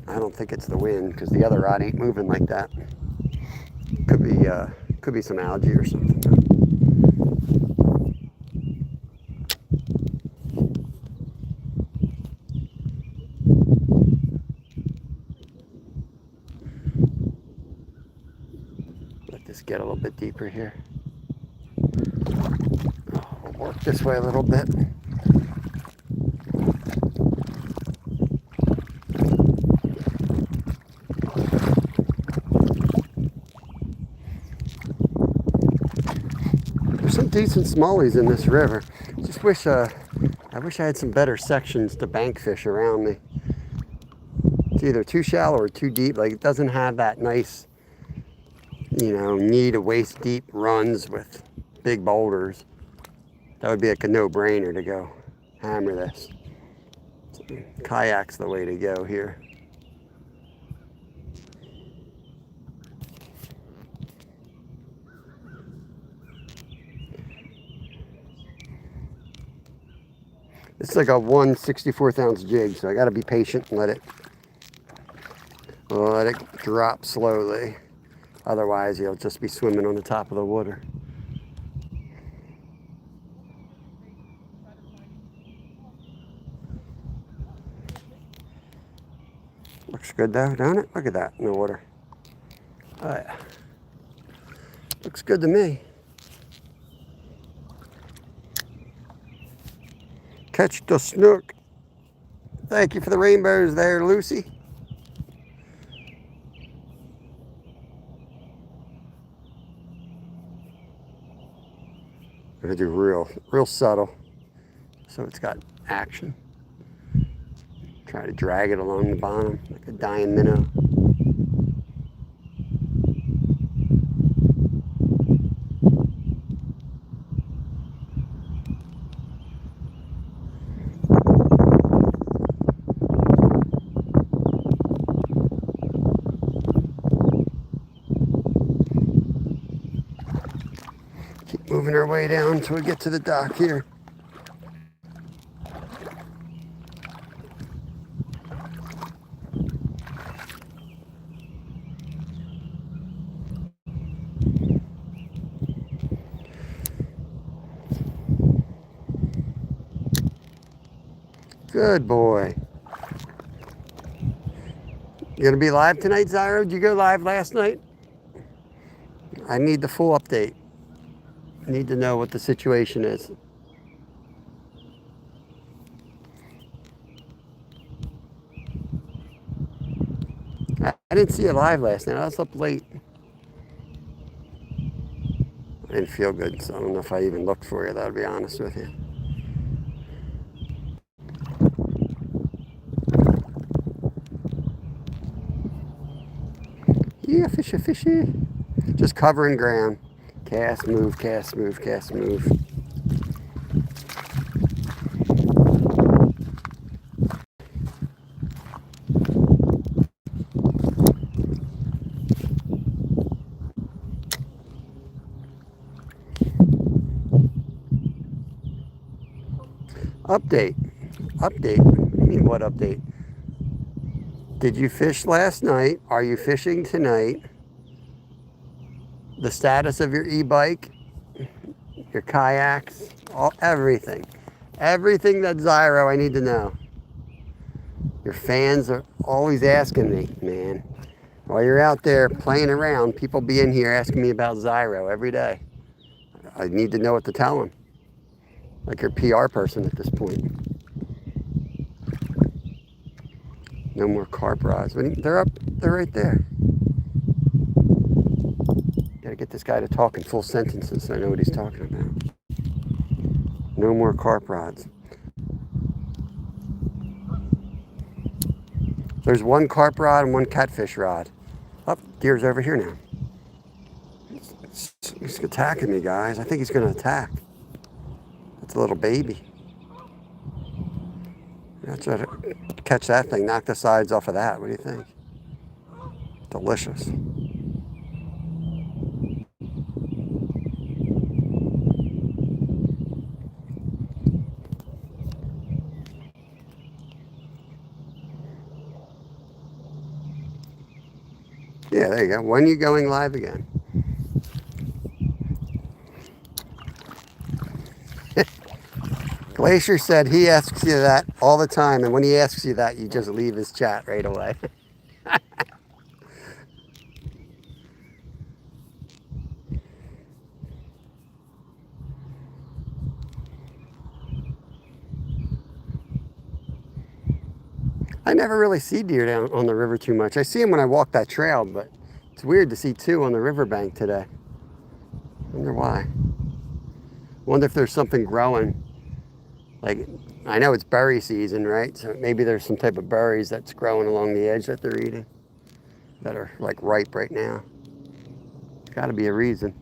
I don't think it's the wind because the other rod ain't moving like that. Could be some algae or something. Let this get a little bit deeper here. We'll work this way a little bit. There's some decent smallies in this river. Just wish I wish I had some better sections to bank fish around me. It's either too shallow or too deep. Like it doesn't have that nice, knee to waist deep runs with big boulders. That would be like a no-brainer to go hammer this. So, kayak's the way to go here. It's like a 1/64th ounce jig, so I got to be patient and let it drop slowly. Otherwise, you'll just be swimming on the top of the water. Looks good though, don't it? Look at that in the water. Oh, yeah. Looks good to me. Catch the snook. Thank you for the rainbows there, Lucy. I'm gonna do real subtle, so it's got action. Try to drag it along the bottom like a dying minnow. Keep moving our way down until we get to the dock here. Good boy. You gonna be live tonight, Zyro? Did you go live last night? I need the full update. I need to know what the situation is. I didn't see it live last night. I was up late. I didn't feel good, so I don't know if I even looked for you, to be honest with you. Yeah, fishy, fishy. Just covering ground. Cast, move, cast, move, cast, move. Update. Update. What do you mean, what update? Did you fish last night? Are you fishing tonight? The status of your e-bike, your kayaks, everything. Everything that Zyro I need to know. Your fans are always asking me, man. While you're out there playing around, people be in here asking me about Zyro every day. I need to know what to tell them. Like your PR person at this point. No more carp rods. They're up. They're right there. Gotta get this guy to talk in full sentences so I know what he's talking about. No more carp rods. There's one carp rod and one catfish rod. Oh, deer's over here now. He's attacking me, guys. I think he's going to attack. That's a little baby. Let's try to catch that thing, knock the sides off of that. What do you think? Delicious. Yeah, there you go. When are you going live again? Glacier said he asks you that all the time, and when he asks you that, you just leave his chat right away. I never really see deer down on the river too much. I see them when I walk that trail, but it's weird to see two on the riverbank today. I wonder why. Wonder if there's something growing. Like, I know it's berry season, right? So maybe there's some type of berries that's growing along the edge that they're eating that are like ripe right now. There's got to be a reason.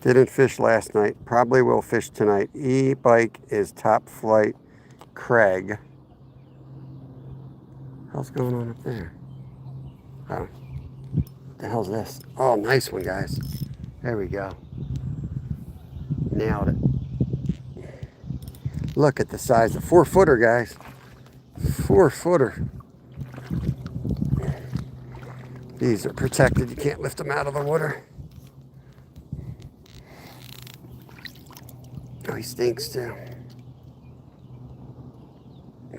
Didn't fish last night. Probably will fish tonight. E-bike is top flight. Craig. What's going on up there? Oh. What the hell's this? Oh, nice one, guys. There we go. Nailed it. Look at the size of 4-footer, guys. 4-footer. These are protected. You can't lift them out of the water. Oh, he stinks too.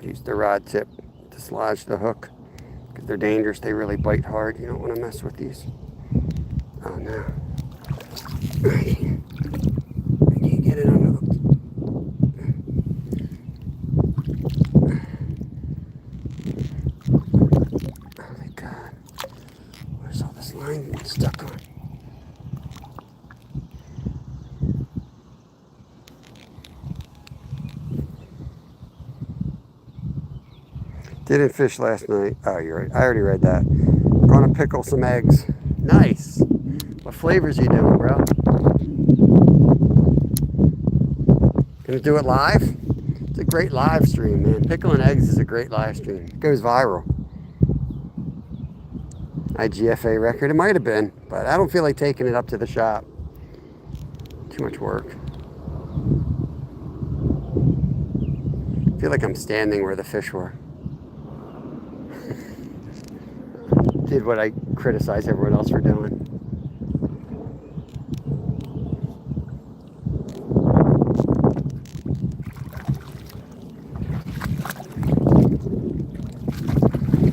Use the rod tip to dislodge the hook because they're dangerous. They really bite hard. You don't want to mess with these. Oh no. I can't get it unhooked. Oh my God. Where's all this line getting stuck on? Didn't fish last night. Oh, you're right. I already read that. Gonna pickle some eggs. Nice. What flavors you doing, bro? Gonna do it live? It's a great live stream, man. Pickling eggs is a great live stream. It goes viral. IGFA record. It might have been, but I don't feel like taking it up to the shop. Too much work. I feel like I'm standing where the fish were. Did what I criticize everyone else for doing.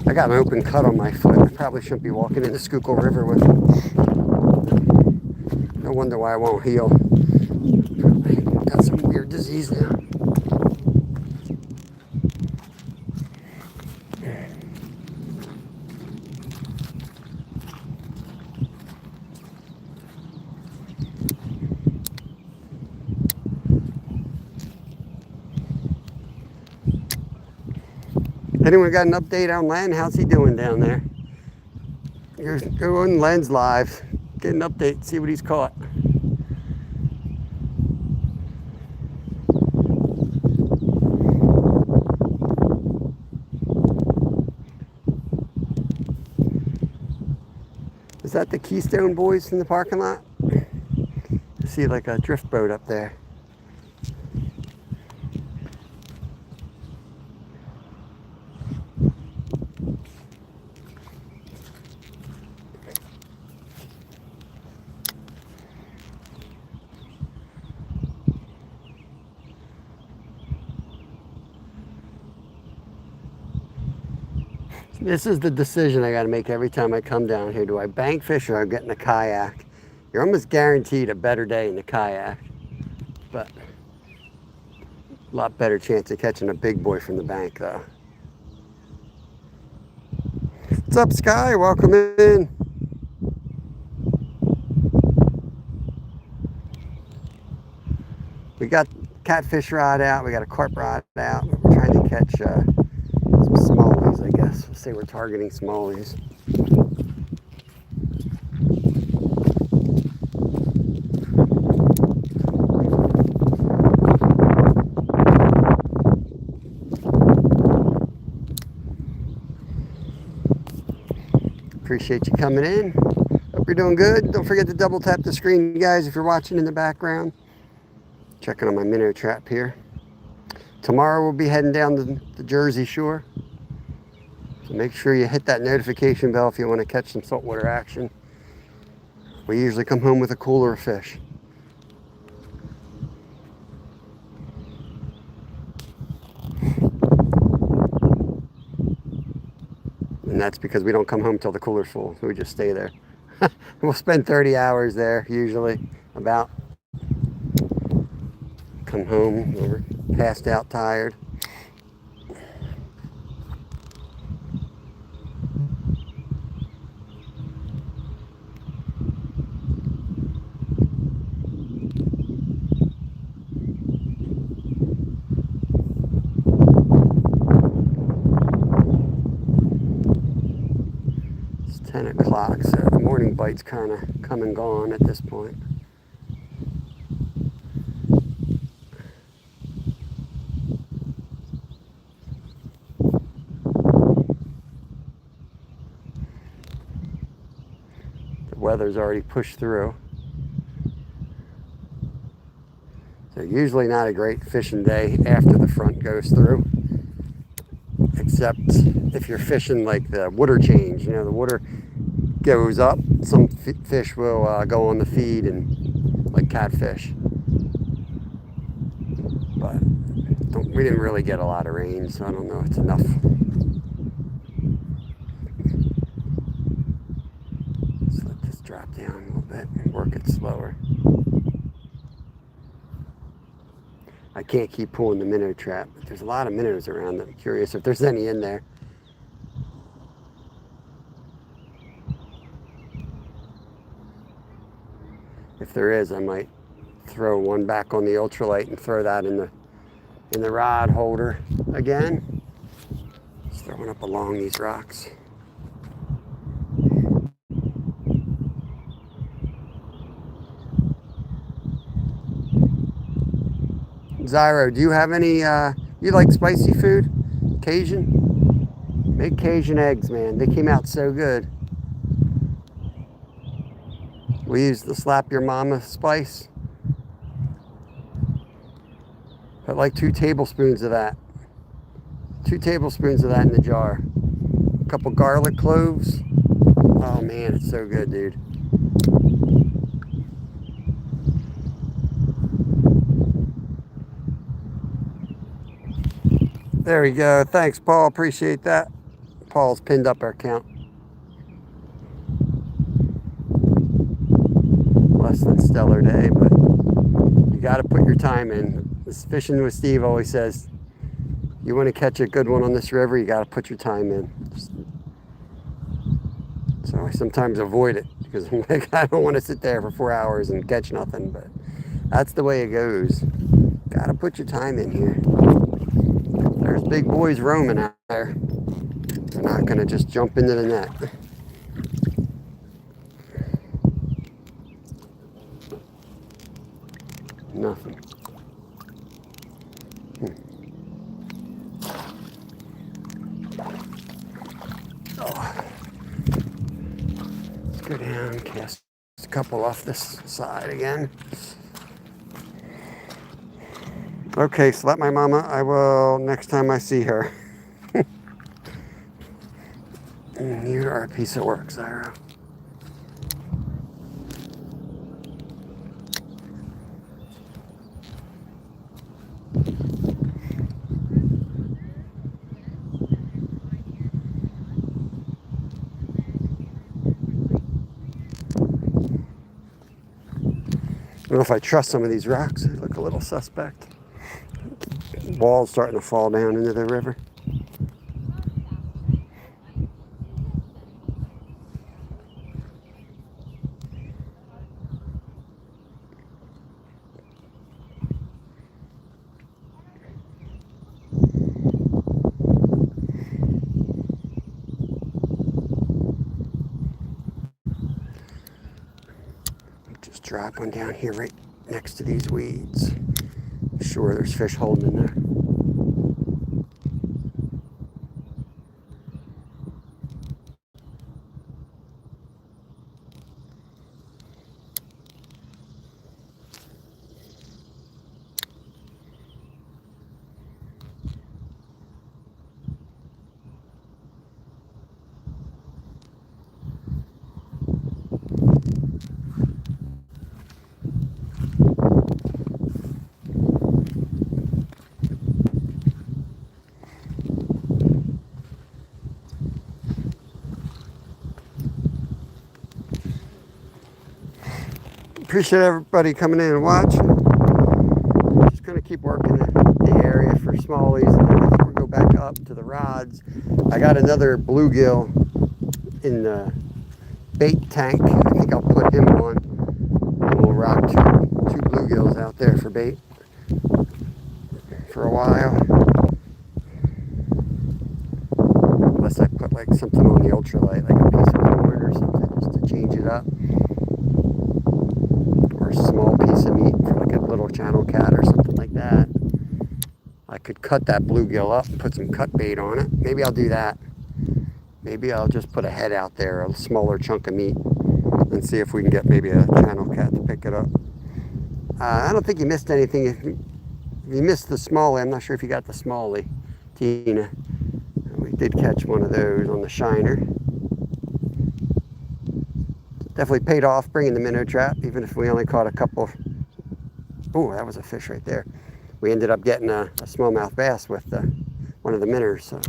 I got an open cut on my foot. I probably shouldn't be walking in the Schuylkill River with it. No wonder why I won't heal. Got some weird disease now. Anyone got an update on Len? How's he doing down there? Go on Len's live. Get an update, see what he's caught. Is that the Keystone Boys in the parking lot? I see like a drift boat up there. This is the decision I got to make every time I come down here. Do I bank fish or I get in a kayak? You're almost guaranteed a better day in the kayak, but a lot better chance of catching a big boy from the bank though. What's up, Sky? Welcome in. We got catfish rod out. We got a carp rod out. We're trying to catch some smallies, I guess. Let's say we're targeting smallies. Appreciate you coming in. Hope you're doing good. Don't forget to double tap the screen, guys, if you're watching in the background. Checking on my minnow trap here. Tomorrow we'll be heading down to the Jersey Shore. So make sure you hit that notification bell if you want to catch some saltwater action. We usually come home with a cooler of fish. And that's because we don't come home till the cooler's full. So we just stay there. We'll spend 30 hours there usually, about. Come home, we're passed out, tired. It's 10 o'clock, so the morning bite's kind of come and gone at this point. Weather's already pushed through. So usually not a great fishing day after the front goes through, except if you're fishing like the water change. You know, the water goes up, some fish will go on the feed, and like catfish. But we didn't really get a lot of rain, so I don't know if it's enough. Drop down a little bit and work it slower. I can't keep pulling the minnow trap, but there's a lot of minnows around. I'm curious if there's any in there. If there is, I might throw one back on the ultralight and throw that in the rod holder again. Just throwing up along these rocks. Zyro, do you have any, you like spicy food? Cajun? Make Cajun eggs, man. They came out so good. We use the Slap Your Mama spice. Put like 2 tablespoons of that. 2 tablespoons of that in the jar. A couple garlic cloves. Oh man, it's so good, dude. There we go. Thanks, Paul. Appreciate that. Paul's pinned up our count. Less than stellar day, but you got to put your time in. This Fishing with Steve always says, you want to catch a good one on this river, you got to put your time in. So I sometimes avoid it because I'm like, I don't want to sit there for 4 hours and catch nothing, but that's the way it goes. Got to put your time in here. There's big boys roaming out there. They're not going to just jump into the net. Nothing. Oh. Let's go down, cast a couple off this side again. Okay, so let my mama, I will next time I see her. And you are a piece of work, Zyro. I don't know if I trust some of these rocks. They look a little suspect. The wall's starting to fall down into the river. Just drop one down here right next to these weeds. Sure, there's fish holding in there. Appreciate everybody coming in and watching. Just gonna keep working the area for smallies, and then I think we'll go back up to the rods. I got another bluegill in the bait tank. I think I'll put him on. We'll rock two bluegills out there for bait for a while. Unless I put like something on the ultralight, like a piece of corn or something, just to change it up. A small piece of meat for like a little channel cat or something like that. I could cut that bluegill up and put some cut bait on it. Maybe I'll do that. Maybe I'll just put a head out there, a smaller chunk of meat, and see if we can get maybe a channel cat to pick it up. I don't think you missed anything. If you missed the smallie, I'm not sure if you got the smallie, Tina. We did catch one of those on the shiner. Definitely paid off bringing the minnow trap, even if we only caught a couple. Oh, that was a fish right there. We ended up getting a smallmouth bass with one of the minnows. So.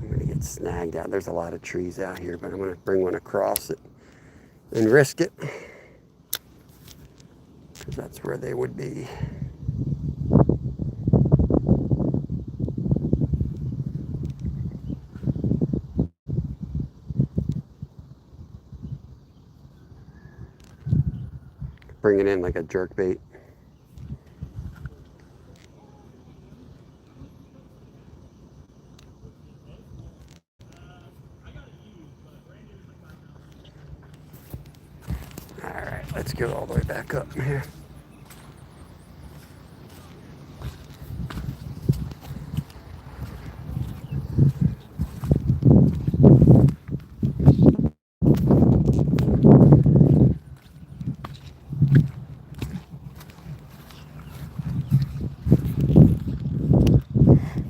I'm going to get snagged out. There's a lot of trees out here, but I'm going to bring one across it and risk it. Because that's where they would be. Bring it in like a jerk bait. All right, let's go all the way back up here.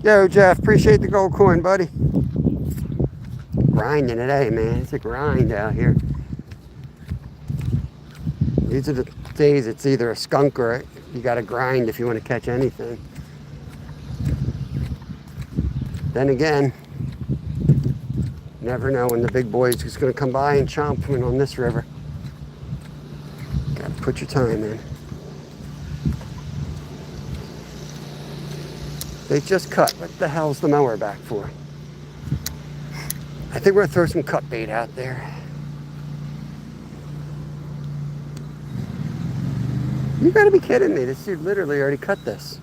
Yo, Jeff, appreciate the gold coin, buddy. Grinding today, man. It's a grind out here. These are the days it's either a skunk or you got to grind if you want to catch anything. Then again, never know when the big boy is just going to come by and chomp when on this river. Got to put your time in. They just cut. What the hell's the mower back for? I think we're going to throw some cut bait out there. You got to be kidding me. This dude literally already cut this.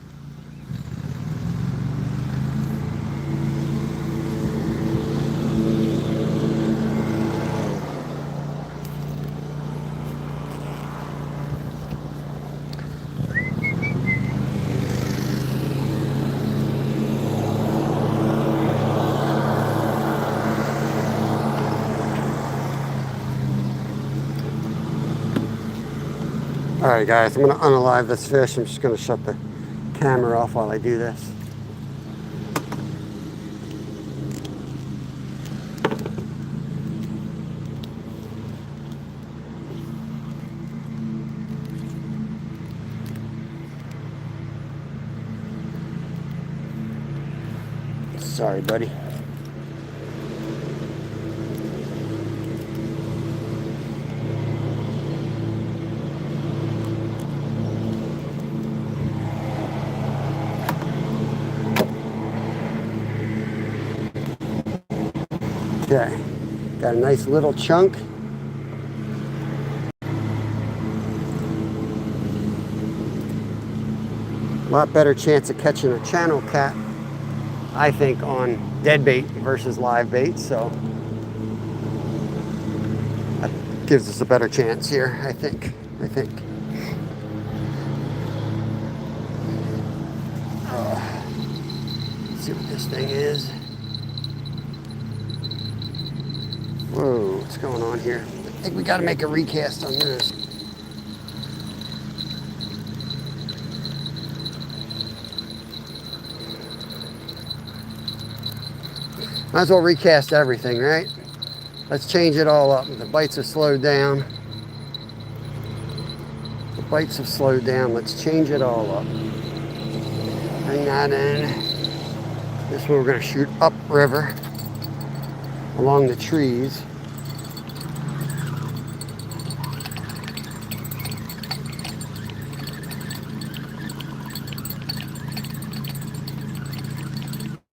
Alright guys, I'm going to unalive this fish. I'm just going to shut the camera off while I do this. Sorry, buddy. Okay, got a nice little chunk. A lot better chance of catching a channel cat, I think, on dead bait versus live bait, so that gives us a better chance here, I think. Let's see what this thing is. Whoa, what's going on here? I think we got to make a recast on this. Might as well recast everything, right? Let's change it all up. The bites have slowed down. Let's change it all up. Bring that in. This one we're going to shoot upriver along the trees.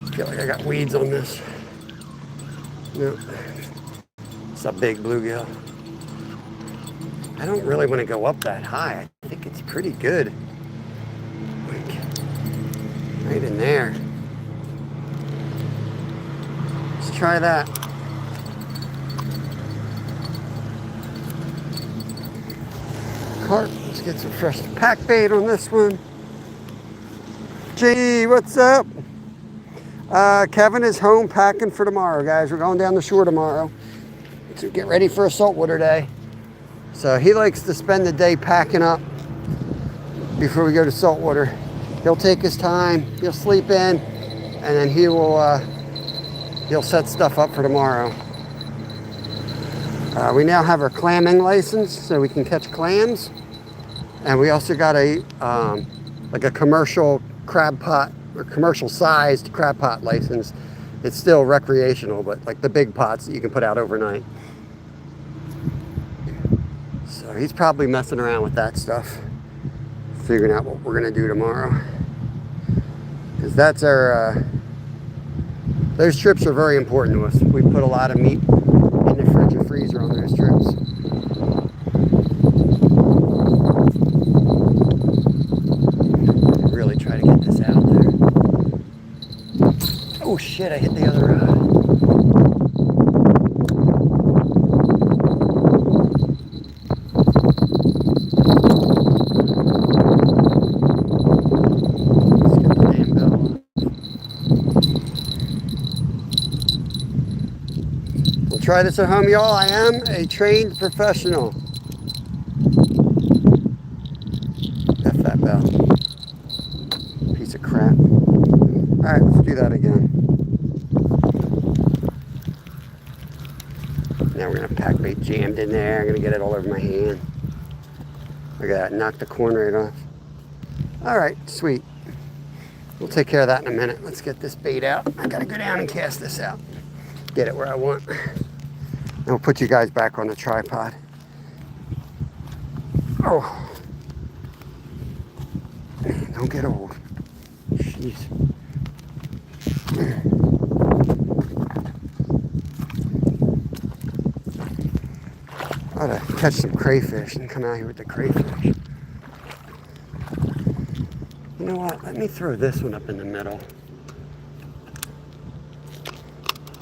I feel like I got weeds on this. Nope. It's a big bluegill. I don't really want to go up that high. I think it's pretty good. Like, right in there. Let's try that. Carp. Let's get some fresh pack bait on this one. Gee, what's up? Kevin is home packing for tomorrow, guys. We're going down the shore tomorrow to get ready for a saltwater day. So he likes to spend the day packing up before we go to saltwater. He'll take his time, he'll sleep in, and then he'll set stuff up for tomorrow. We now have our clamming license, so we can catch clams. And we also got a like a commercial crab pot, or commercial sized crab pot license. It's still recreational, but like the big pots that you can put out overnight. So he's probably messing around with that stuff, figuring out what we're gonna do tomorrow. Because that's our, those trips are very important to us. We put a lot of meat in the fridge and freezer on those trips. Really try to get this out there. Oh shit, I hit the other rod. Try this at home, y'all. I am a trained professional. F that bell. Piece of crap. Alright, let's do that again. Now we're going to pack bait jammed in there. I'm going to get it all over my hand. Look at that, knocked the corn right off. All right, sweet. We'll take care of that in a minute. Let's get this bait out. I gotta go down and cast this out. Get it where I want. And we'll put you guys back on the tripod. Oh. Man, don't get old. Jeez. I ought to catch some crayfish and come out here with the crayfish. You know what? Let me throw this one up in the middle.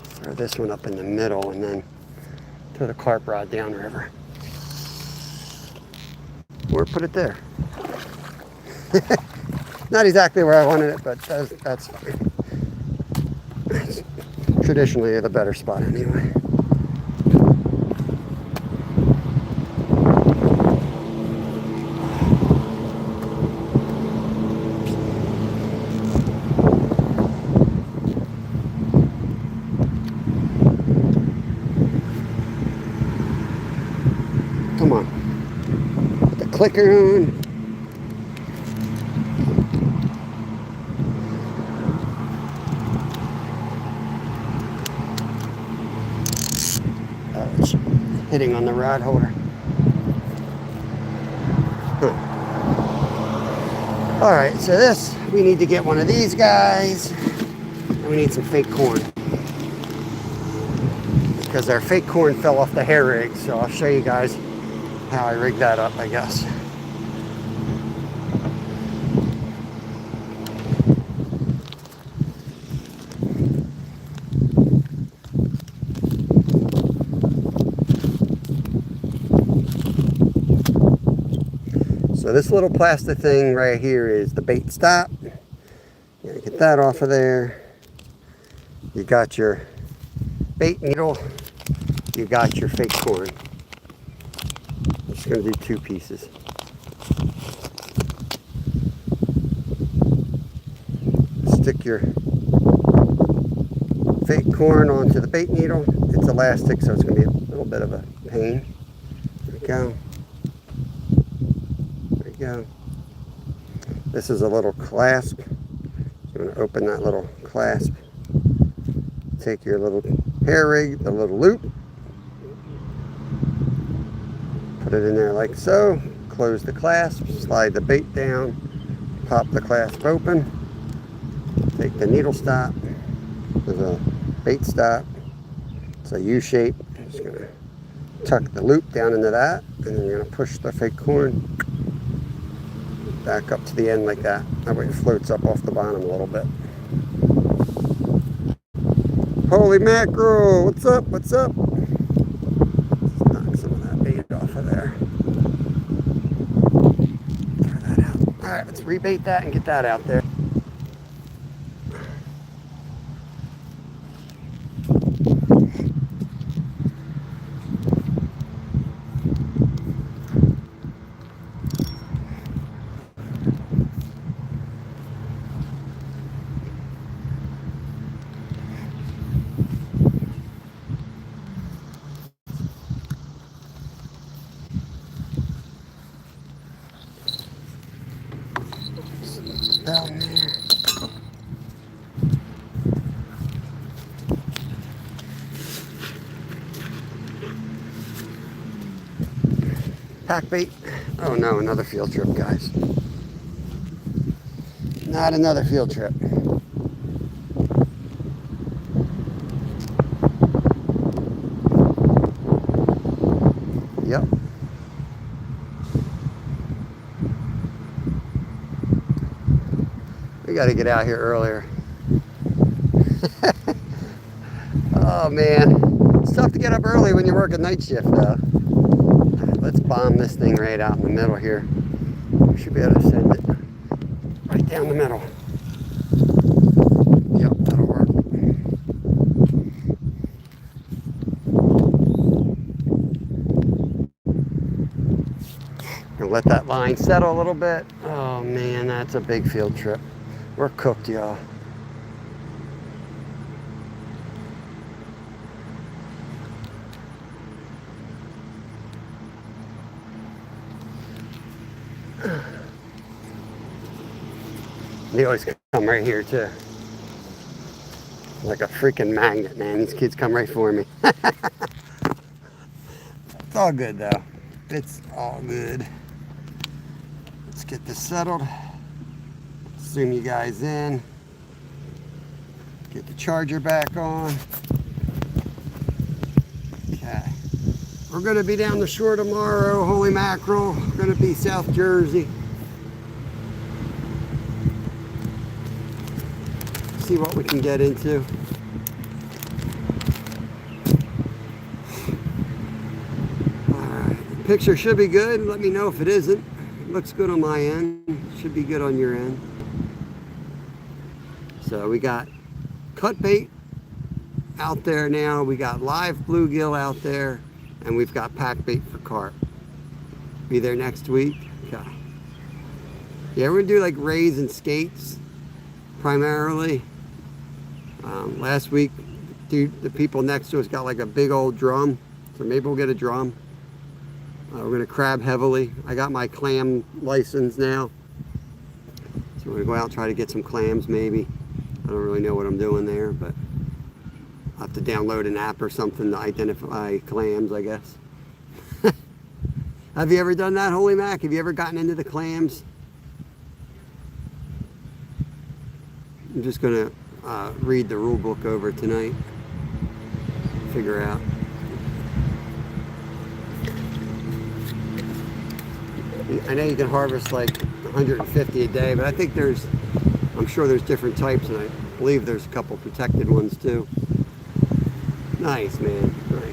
Throw this one up in the middle and then throw the carp rod downriver. Or put it there. Not exactly where I wanted it, but that's fine. It's traditionally the better spot anyway. Come on. Put the clicker on. Oh, it's hitting on the rod holder. Huh. All right, so this, we need to get one of these guys. And we need some fake corn. Because our fake corn fell off the hair rig, so I'll show you guys how I rigged that up, I guess. So this little plastic thing right here is the bait stop. You gotta get that off of there. You got your bait needle. You got your fake corn. I'm just going to do 2 pieces. Stick your fake corn onto the bait needle. It's elastic, so it's going to be a little bit of a pain. There we go. There we go. This is a little clasp. You're going to open that little clasp. Take your little hair rig, the little loop. Put it in there like so. Close the clasp, slide the bait down, pop the clasp open. Take the needle stop. There's a bait stop. It's a U shape. I'm just gonna tuck the loop down into that, and then you're gonna push the fake corn back up to the end like that. That way it floats up off the bottom a little bit. Holy mackerel! What's up? What's up? Let's knock some of that bait off of there. Throw that out. All right, let's rebait that and get that out there. Down there. Pack bait. Oh no, another field trip, guys. Not another field trip. Yep. We got to get out here earlier. Oh man, it's tough to get up early when you work a night shift though. Let's bomb this thing right out in the middle here. We should be able to send it right down the middle. Yep, that'll work. Gonna let that line settle a little bit. Oh man, that's a big field trip. We're cooked, y'all. They always come right here too. Like a freaking magnet, man. These kids come right for me. It's all good though. It's all good. Let's get this settled. Zoom you guys in. Get the charger back on. Okay. We're gonna be down the shore tomorrow, holy mackerel. We're gonna be South Jersey. See what we can get into. Alright, picture should be good. Let me know if it isn't. It looks good on my end. Should be good on your end. So we got cut bait out there now. We got live bluegill out there. And we've got pack bait for carp. Be there next week. Okay. Yeah, we're gonna do like rays and skates primarily. Last week, dude, the people next to us got like a big old drum, so maybe we'll get a drum. We're gonna crab heavily. I got my clam license now, so we're gonna go out and try to get some clams maybe. I don't really know what I'm doing there, but I'll have to download an app or something to identify clams, I guess. Have you ever done that, Holy Mac? Have you ever gotten into the clams? I'm just gonna read the rule book over tonight. Figure out. I know you can harvest like 150 a day, but I think I'm sure there's different types, and I believe there's a couple protected ones too. Nice, man. Nice.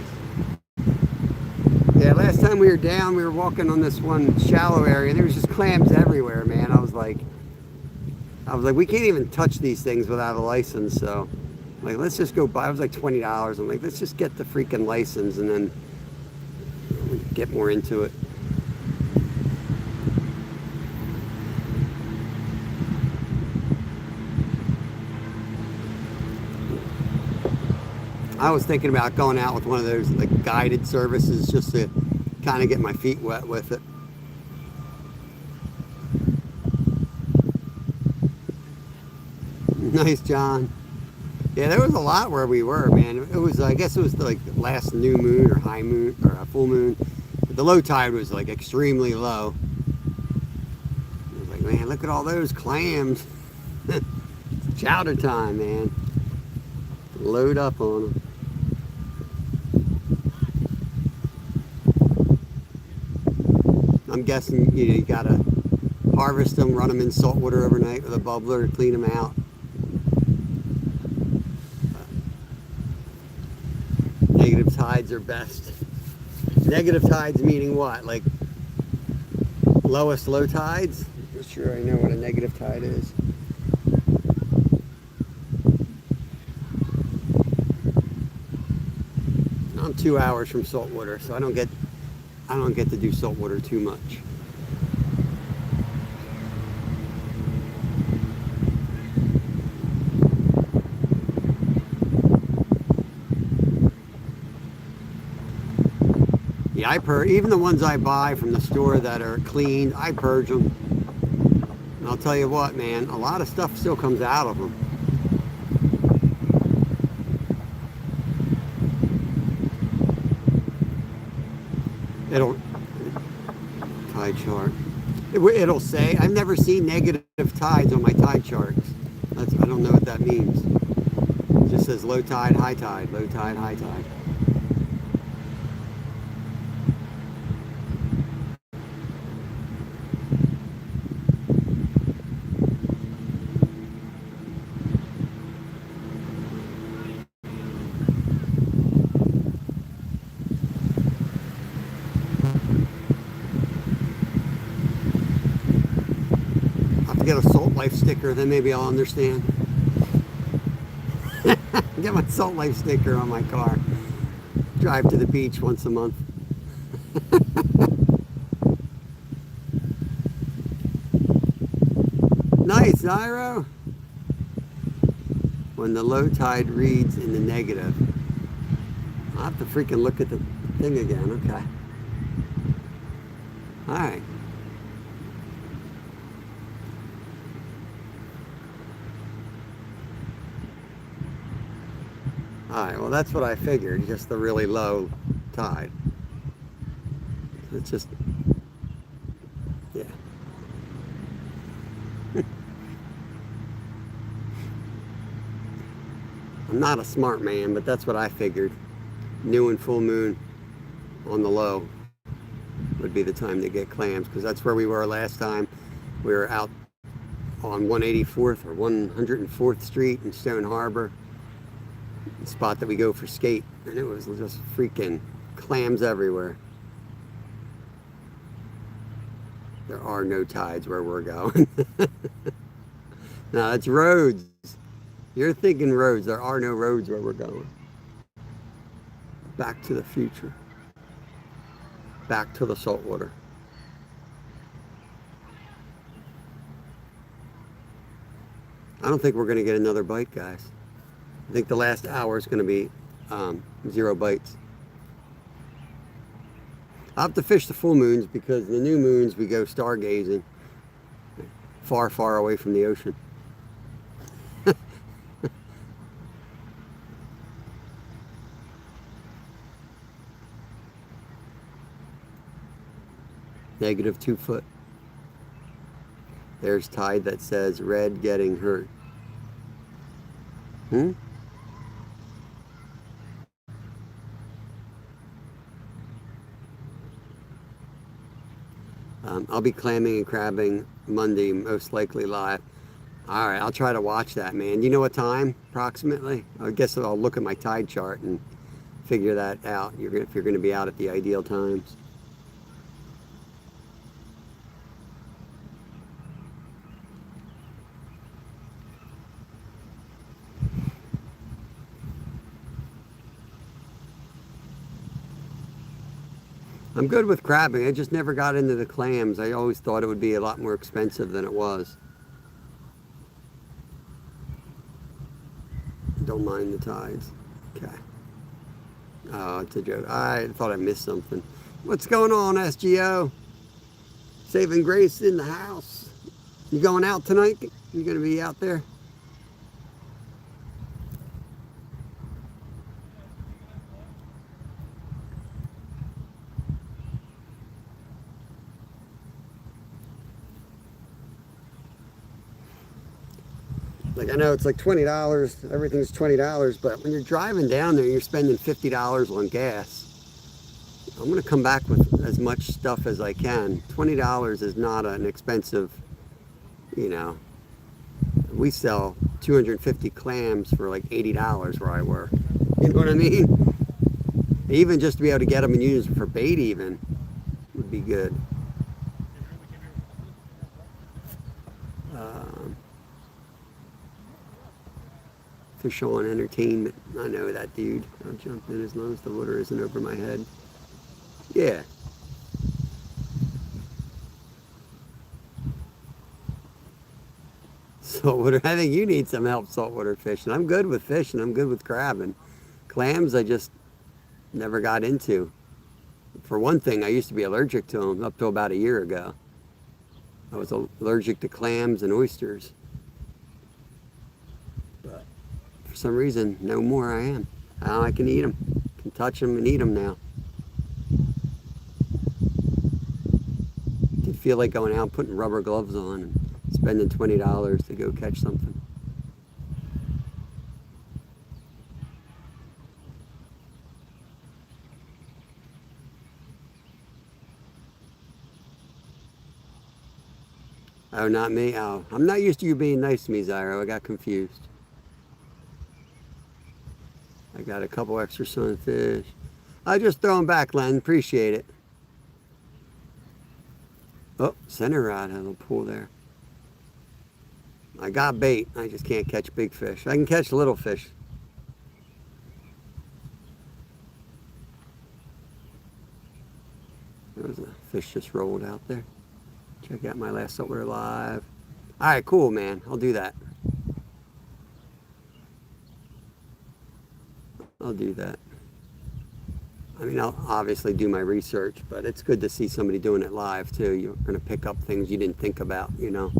Yeah, last time we were down, we were walking on this one shallow area. There was just clams everywhere, man. I was like, we can't even touch these things without a license. So, like, let's just go buy. It was like $20. I'm like, let's just get the freaking license and then we can get more into it. I was thinking about going out with one of those like guided services just to kind of get my feet wet with it. Nice, John. Yeah, there was a lot where we were, man. It was, I guess it was like the last new moon or high moon or a full moon. But the low tide was like extremely low. I was like, man, look at all those clams. It's chowder time, man. Load up on them. I'm guessing you gotta harvest them, run them in salt water overnight with a bubbler to clean them out. Negative tides are best. Negative tides meaning what? Like lowest low tides? I'm not sure I know what a negative tide is. I'm 2 hours from salt water, so I don't get to do salt water too much. Yeah, even the ones I buy from the store that are cleaned, I purge them. And I'll tell you what, man, a lot of stuff still comes out of them. Tide chart. It'll say, I've never seen negative tides on my tide charts. I don't know what that means. It just says low tide, high tide, low tide, high tide. Get a Salt Life sticker, then maybe I'll understand. Get my Salt Life sticker on my car. Drive to the beach once a month. Nice, Zyro. When the low tide reads in the negative. I'll have to freaking look at the thing again. Okay. All right. Alright, well that's what I figured, just the really low tide. It's just, yeah. I'm not a smart man, but that's what I figured. New and full moon on the low would be the time to get clams, because that's where we were last time. We were out on 184th or 104th Street in Stone Harbor, the spot that we go for skate, and it was just freaking clams everywhere. There are no tides where we're going. No, it's roads. You're thinking roads. There are no roads where we're going. Back to the future. Back to the saltwater. I don't think we're going to get another bite, guys. I think the last hour is going to be 0 bites. I'll have to fish the full moons, because the new moons we go stargazing far, far away from the ocean. -2 foot. There's tide that says red getting hurt. I'll be clamming and crabbing Monday, most likely live. All right, I'll try to watch that, man. You know what time, approximately? I guess I'll look at my tide chart and figure that out. If you're going to be out at the ideal times. I'm good with crabbing. I just never got into the clams. I always thought it would be a lot more expensive than it was. Don't mind the tides. Okay. Oh, it's a joke. I thought I missed something. What's going on, SGO? Saving Grace in the house. You going out tonight? You gonna be out there? Like, I know it's like $20, everything's $20, but when you're driving down there, you're spending $50 on gas. I'm gonna come back with as much stuff as I can. $20 is not an expensive, you know. We sell 250 clams for like $80 where I work. You know what I mean? Even just to be able to get them and use them for bait even would be good. Fish on Entertainment. I know that dude. I'll jump in as long as the water isn't over my head. Yeah. Saltwater. I think you need some help saltwater fishing. I'm good with fishing. I'm good with crabbing. Clams I just never got into. For one thing, I used to be allergic to them up to about a year ago. I was allergic to clams and oysters. But for some reason, no more I am. Now I can eat them. Can touch them and eat them now. Did feel like going out putting rubber gloves on and spending $20 to go catch something. Oh, not me? Oh, I'm not used to you being nice to me, Zyro. I got confused. I got a couple extra sunfish. I just throw them back, Len. Appreciate it. Oh, center rod had a little pull there. I got bait. I just can't catch big fish. I can catch little fish. There was a fish just rolled out there. Check out my last saltwater live. All right, cool, man. I'll do that. I'll do that. I mean, I'll obviously do my research, but it's good to see somebody doing it live too. You're going to pick up things you didn't think about, you know.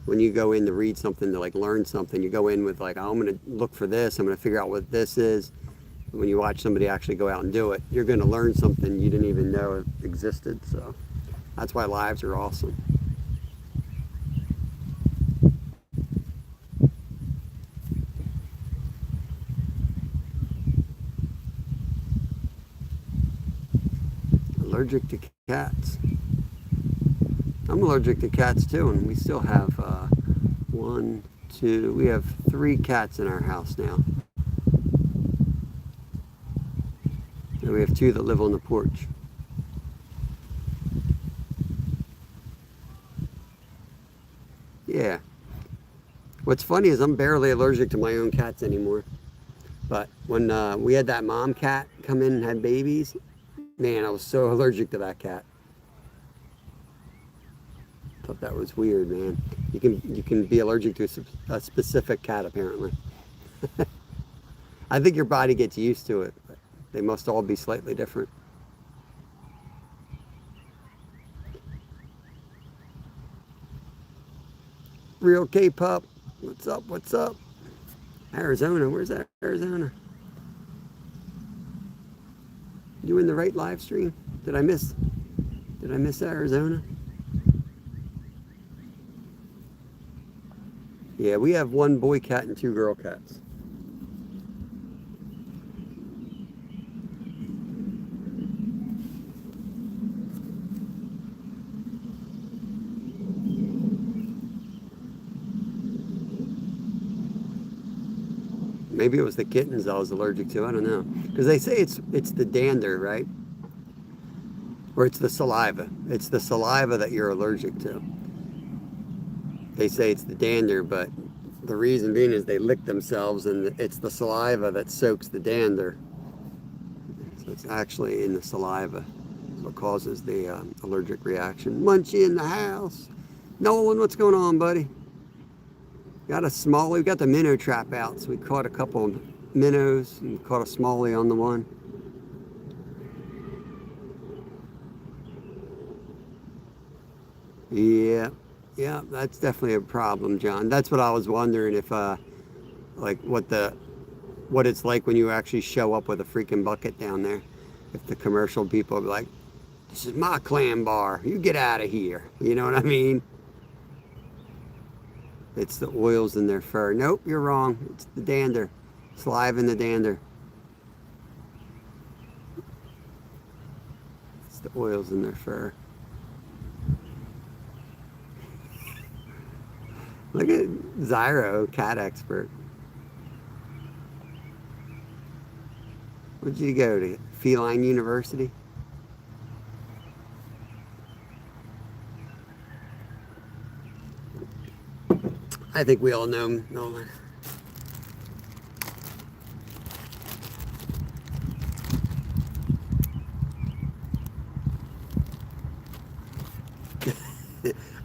when you go in to read something, to like learn something, you go in with like, oh, I'm going to look for this. I'm going to figure out what this is. When you watch somebody actually go out and do it, you're going to learn something you didn't even know existed. So that's why lives are awesome. Allergic to cats. I'm allergic to cats too, and we still have we have 3 cats in our house now. And we have 2 that live on the porch. Yeah. What's funny is I'm barely allergic to my own cats anymore. But when we had that mom cat come in and had babies, man, I was so allergic to that cat. Thought that was weird, man. You can be allergic to a specific cat apparently. I think your body gets used to it, but they must all be slightly different. Real K-Pup, what's up? What's up? Arizona, where's that Arizona? You in the right live stream? Did I miss Arizona? Yeah, we have 1 boy cat and 2 girl cats. Maybe it was the kittens I was allergic to. I don't know. Because they say it's the dander, right? Or it's the saliva. It's the saliva that you're allergic to. They say it's the dander, but the reason being is they lick themselves and it's the saliva that soaks the dander. So it's actually in the saliva. That's what causes the allergic reaction. Munchie in the house. Nolan, what's going on, buddy? Got a smallie. We got the minnow trap out, so we caught a couple of minnows and caught a smallie on the one. Yeah. Yeah, that's definitely a problem, John. That's what I was wondering if, like, what it's like when you actually show up with a freaking bucket down there. If the commercial people are like, "This is my clam bar. You get out of here." You know what I mean? It's the oils in their fur. Nope, you're wrong. It's the dander. Saliva in the dander. It's the oils in their fur. Look at Zyro, cat expert. Where'd you go to? Feline University? I think we all know Nolan.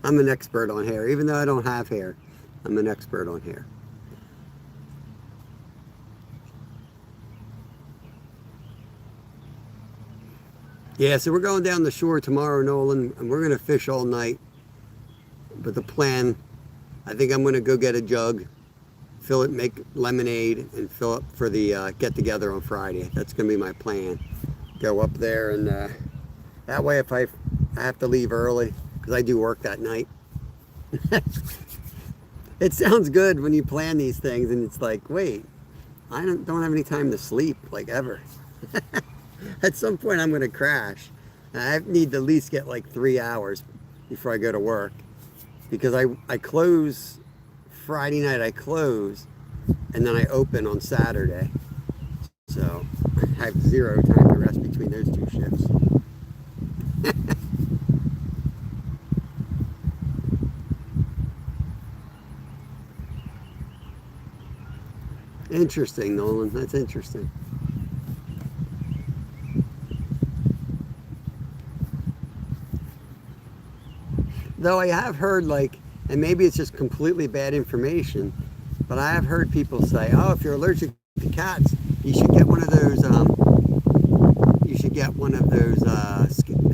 I'm an expert on hair. Even though I don't have hair, I'm an expert on hair. Yeah, so we're going down the shore tomorrow, Nolan, and we're going to fish all night. But the plan, I think I'm going to go get a jug, fill it, make lemonade, and fill up for the get-together on Friday. That's going to be my plan. Go up there, and that way if I have to leave early, because I do work that night. It sounds good when you plan these things and it's like, wait, I don't have any time to sleep, like ever. At some point I'm going to crash. I need to at least get like 3 hours before I go to work. Because I close, Friday night I close, and then I open on Saturday. So I have 0 time to rest between those 2 shifts. Interesting, Nolan. That's interesting. Though I have heard, like, and maybe it's just completely bad information, but I have heard people say, oh, if you're allergic to cats, you should get one of those,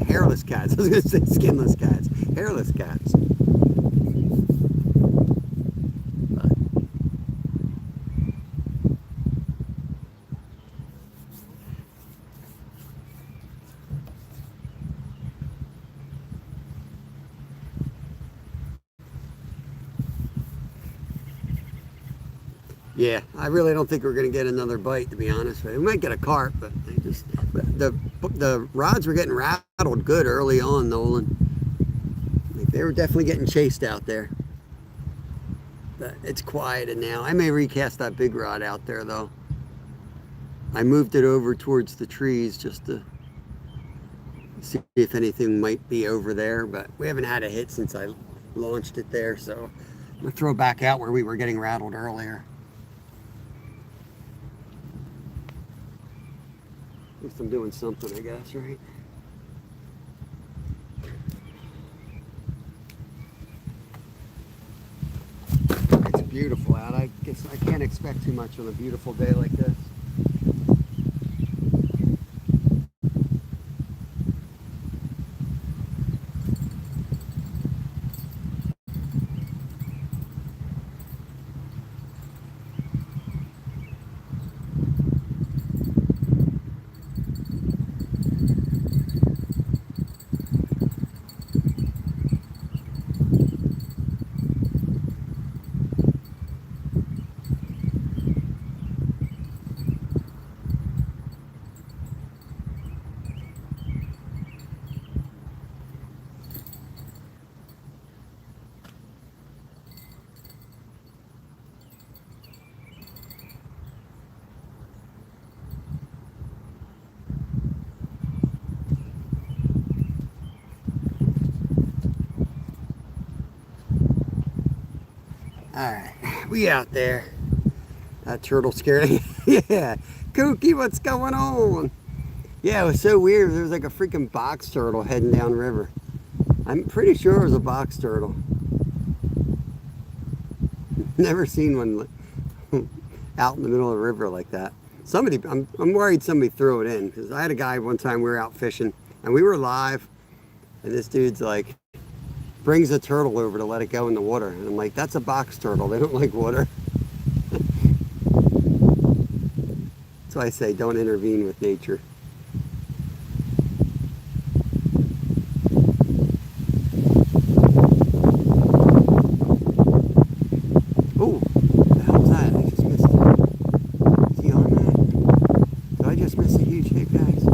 hairless cats. I was going to say skinless cats. Hairless cats. Yeah, I really don't think we're gonna get another bite, to be honest with you. We might get a carp, but the rods were getting rattled good early on, Nolan. Like they were definitely getting chased out there. But it's quieted now. I may recast that big rod out there though. I moved it over towards the trees just to see if anything might be over there, but we haven't had a hit since I launched it there, so I'm gonna throw back out where we were getting rattled earlier. At least I'm doing something, I guess, right? It's beautiful out. I guess I can't expect too much on a beautiful day like this. All right, we out there. That turtle scared me. Yeah, Kooky, what's going on? Yeah, it was so weird. There was like a freaking box turtle heading down river. I'm pretty sure it was a box turtle. Never seen one out in the middle of the river like that. I'm worried somebody threw it in because I had a guy one time we were out fishing and we were live, and this dude's like brings a turtle over to let it go in the water, and I'm like, that's a box turtle. They don't like water. That's why I say don't intervene with nature. Oh, the hell's that? I just missed it. Is he on that? Did I just miss a huge hit, guys?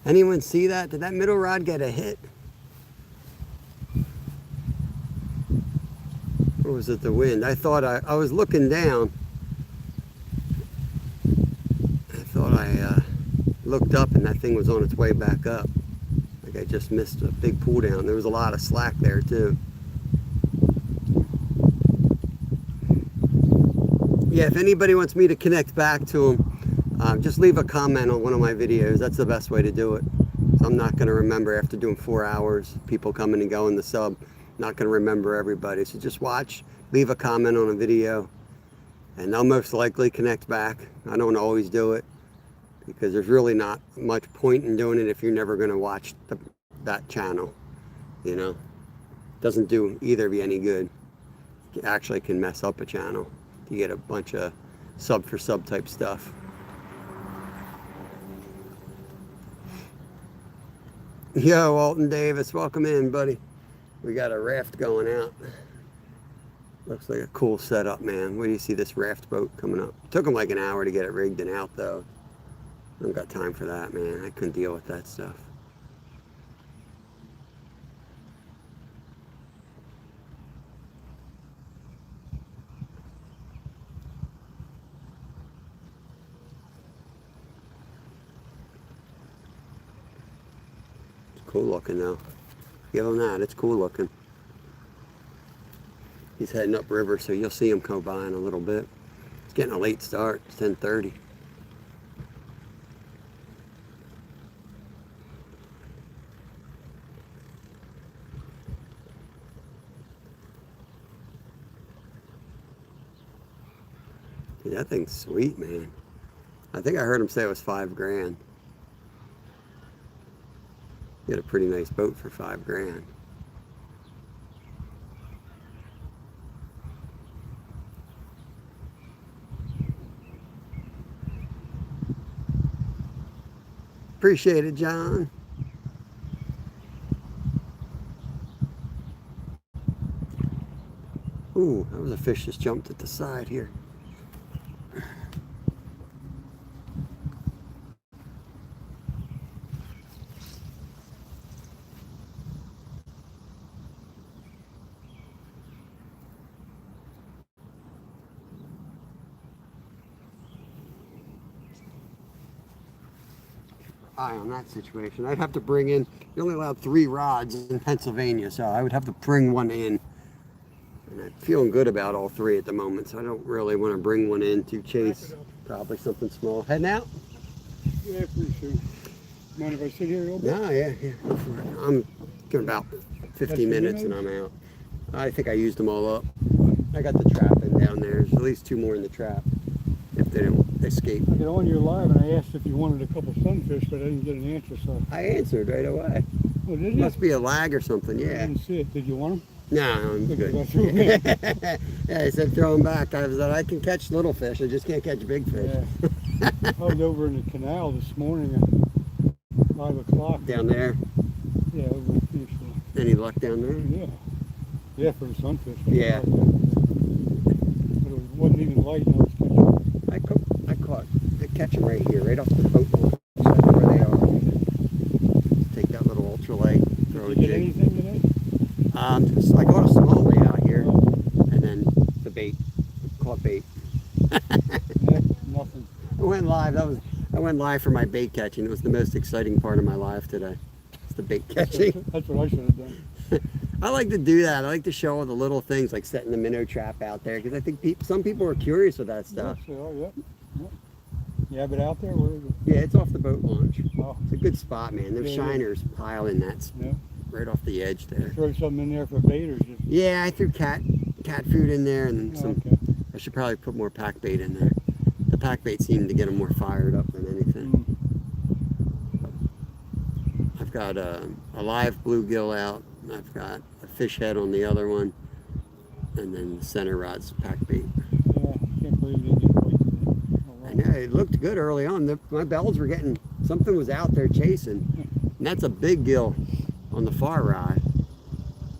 Anyone see that? Did that middle rod get a hit? Or was it the wind? I thought I was looking down. I thought I looked up and that thing was on its way back up. Like I just missed a big pull down. There was a lot of slack there too. Yeah, if anybody wants me to connect back to them, just leave a comment on one of my videos. That's the best way to do it. So I'm not going to remember after doing 4 hours, people coming and going the sub. Not going to remember everybody. So just watch, leave a comment on a video, and they'll most likely connect back. I don't always do it because there's really not much point in doing it if you're never going to watch that channel. You know, doesn't do either of you any good. It actually can mess up a channel. You get a bunch of sub for sub type stuff. Yo, Alton Davis, welcome in, buddy. We got a raft going out. Looks like a cool setup, man. Where do you see this raft boat coming up? Took them like an hour to get it rigged and out, though. I don't got time for that, man. I couldn't deal with that stuff. It's cool looking, though. Give them that. It's cool looking. He's heading upriver, so you'll see him come by in a little bit. It's getting a late start. It's 10:30. Yeah, that thing's sweet, man. I think I heard him say it was $5 grand. Get a pretty nice boat for $5 grand. Appreciate it, John. Ooh, that was a fish just jumped at the side here. Eye on that situation. I'd have to bring in, you're only allowed 3 rods in Pennsylvania, so I would have to bring one in. And I'm feeling good about all 3 at the moment, so I don't really want to bring one in to chase probably something small. Heading out? Yeah, pretty soon. Mind if I sit here a little bit? No, yeah. Go for it. I'm getting about 50 minutes and I'm out. I think I used them all up. I got the trap in down there. There's at least 2 more in the trap if they don't escape. I got on your live and I asked if you wanted a couple sunfish, but I didn't get an answer, so. I answered right away. Oh, did you? Must be a lag or something, I yeah. didn't see it. Did you want them? No, I'm Look, good. I threw 'em in. Yeah, I said throw them back. I said I can catch little fish. I just can't catch big fish. Yeah. I was over in the canal this morning at 5 o'clock. Down there. Yeah, over the finish line. Any luck down there? Yeah. Yeah, for the sunfish. Yeah. But it wasn't even light and I was catching. I catch them right here, right off the boat launch. So I know where they are. Take that little ultralight, throw a Did you get jig. anything today? Just, I got a smalley out here, and then the bait, caught bait. Yeah, nothing. I went live. I went live for my bait catching. It was the most exciting part of my life today. It's the bait catching. That's what I should have done. I like to do that. I like to show all the little things, like setting the minnow trap out there, because I think some people are curious with that stuff. Yeah, so, yeah. Yeah, but out there, where is it? Yeah, it's off the boat launch. Oh, It's a good spot, man. Those Yeah, yeah. shiners pile in that yeah. right off the edge there. Throw something in there for bait or just. Yeah, I threw cat food in there and some. Okay. I should probably put more pack bait in there. The pack bait seemed to get them more fired up than anything. I've got a live bluegill out. I've got a fish head on the other one, and then the center rod's pack bait. Yeah, can't believe you didn't get quite today. Oh, wow. I know it looked good early on. My bells were getting something was out there chasing, and that's a big gill on the far rod,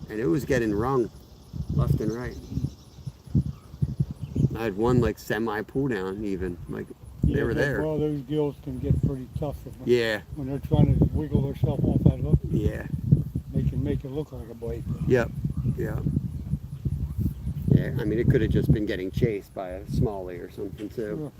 and it was getting rung left and right. I had one like semi pull down even, like they Yeah, were there. Well, those gills can get pretty tough Yeah, when they're trying to wiggle themselves off that hook. yeah, They can make it look like a bite. yep, yeah. Yeah, I mean it could have just been getting chased by a smallie or something too.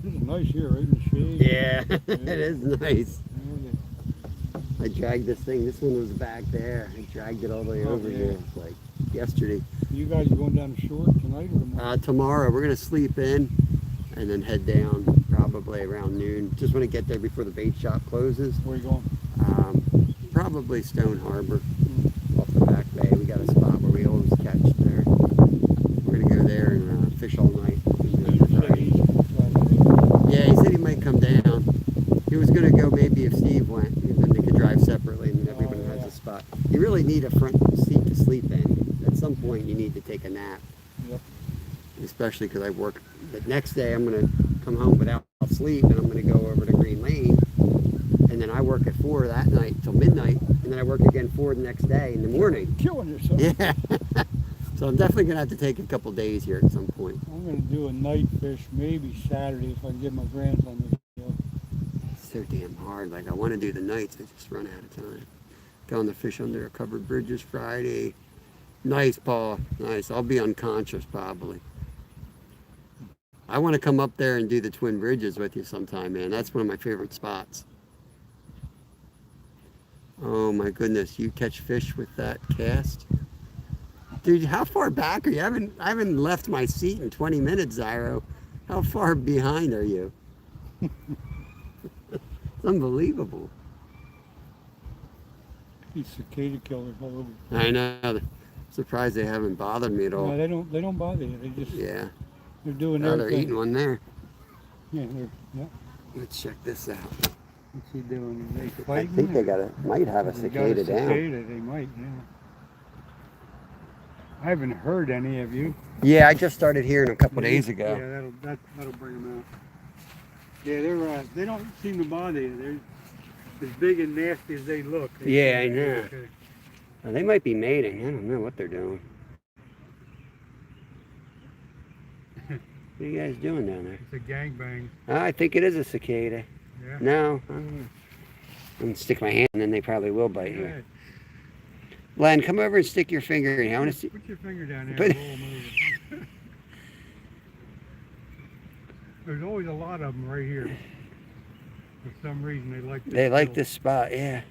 This is nice here, right in the shade. Yeah, it is nice. Yeah, I dragged this thing. This one was back there. I dragged it all the way Oh, over yeah. here, like yesterday. You guys are going down the shore tonight or tomorrow? Tomorrow we're gonna sleep in and then head down probably around noon. Just want to get there before the bait shop closes. Where you going? Probably Stone Harbor off the back bay. We got a spot where we always catch there. We're gonna go there and fish all night. Yeah, he said he might come down. He was gonna go maybe if Steve went, and then they could drive separately, and then everybody has a spot. You really need a front seat to sleep in. At some point, you need to take a nap. Yep. Especially because I work. The next day, I'm gonna come home without sleep, and I'm gonna go over to Green Lane, and then I work at 4 that night till midnight, and then I work again 4 the next day in the morning. Killing yourself. Yeah. So I'm definitely gonna have to take a couple days here at some point. I'm going to do a night fish maybe Saturday if I can get my grandson to go. It's so damn hard. Like I want to do the nights, I just run out of time. Going to fish under a covered bridges Friday. Nice, Paul. Nice. I'll be unconscious probably. I want to come up there and do the Twin Bridges with you sometime, man. That's one of my favorite spots. Oh my goodness, you catch fish with that cast? Dude, how far back are you? I haven't left my seat in 20 minutes, Zyro. How far behind are you? It's unbelievable. These cicada killers all over. I know. Surprised they haven't bothered me at all. No, they don't bother you. They just Yeah. they're doing Oh, their they're thing. eating one there. Yeah, yeah. Let's check this out. What's he doing? Are they I fighting? think they might have a They got cicada down. cicada, they might, yeah. I haven't heard any of you. Yeah, I just started hearing a couple days Yeah, ago. that'll bring them out. Yeah, they don't seem to bother you. They're as big and nasty as they look. Yeah, I know. Okay. Well, they might be mating. I don't know what they're doing. What are you guys doing down there? It's a gangbang. I think it is a cicada. Yeah. No, I don't know. I'm gonna stick my hand and then they probably will bite you. Yeah. Len, come over and stick your finger in. I want to see. Put your finger down there Put- and roll 'em over. There's always a lot of them right here. For some reason, they like this. They like hill. this spot, yeah.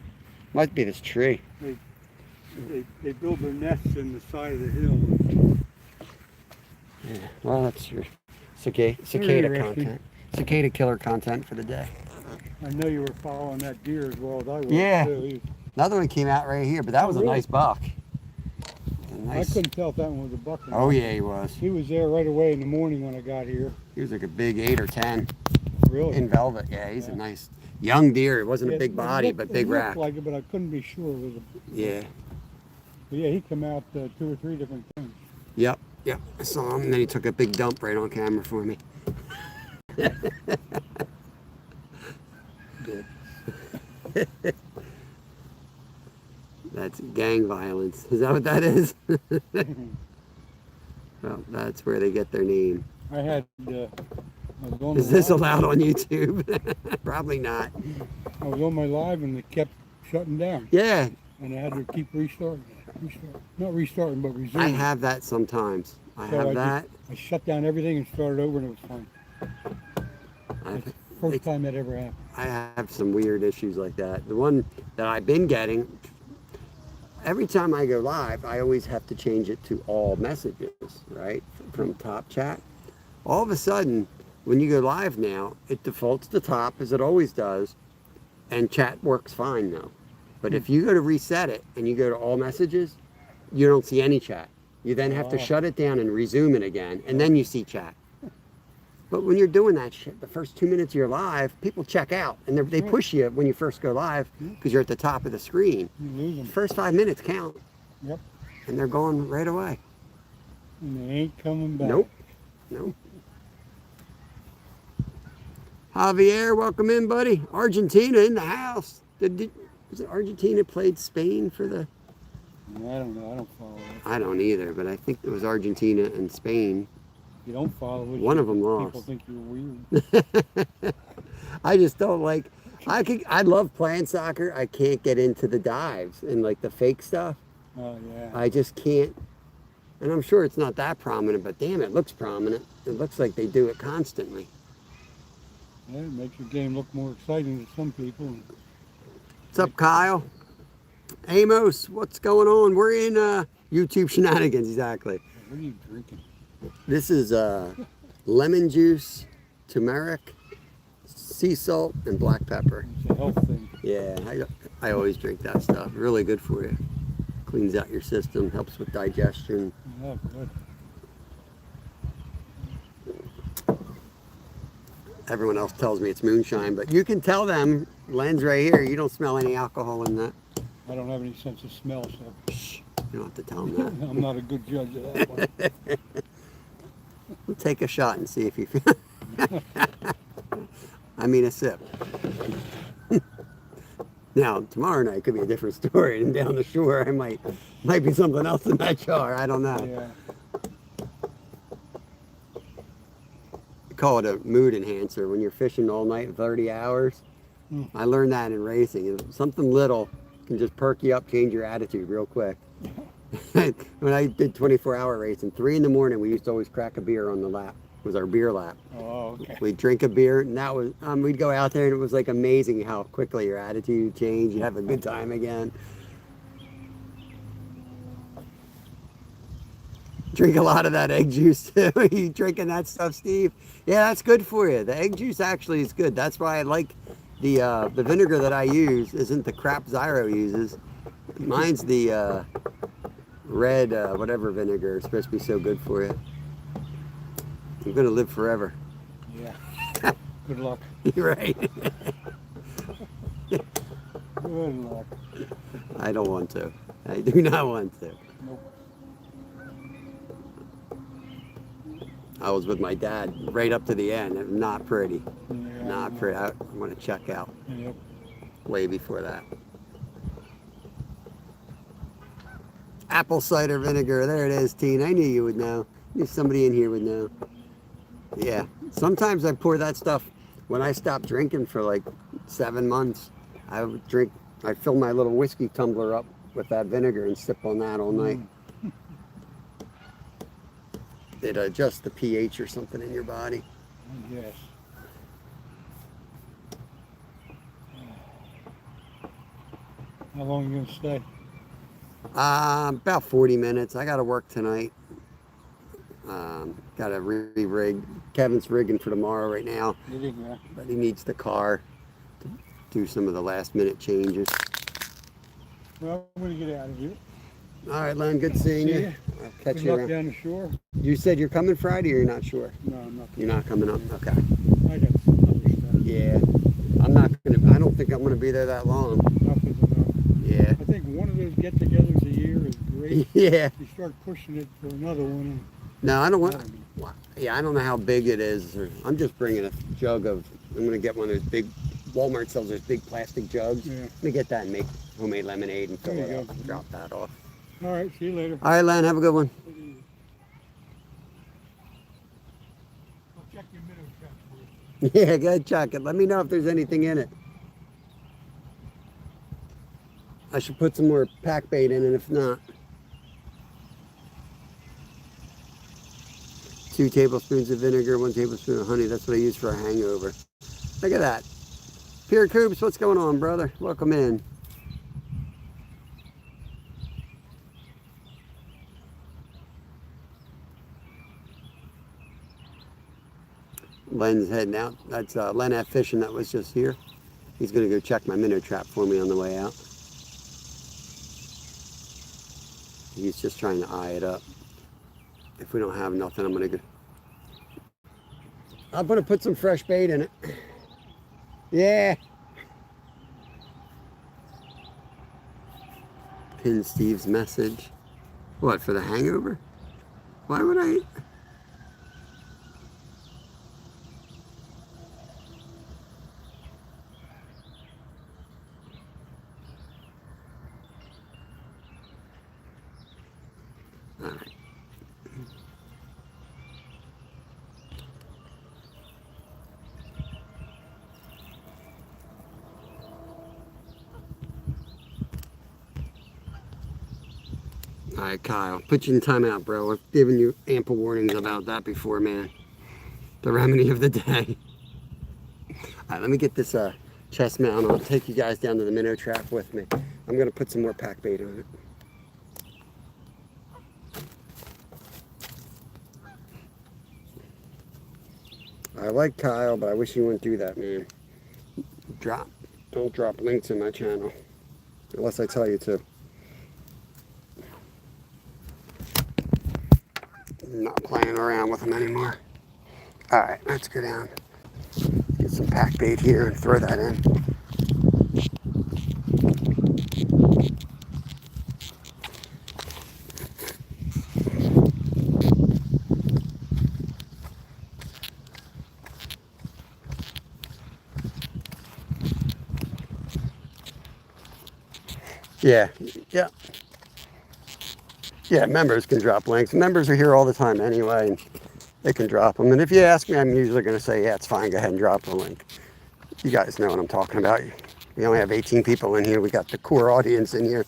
Must be this tree. They build their nests in the side of the hill. Yeah. Well, that's your cicada interesting. content. Cicada killer content for the day. I know you were following that deer as well as I was. Yeah. Too. Another one came out right here, but that was a really? nice buck. A I nice. couldn't tell if that one was a buck. or Oh not. yeah, he was. He was there right away in the morning when I got here. He was like a big 8 or 10 Really? in velvet. Yeah, he's a Yeah. nice young deer. It wasn't Yeah, a big it body, looked- but big it looked rack. like it, but I couldn't be sure it was a. Yeah. But yeah, he came out 2 or 3 different times. Yep. Yep. I saw him, and then he took a big dump right on camera for me. Good. That's gang violence. Is that what that is? Well, that's where they get their name. I had. I was on Is the this live- allowed on YouTube? Probably not. I was on my live and it kept shutting down, Yeah, and I had to keep restarting. Not restarting, but resuming. I have that sometimes. I So have I that. I shut down everything and started over, and it was fine. I've- First It's- time that ever happened. I have some weird issues like that. The one that I've been getting, every time I go live, I always have to change it to all messages, right? From top chat. All of a sudden, when you go live now, it defaults to top as it always does, and chat works fine now. But if you go to reset it and you go to all messages, you don't see any chat. You then have to Oh. shut it down and resume it again, and then you see chat. But when you're doing that shit, the first 2 minutes of your live, people check out, and they Right. push you when you first go live because you're at the top of the screen. You lose them. First 5 minutes count, Yep. and they're gone right away. And they ain't coming back. Nope. Nope. Javier, welcome in, buddy. Argentina in the house. Was it Argentina played Spain for the? I don't know. I don't follow it. I don't either, but I think it was Argentina and Spain. You don't follow it. One of them People lost. think you're weird. I just don't like. I love playing soccer. I can't get into the dives and like the fake stuff. Oh yeah. I just can't. And I'm sure it's not that prominent, but damn, it looks prominent. It looks like they do it constantly. Yeah, it makes your game look more exciting to some people. What's up, Kyle? Amos, what's going on? We're in YouTube shenanigans, exactly. What are you drinking? This is lemon juice, turmeric, sea salt, and black pepper. It's a health thing. Yeah, I always drink that stuff. Really good for you. Cleans out your system, helps with digestion. Oh, good. Everyone else tells me it's moonshine, but you can tell them, Len's right here, you don't smell any alcohol in that. I don't have any sense of smell, so Shh, you don't have to tell them that. I'm not a good judge of that one. We'll take a shot and see if you feel. I mean a sip. Now, tomorrow night could be a different story, and down the shore, I might be something else in that jar. I don't know. Yeah. Call it a mood enhancer when you're fishing all night 30 hours. Mm. I learned that in racing. Something little can just perk you up, change your attitude real quick. When I did 24-hour racing, 3 in the morning, we used to always crack a beer on the lap. It was our beer lap. Oh, okay. We'd drink a beer, and that was, we'd go out there, and it was like amazing how quickly your attitude would change. You'd have a good time again. Drink a lot of that egg juice too. You drinking that stuff, Steve? Yeah, that's good for you. The egg juice actually is good. That's why I like the vinegar that I use. Isn't the crap Zyro uses? Mine's the red whatever vinegar. It's supposed to be so good for you. I'm gonna live forever. Yeah. Good luck. You're right. Good luck. I don't want to. I do not want to. Nope. I was with my dad right up to the end. Not pretty. Yeah, Not pretty. I want to check out Yep. way before that. Apple cider vinegar. There it is, Teen. I knew you would know. Knew somebody in here would know. Yeah. Sometimes I pour that stuff when I stopped drinking for like 7 months. I would drink. I fill my little whiskey tumbler up with that vinegar and sip on that all night. It adjusts the pH or something in your body. I guess. How long are you gonna stay? About 40 minutes. I got to work tonight. Got to re-rig. Kevin's rigging for tomorrow right now, You didn't, yeah. but he needs the car to do some of the last minute changes. Well, I'm gonna get out of here. All right, Len, good seeing See you. ya. I'll catch Good you luck around. down the shore. You said you're coming Friday or you're not sure? No, I'm not. You're not coming up? Okay. I got other stuff. Yeah. I don't think I'm going to be there that long. Enough is enough. Yeah. I think one of those get-togethers a year is great. Yeah. You start pushing it for another one. No, I don't want. I don't know. Yeah, I don't know how big it is. I'm just bringing a jug of. I'm gonna get one of those big. Walmart sells those big plastic jugs. Yeah. Let me get that and make homemade lemonade and fill There it you up go. and drop that off. All right, see you later. All right, Len, have a good one. I'll check your minnow trap for you. Yeah, go ahead, check it. Let me know if there's anything in it. I should put some more pack bait in it if not. 2 tablespoons of vinegar, 1 tablespoon of honey. That's what I use for a hangover. Look at that. Pierre Coops, what's going on, brother? Welcome in. Len's heading out. That's Len F. Fishing that was just here. He's going to go check my minnow trap for me on the way out. He's just trying to eye it up. If we don't have nothing, I'm going to put some fresh bait in it. Yeah. Pin Steve's message. What, for the hangover? Why would I? All right. All right, Kyle, put you in timeout, bro. I've given you ample warnings about that before, man. The remedy of the day. All right, let me get this chest mount on. I'll take you guys down to the minnow trap with me. I'm gonna put some more pack bait on it. I like Kyle, but I wish he wouldn't do that, man. Don't drop links in my channel. Unless I tell you to. I'm not playing around with him anymore. All right, let's go down. Get some pack bait here and throw that in. Yeah. Yeah, members can drop links. Members are here all the time anyway, and they can drop them. And if you ask me, I'm usually going to say, yeah, it's fine. Go ahead and drop the link. You guys know what I'm talking about. We only have 18 people in here. We got the core audience in here.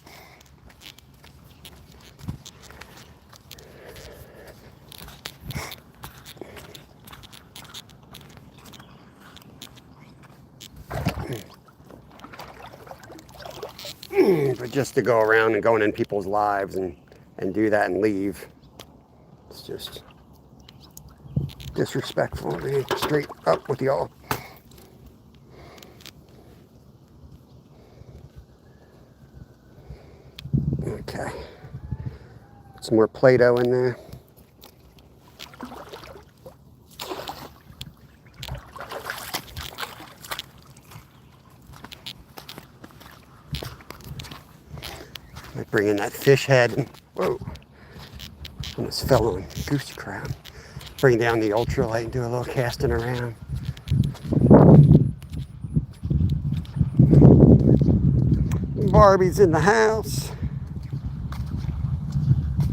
But just to go around and going in people's lives and do that and leave. It's just disrespectful, man. Straight up with y'all. Okay. Some more Play-Doh in there. Might bring in that fish head. And, whoa. Almost fell on goose crab. Bring down the ultralight and do a little casting around. Barbie's in the house.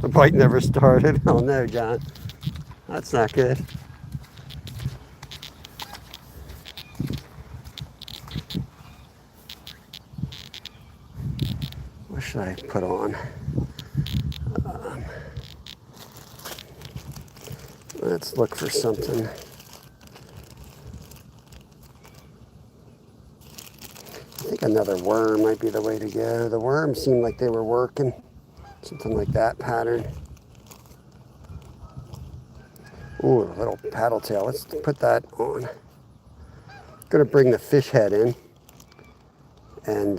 The bite never started. Oh no, John. That's not good. What should I put on? Let's look for something. I think another worm might be the way to go. The worms seemed like they were working. Something like that pattern. Ooh, a little paddle tail. Let's put that on. Gonna bring the fish head in and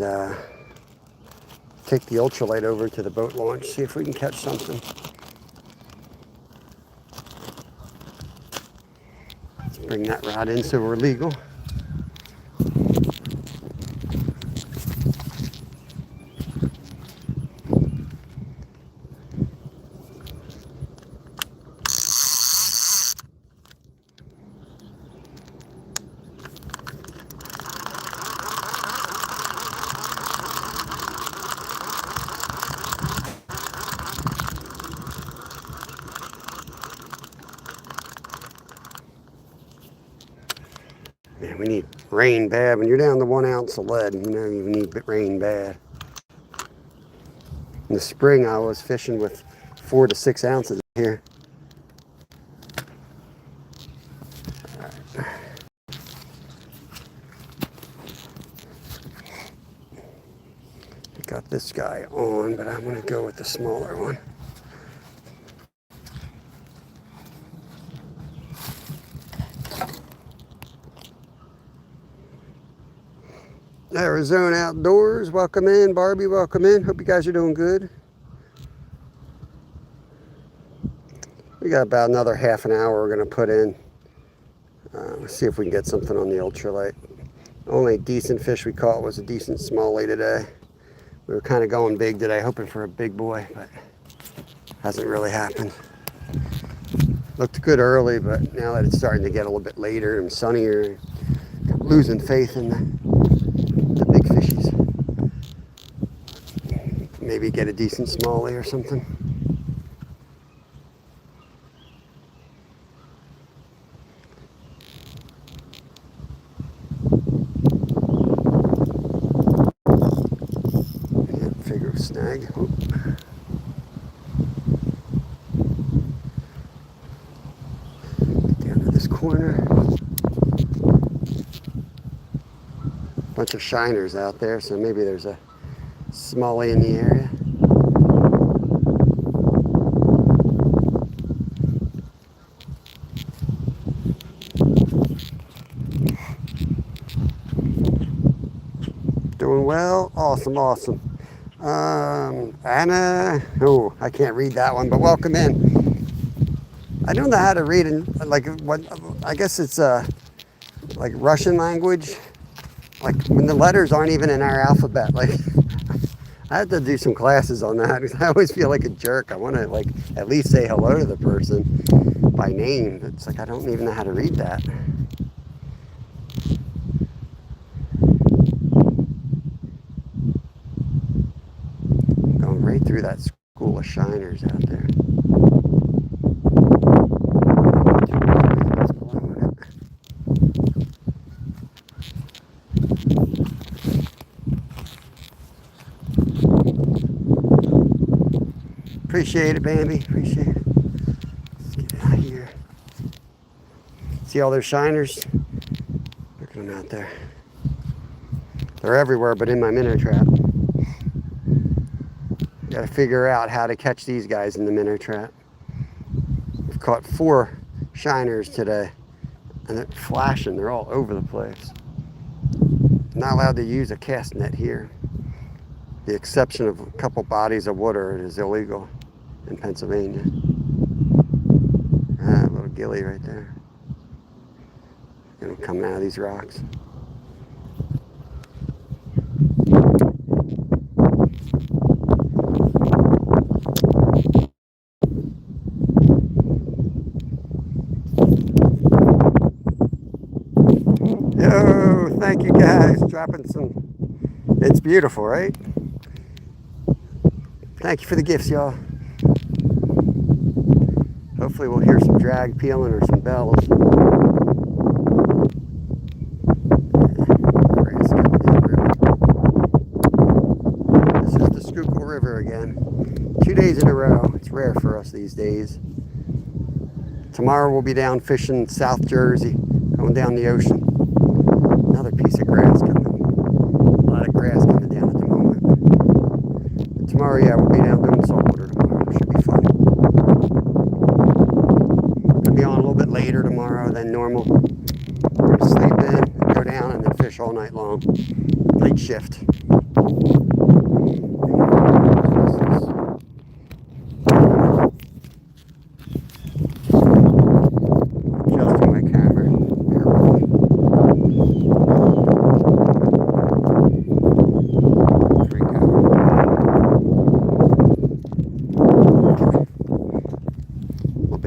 take the ultralight over to the boat launch, see if we can catch something. Let's bring that rod in so we're legal. Man, we need rain bad. When you're down to 1 ounce of lead, you know you need rain bad. In the spring, I was fishing with 4 to 6 ounces here. Right. Got this guy on, but I'm gonna go with the smaller one. Arizona Outdoors, welcome in. Barbie, welcome in. Hope you guys are doing good. We got about another half an hour we're going to put in. Let's see if we can get something on the ultralight. Only decent fish we caught was a decent smallie today. We were kind of going big today, hoping for a big boy, but hasn't really happened. Looked good early, but now that it's starting to get a little bit later and sunnier, I'm losing faith in the big fishies. Maybe get a decent smallie or something. Yeah, figure of snag. Oop. Get down to this corner. Bunch of shiners out there, so maybe there's a smallie in the area. Doing well, awesome. Anna, oh, I can't read that one, but welcome in. I don't know how to read in, like, what, I guess it's like Russian language. Like when the letters aren't even in our alphabet, like I have to do some classes on that because I always feel like a jerk. I want to like at least say hello to the person by name. It's like I don't even know how to read that. Going right through that school of shiners out there. Appreciate it, Bambi. Appreciate it. Let's get out of here. See all those shiners? Look at them out there. They're everywhere but in my minnow trap. Got to figure out how to catch these guys in the minnow trap. caught 4 shiners today, and they're flashing. They're all over the place. Not allowed to use a cast net here. The exception of a couple bodies of water, it is illegal in Pennsylvania. Ah, a little gilly right there. Gonna come out of these rocks. Yo, thank you guys. Dropping some. It's beautiful, right? Thank you for the gifts, y'all. Hopefully we'll hear some drag peeling or some bells. This is the Schuylkill River again. 2 days in a row. It's rare for us these days. Tomorrow we'll be down fishing South Jersey, going down the ocean. Another piece of grass coming. A lot of grass coming down at the moment. But tomorrow, yeah, we'll be down doing saltwater tomorrow. Should be fun. I'll be on a little bit later tomorrow than normal. We're gonna sleep in, go down, and then fish all night long. Night shift. Adjusting my camera.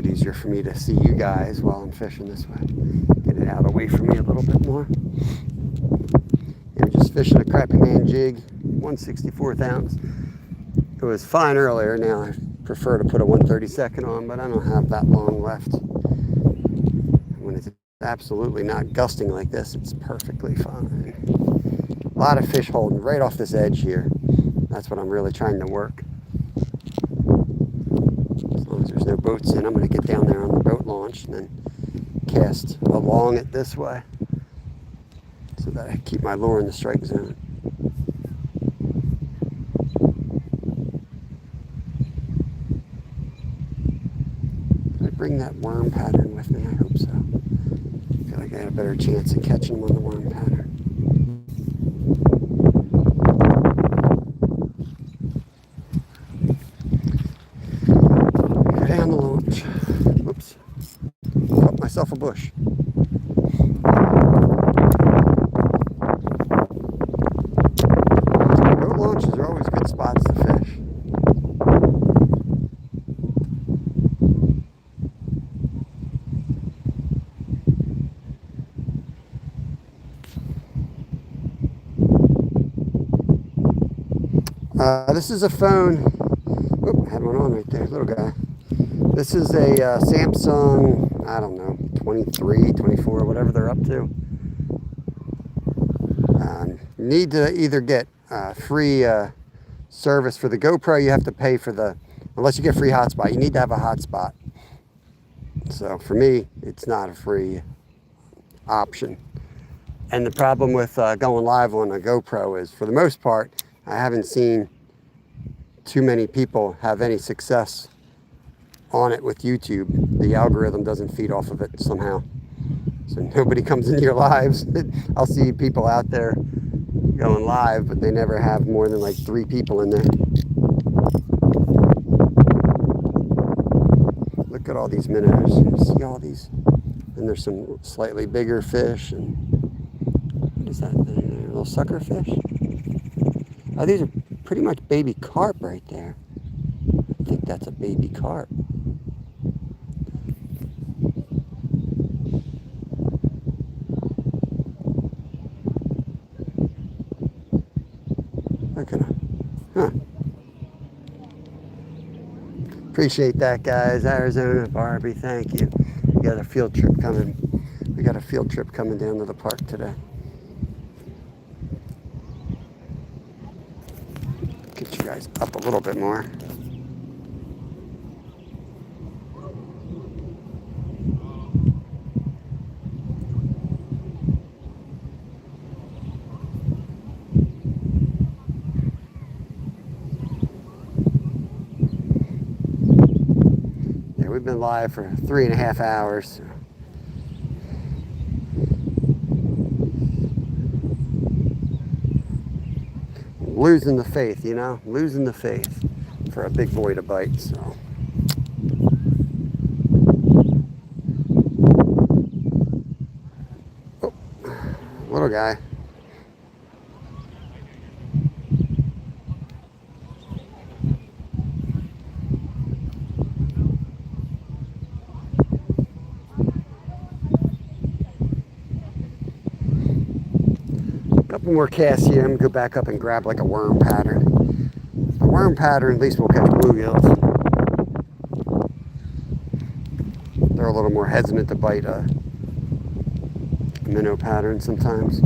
Easier for me to see you guys while I'm fishing this way. Get it out away from me a little bit more. And just fishing a Crappie Man jig, 1/64th ounce. It was fine earlier. Now I prefer to put a 1/32 on, but I don't have that long left. When it's absolutely not gusting like this, it's perfectly fine. A lot of fish holding right off this edge here. That's what I'm really trying to work. As long as there's no boats in, I'm going to get down there on the boat launch and then cast along it this way so that I keep my lure in the strike zone. Did I bring that worm pattern with me? I hope so. I feel like I had a better chance of catching them on the worm pattern. Whoops. Caught myself a bush. Boat launches are always good spots to fish. This is a phone. Oop, had one on right there, little guy. This is a Samsung, I don't know, 23, 24, whatever they're up to. You need to either get free service for the GoPro. You have to pay for the, unless you get free hotspot, you need to have a hotspot. So for me, it's not a free option. And the problem with going live on a GoPro is, for the most part, I haven't seen too many people have any success on it with YouTube. The algorithm doesn't feed off of it somehow. So nobody comes into your lives. I'll see people out there going live, but they never have more than like 3 people in there. Look at all these minnows. See all these? And there's some slightly bigger fish. And what is that? A little sucker fish? Oh, these are pretty much baby carp right there. I think that's a baby carp. Look at them. Huh. Appreciate that, guys. Arizona, Barbie, thank you. We got a field trip coming. We got a field trip coming down to the park today. Get you guys up a little bit more. We've been live for 3.5 hours. Losing the faith, you know, losing the faith for a big boy to bite. So. Oh, little guy. Couple more casts here. I'm gonna go back up and grab like a worm pattern. A worm pattern, at least we'll catch bluegills. They're a little more hesitant to bite a minnow pattern sometimes.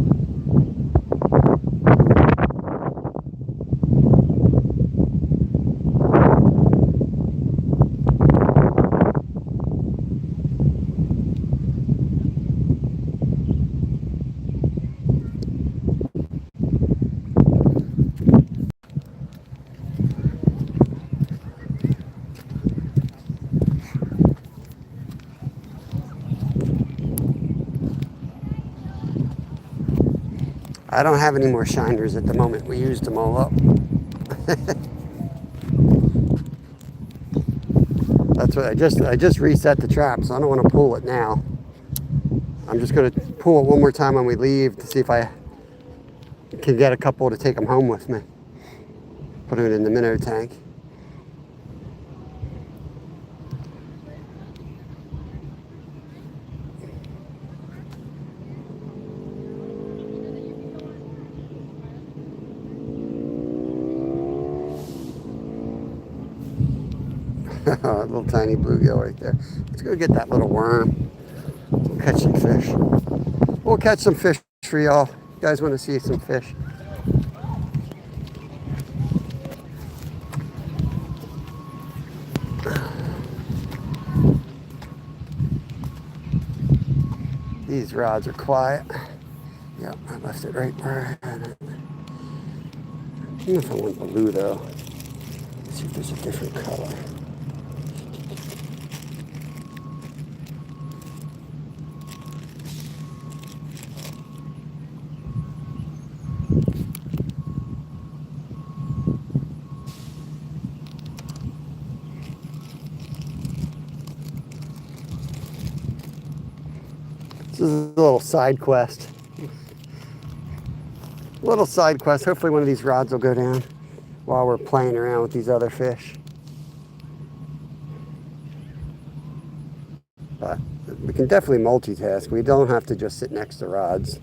I don't have any more shiners at the moment. We used them all up. That's what I just reset the trap, so I don't want to pull it now. I'm just going to pull it one more time when we leave to see if I can get a couple to take them home with me. Put it in the minnow tank. A little tiny bluegill right there. Let's go get that little worm. We'll catch some fish. We'll catch some fish for y'all. You guys want to see some fish? These rods are quiet. Yep, I left it right where I had it. I don't know if I want blue though. Let's see if there's a different color. This is a little side quest. Little side quest. Hopefully one of these rods will go down while we're playing around with these other fish. But we can definitely multitask. We don't have to just sit next to rods.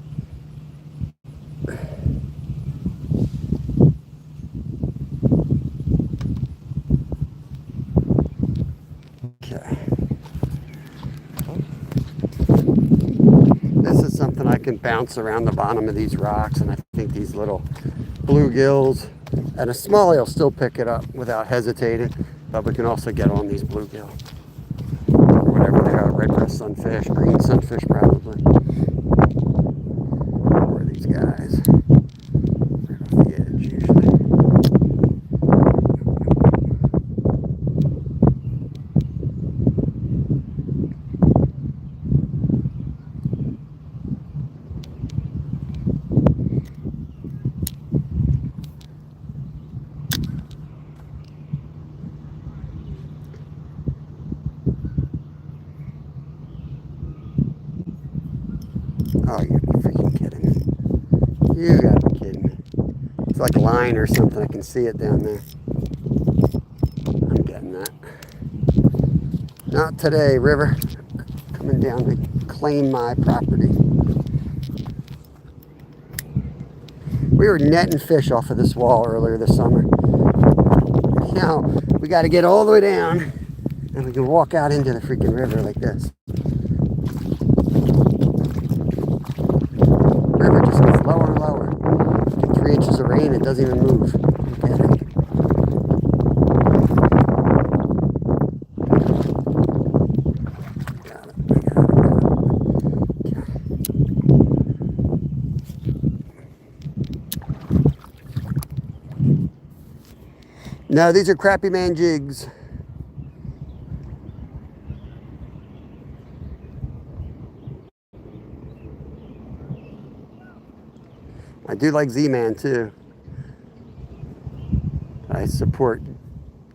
Okay. I can bounce around the bottom of these rocks, and I think these little bluegills and a smallie will still pick it up without hesitating, but we can also get on these bluegill or whatever they are, red breast sunfish, green sunfish probably, or these guys right off the edge usually. Oh, you gotta be freaking kidding me. You gotta be kidding me. It's like a line or something. I can see it down there. I'm getting that. Not today, river. Coming down to claim my property. We were netting fish off of this wall earlier this summer. Now, we gotta get all the way down and we can walk out into the freaking river like this. River just gets lower and lower. Get 3 inches of rain, it doesn't even move. Look at it. Got it. Okay. No, these are Crappy Man jigs. I do like Z-Man too. I support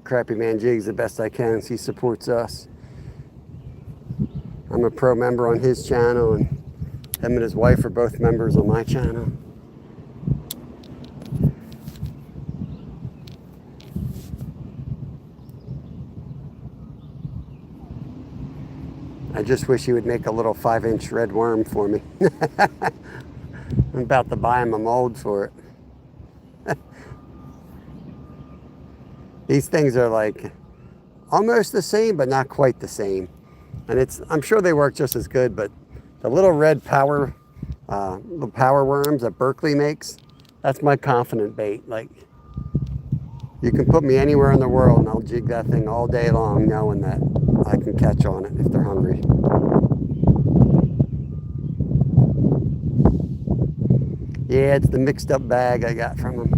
Crappy Man Jigs the best I can. He supports us. I'm a pro member on his channel, and him and his wife are both members on my channel. I just wish he would make a little 5-inch red worm for me. I'm about to buy him a mold for it. These things are like almost the same, but not quite the same. And I'm sure they work just as good, but the little red power worms that Berkley makes, that's my confident bait. Like, you can put me anywhere in the world and I'll jig that thing all day long knowing that I can catch on it if they're hungry. Yeah, it's the mixed up bag I got from him.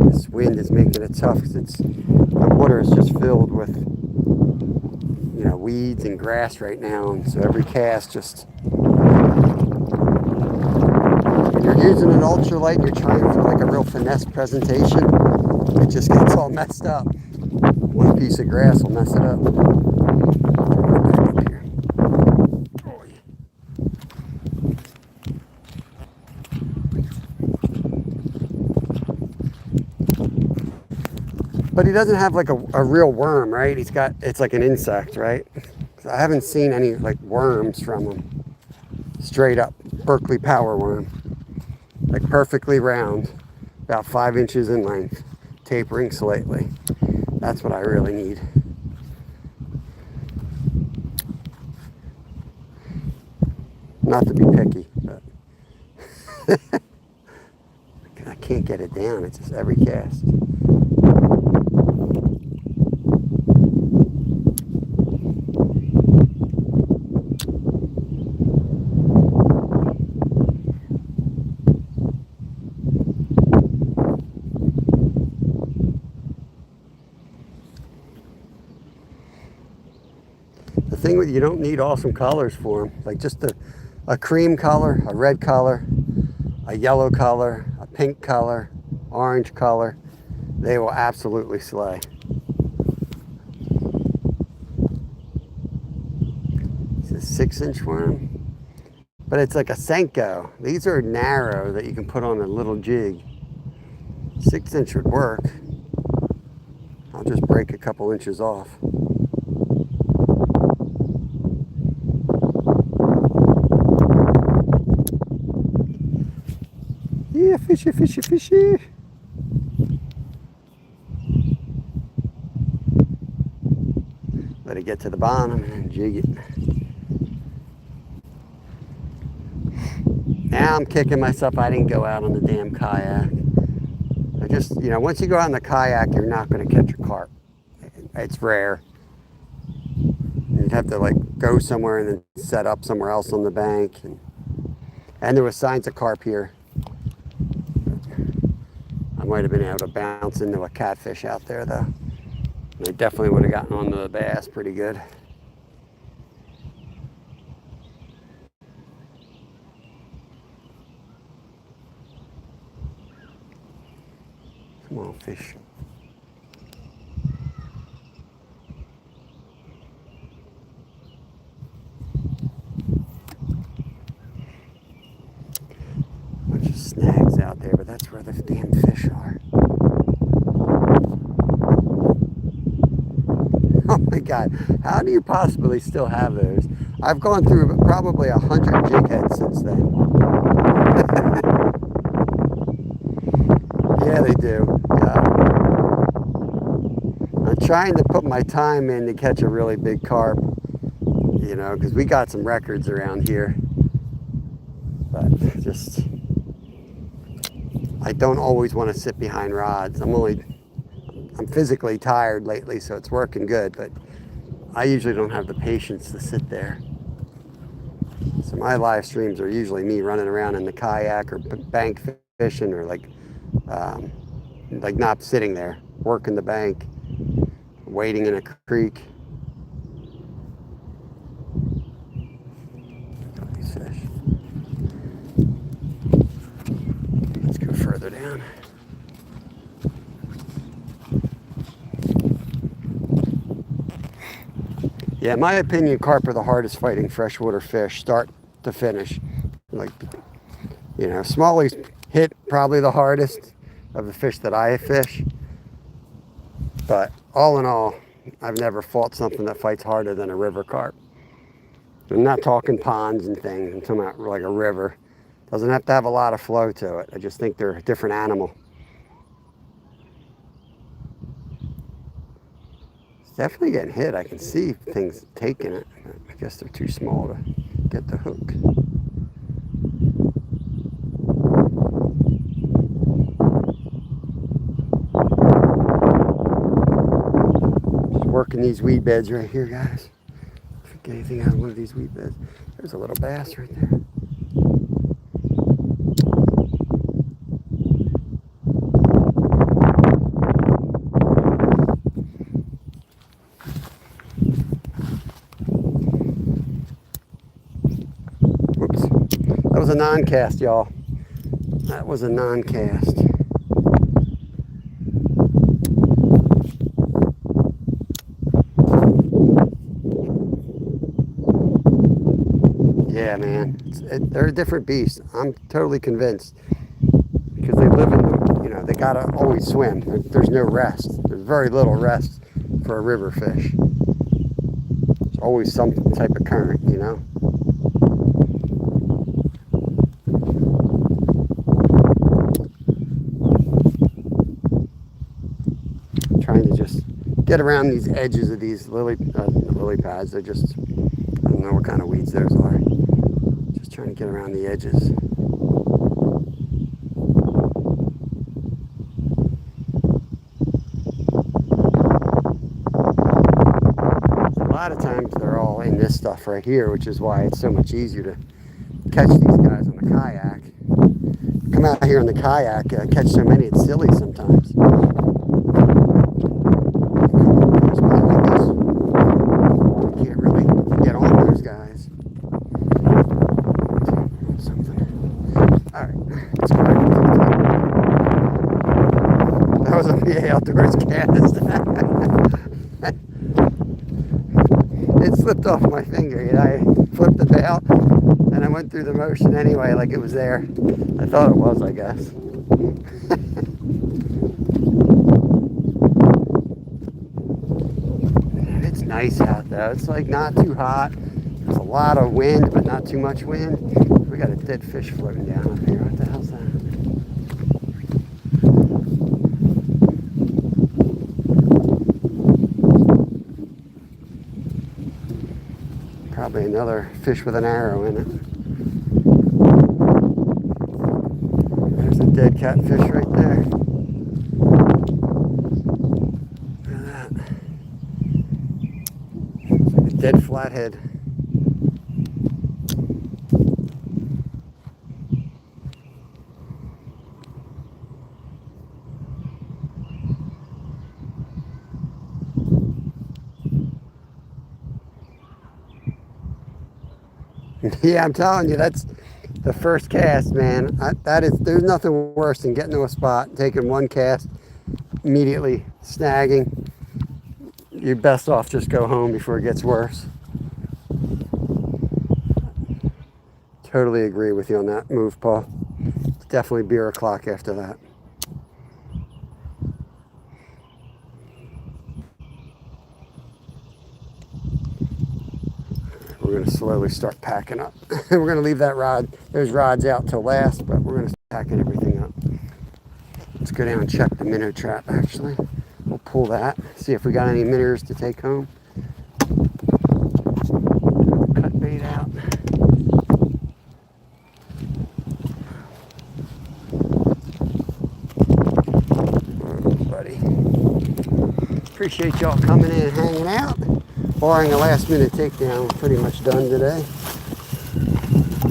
This wind is making it tough because the water is just filled with, you know, weeds and grass right now, and so every cast just, when you're using an ultralight and you're trying for like a real finesse presentation, it just gets all messed up. One piece of grass will mess it up. Back up here. Oh, yeah. But he doesn't have like a real worm, right? It's like an insect, right? I haven't seen any like worms from him. Straight up Berkley power worm. Like perfectly round, about 5 inches in length, tapering slightly. That's what I really need. Not to be picky, but I can't get it down. It's just every cast. The thing with, you don't need awesome colors for them. Like just a cream color, a red color, a yellow color, a pink color, orange color. They will absolutely slay. It's a 6-inch worm, but it's like a Senko. These are narrow that you can put on a little jig. 6-inch would work. I'll just break a couple inches off. Yeah, fishy, fishy, fishy. Let it get to the bottom and jig it. Now I'm kicking myself I didn't go out on the damn kayak. I just, you know, once you go out on the kayak, you're not going to catch a carp. It's rare. You'd have to like go somewhere and then set up somewhere else on the bank. And there was signs of carp here. I might have been able to bounce into a catfish out there though. They definitely would have gotten onto the bass pretty good. Come on, fish. Bunch of snags out there, but that's where the damn fish are. Oh my God, how do you possibly still have those? I've gone through probably 100 jig heads since then. Yeah, they do. Yeah. I'm trying to put my time in to catch a really big carp, you know, because we got some records around here. But just, I don't always want to sit behind rods. I'm physically tired lately, so it's working good, but I usually don't have the patience to sit there. So my live streams are usually me running around in the kayak or bank fishing, or like not sitting there, working the bank, wading in a creek. further down. Yeah, in my opinion, carp are the hardest fighting freshwater fish, start to finish. Like, you know, smallies hit probably the hardest of the fish that I fish. But all in all, I've never fought something that fights harder than a river carp. I'm not talking ponds and things. I'm talking about like a river. Doesn't have to have a lot of flow to it. I just think they're a different animal. It's definitely getting hit. I can see things taking it. I guess they're too small to get the hook. Just working these weed beds right here, guys. If I get anything out of one of these weed beds. There's a little bass right there. That was a non-cast, y'all. That was a non-cast. Yeah, man. They're a different beast. I'm totally convinced. Because they live in the, you know, they gotta always swim. There's no rest. There's very little rest for a river fish. There's always some type of current, you know. Trying to just get around these edges of these lily pads. They're just, I don't know what kind of weeds those are. Just trying to get around the edges. A lot of times they're all in this stuff right here, which is why it's so much easier to catch these guys on the kayak. Come out here on the kayak, catch so many, it's silly sometimes. Can't really get on those guys. Something. All right, let's go. That was a VA Outdoors cast. It slipped off my finger. You know, I flipped the bail and I went through the motion anyway, like it was there. I thought it was, I guess. It's nice out though. It's like not too hot. There's a lot of wind, but not too much wind. We got a dead fish floating down up here. What the hell's that? Probably another fish with an arrow in it. There's a dead catfish right there. Look at that. It's like a dead flathead. Yeah, I'm telling you, that's the first cast, man. There's nothing worse than getting to a spot, taking one cast, immediately snagging. You're best off just go home before it gets worse. Totally agree with you on that move, Paul. It's definitely beer o'clock after that. We're going to slowly start packing up. We're going to leave those rods out till last, but we're going to start packing everything up. Let's go down and check the minnow trap, actually. We'll pull that, see if we got any minnows to take home. Cut bait out. Oh, buddy. Appreciate y'all coming in and hanging out. Barring a last minute takedown, we're pretty much done today.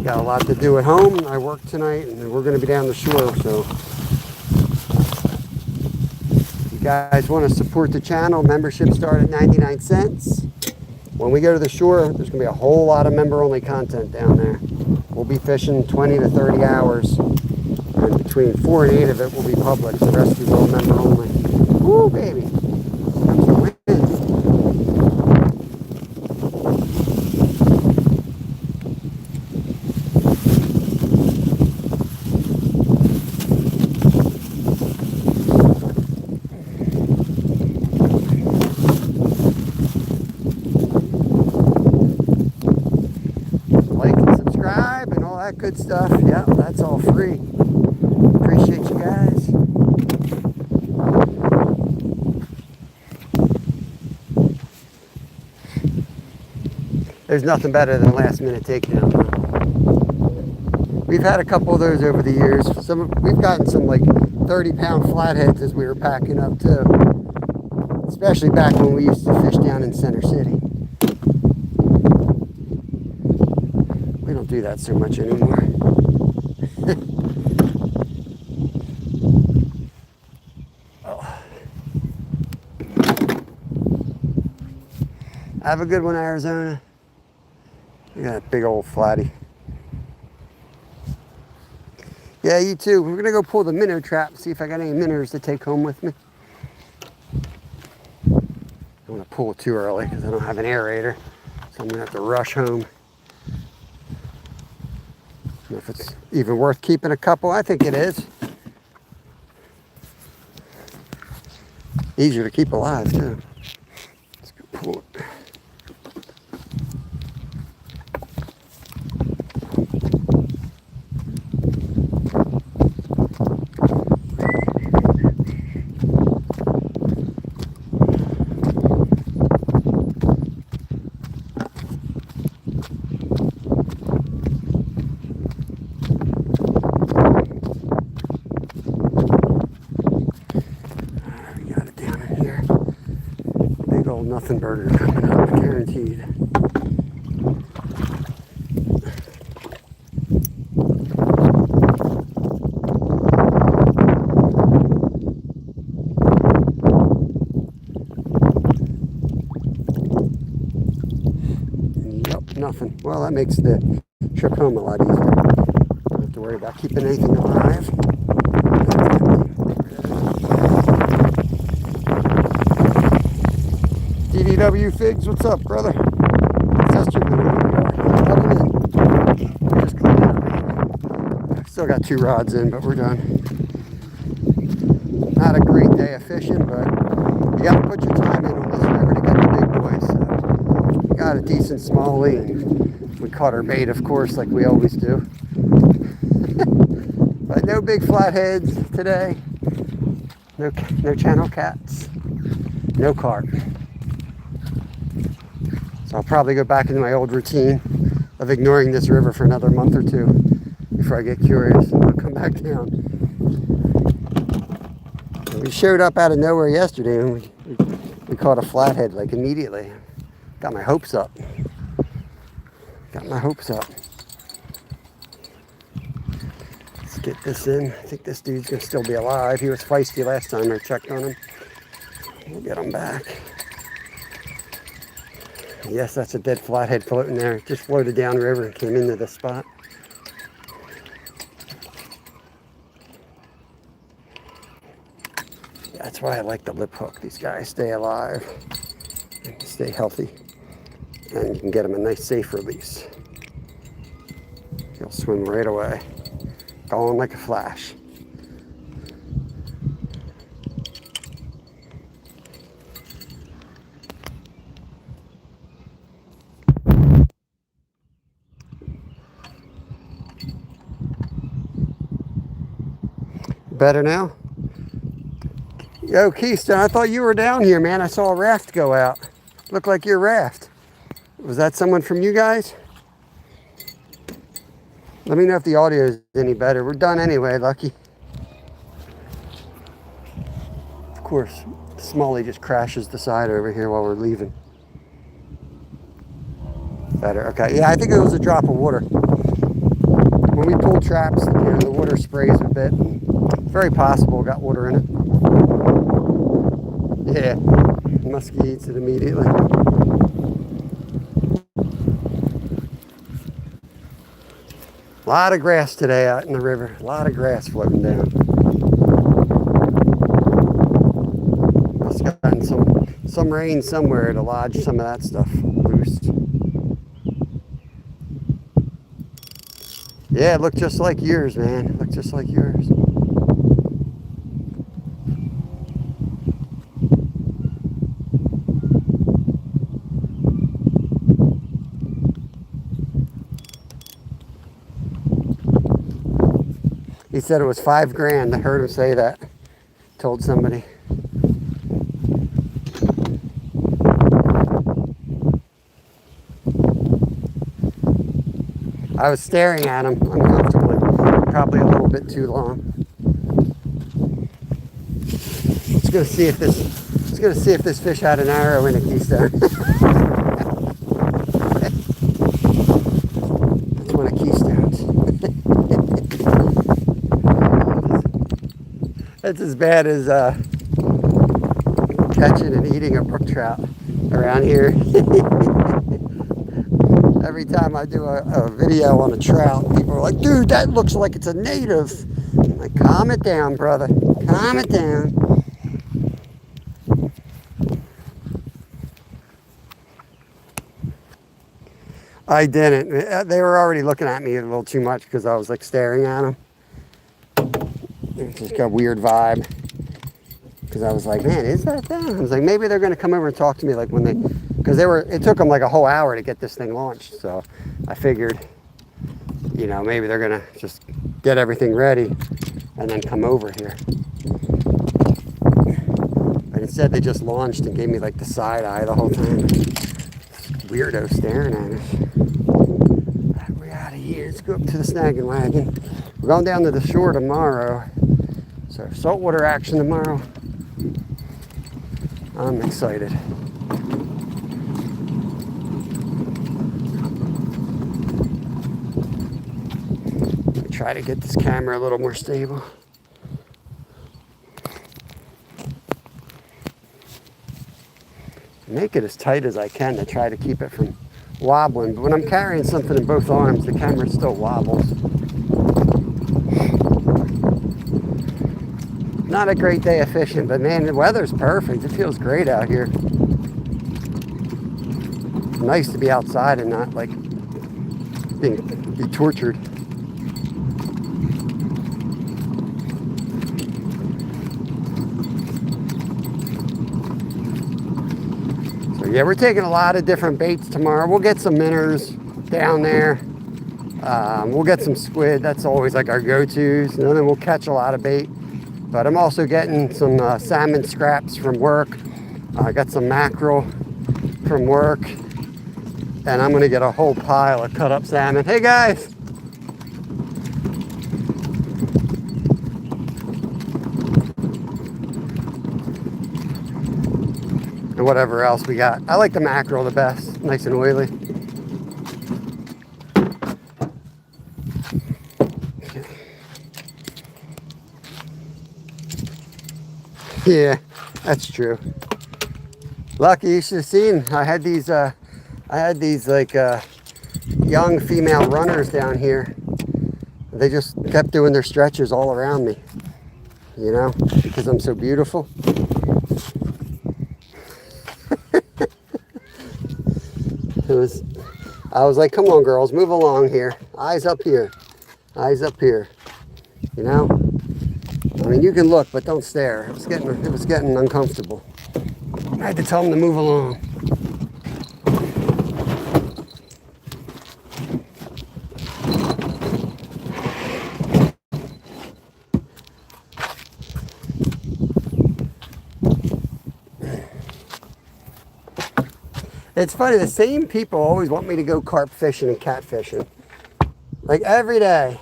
Got a lot to do at home. I work tonight and we're going to be down the shore, so if you guys want to support the channel, membership start at 99 cents. When we go to the shore, there's going to be a whole lot of member only content down there. We'll be fishing 20 to 30 hours. And between 4 and 8 of it will be public. The rest will be member only. Woo, baby. Comes the wind. Like and subscribe and all that good stuff. Yeah, that's all free. Appreciate you guys. There's nothing better than last minute takedown. We've had a couple of those over the years. We've gotten some like 30-pound flatheads as we were packing up too. Especially back when we used to fish down in Center City. We don't do that so much anymore. Oh. Have a good one, Arizona. We got a big old flatty. Yeah, you too. We're gonna go pull the minnow trap, see if I got any minnows to take home with me. I don't want to pull too early because I don't have an aerator, so I'm gonna have to rush home. I don't know if it's even worth keeping a couple. I think it is. Easier to keep alive too. Let's go pull it. Nothing burger coming up, guaranteed. Yep, nothing. Well, that makes the trip home a lot easier. Don't have to worry about keeping anything alive. DDW Figs, what's up, brother? Sister, just clean out. Still got 2 rods in, but we're done. Not a great day of fishing, but you got to put your time in on this river to get the big boys. So we got a decent small lean. We caught our bait, of course, like we always do. But no big flatheads today. No channel cats. No carp. So I'll probably go back into my old routine of ignoring this river for another month or 2 before I get curious and I'll come back down. And we showed up out of nowhere yesterday and we caught a flathead like immediately. Got my hopes up. Let's get this in. I think this dude's gonna still be alive. He was feisty last time I checked on him. We'll get him back. Yes, that's a dead flathead floating there. It just floated downriver and came into this spot. That's why I like the lip hook. These guys stay alive and stay healthy. And you can get them a nice safe release. He'll swim right away. Gone like a flash. Better now? Yo, Keystone, I thought you were down here, man. I saw a raft go out. Looked like your raft. Was that someone from you guys? Let me know if the audio is any better. We're done anyway, Lucky. Of course, Smalley just crashes the side over here while we're leaving. Better, okay. Yeah, I think it was a drop of water. When we pull traps, you know, the water sprays a bit. It's very possible it got water in it. Yeah, Muskie eats it immediately. A lot of grass today out in the river. A lot of grass floating down. Must have gotten some rain somewhere to lodge some of that stuff loose. Yeah, it looked just like yours, man. It looked just like yours. He said it was $5 grand. I heard him say that. Told somebody. I was staring at him uncomfortably, probably a little bit too long. Let's go see if this fish had an arrow in a keystone. That's one of keystones. That's as bad as catching and eating a brook trout around here. Every time I do a video on a trout, people are like, dude, that looks like it's a native. I'm like, calm it down, brother. Calm it down. I didn't. They were already looking at me a little too much because I was like staring at them. It just got a weird vibe. Because I was like, man, is that them? I was like, maybe they're going to come over and talk to me like when they... Because it took them like a whole hour to get this thing launched. So I figured, you know, maybe they're going to just get everything ready and then come over here. But instead they just launched and gave me like the side eye the whole time. Weirdo staring at us. We're out of here. Let's go up to the snagging wagon. We're going down to the shore tomorrow. So saltwater action tomorrow. I'm excited. Try to get this camera a little more stable. Make it as tight as I can to try to keep it from wobbling. But when I'm carrying something in both arms, the camera still wobbles. Not a great day of fishing, but man, the weather's perfect. It feels great out here. Nice to be outside and not like be tortured. So yeah, we're taking a lot of different baits tomorrow. We'll get some minnows down there. We'll get some squid. That's always like our go-tos. And then we'll catch a lot of bait. But I'm also getting some salmon scraps from work. I got some mackerel from work. And I'm gonna get a whole pile of cut up salmon. Hey guys! And whatever else we got. I like the mackerel the best, nice and oily. Yeah, that's true. Lucky, you should have seen. I had these like young female runners down here. They just kept doing their stretches all around me, you know, because I'm so beautiful. I was like, come on girls, move along here. Eyes up here. Eyes up here. You know? I mean, you can look, but don't stare. It was getting uncomfortable. I had to tell them to move along. It's funny, the same people always want me to go carp fishing and cat fishing. Like every day,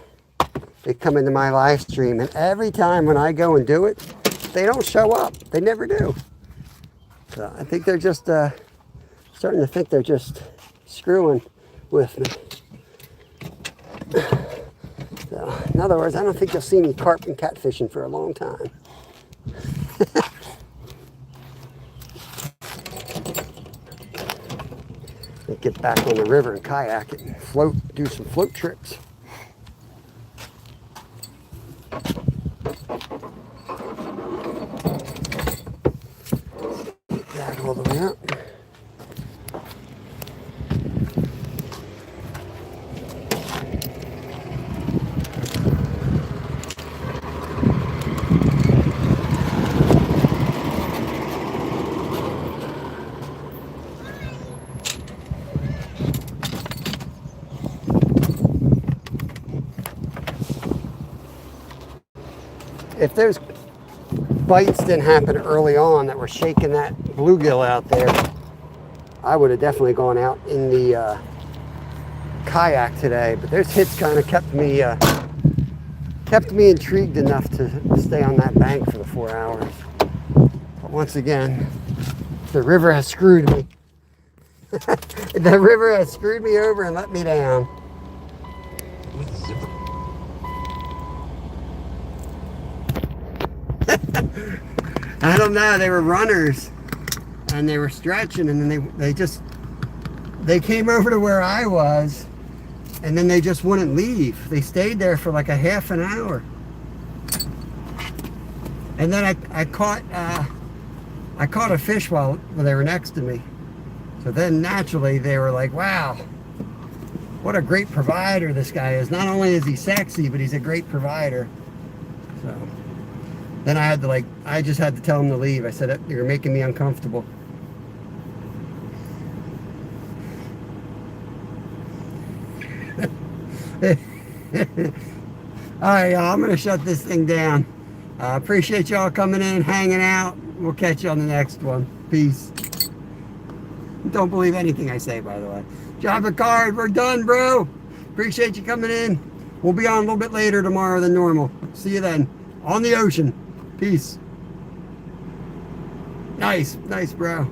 they come into my live stream, and every time when I go and do it, they don't show up. They never do. So I think they're just starting to think they're just screwing with me. So, in other words, I don't think you'll see me carp and cat fishing for a long time. Get back on the river and kayak it and float, do some float trips. if those bites didn't happen early on that were shaking that bluegill out there, I would have definitely gone out in the kayak today. But those hits kind of kept me intrigued enough to stay on that bank for the 4 hours. But once again, the river has screwed me. The river has screwed me over and let me down. I don't know, they were runners and they were stretching, and then they came over to where I was, and then they just wouldn't leave. They stayed there for like a half an hour. And then I caught a fish while they were next to me. So then naturally they were like, wow, what a great provider this guy is. Not only is he sexy, but he's a great provider. So then I just had to tell him to leave. I said, you're making me uncomfortable. All right, y'all, I'm going to shut this thing down. Appreciate y'all coming in, hanging out. We'll catch you on the next one. Peace. Don't believe anything I say, by the way. John Picard, we're done, bro. Appreciate you coming in. We'll be on a little bit later tomorrow than normal. See you then. On the ocean. Peace. Nice, bro.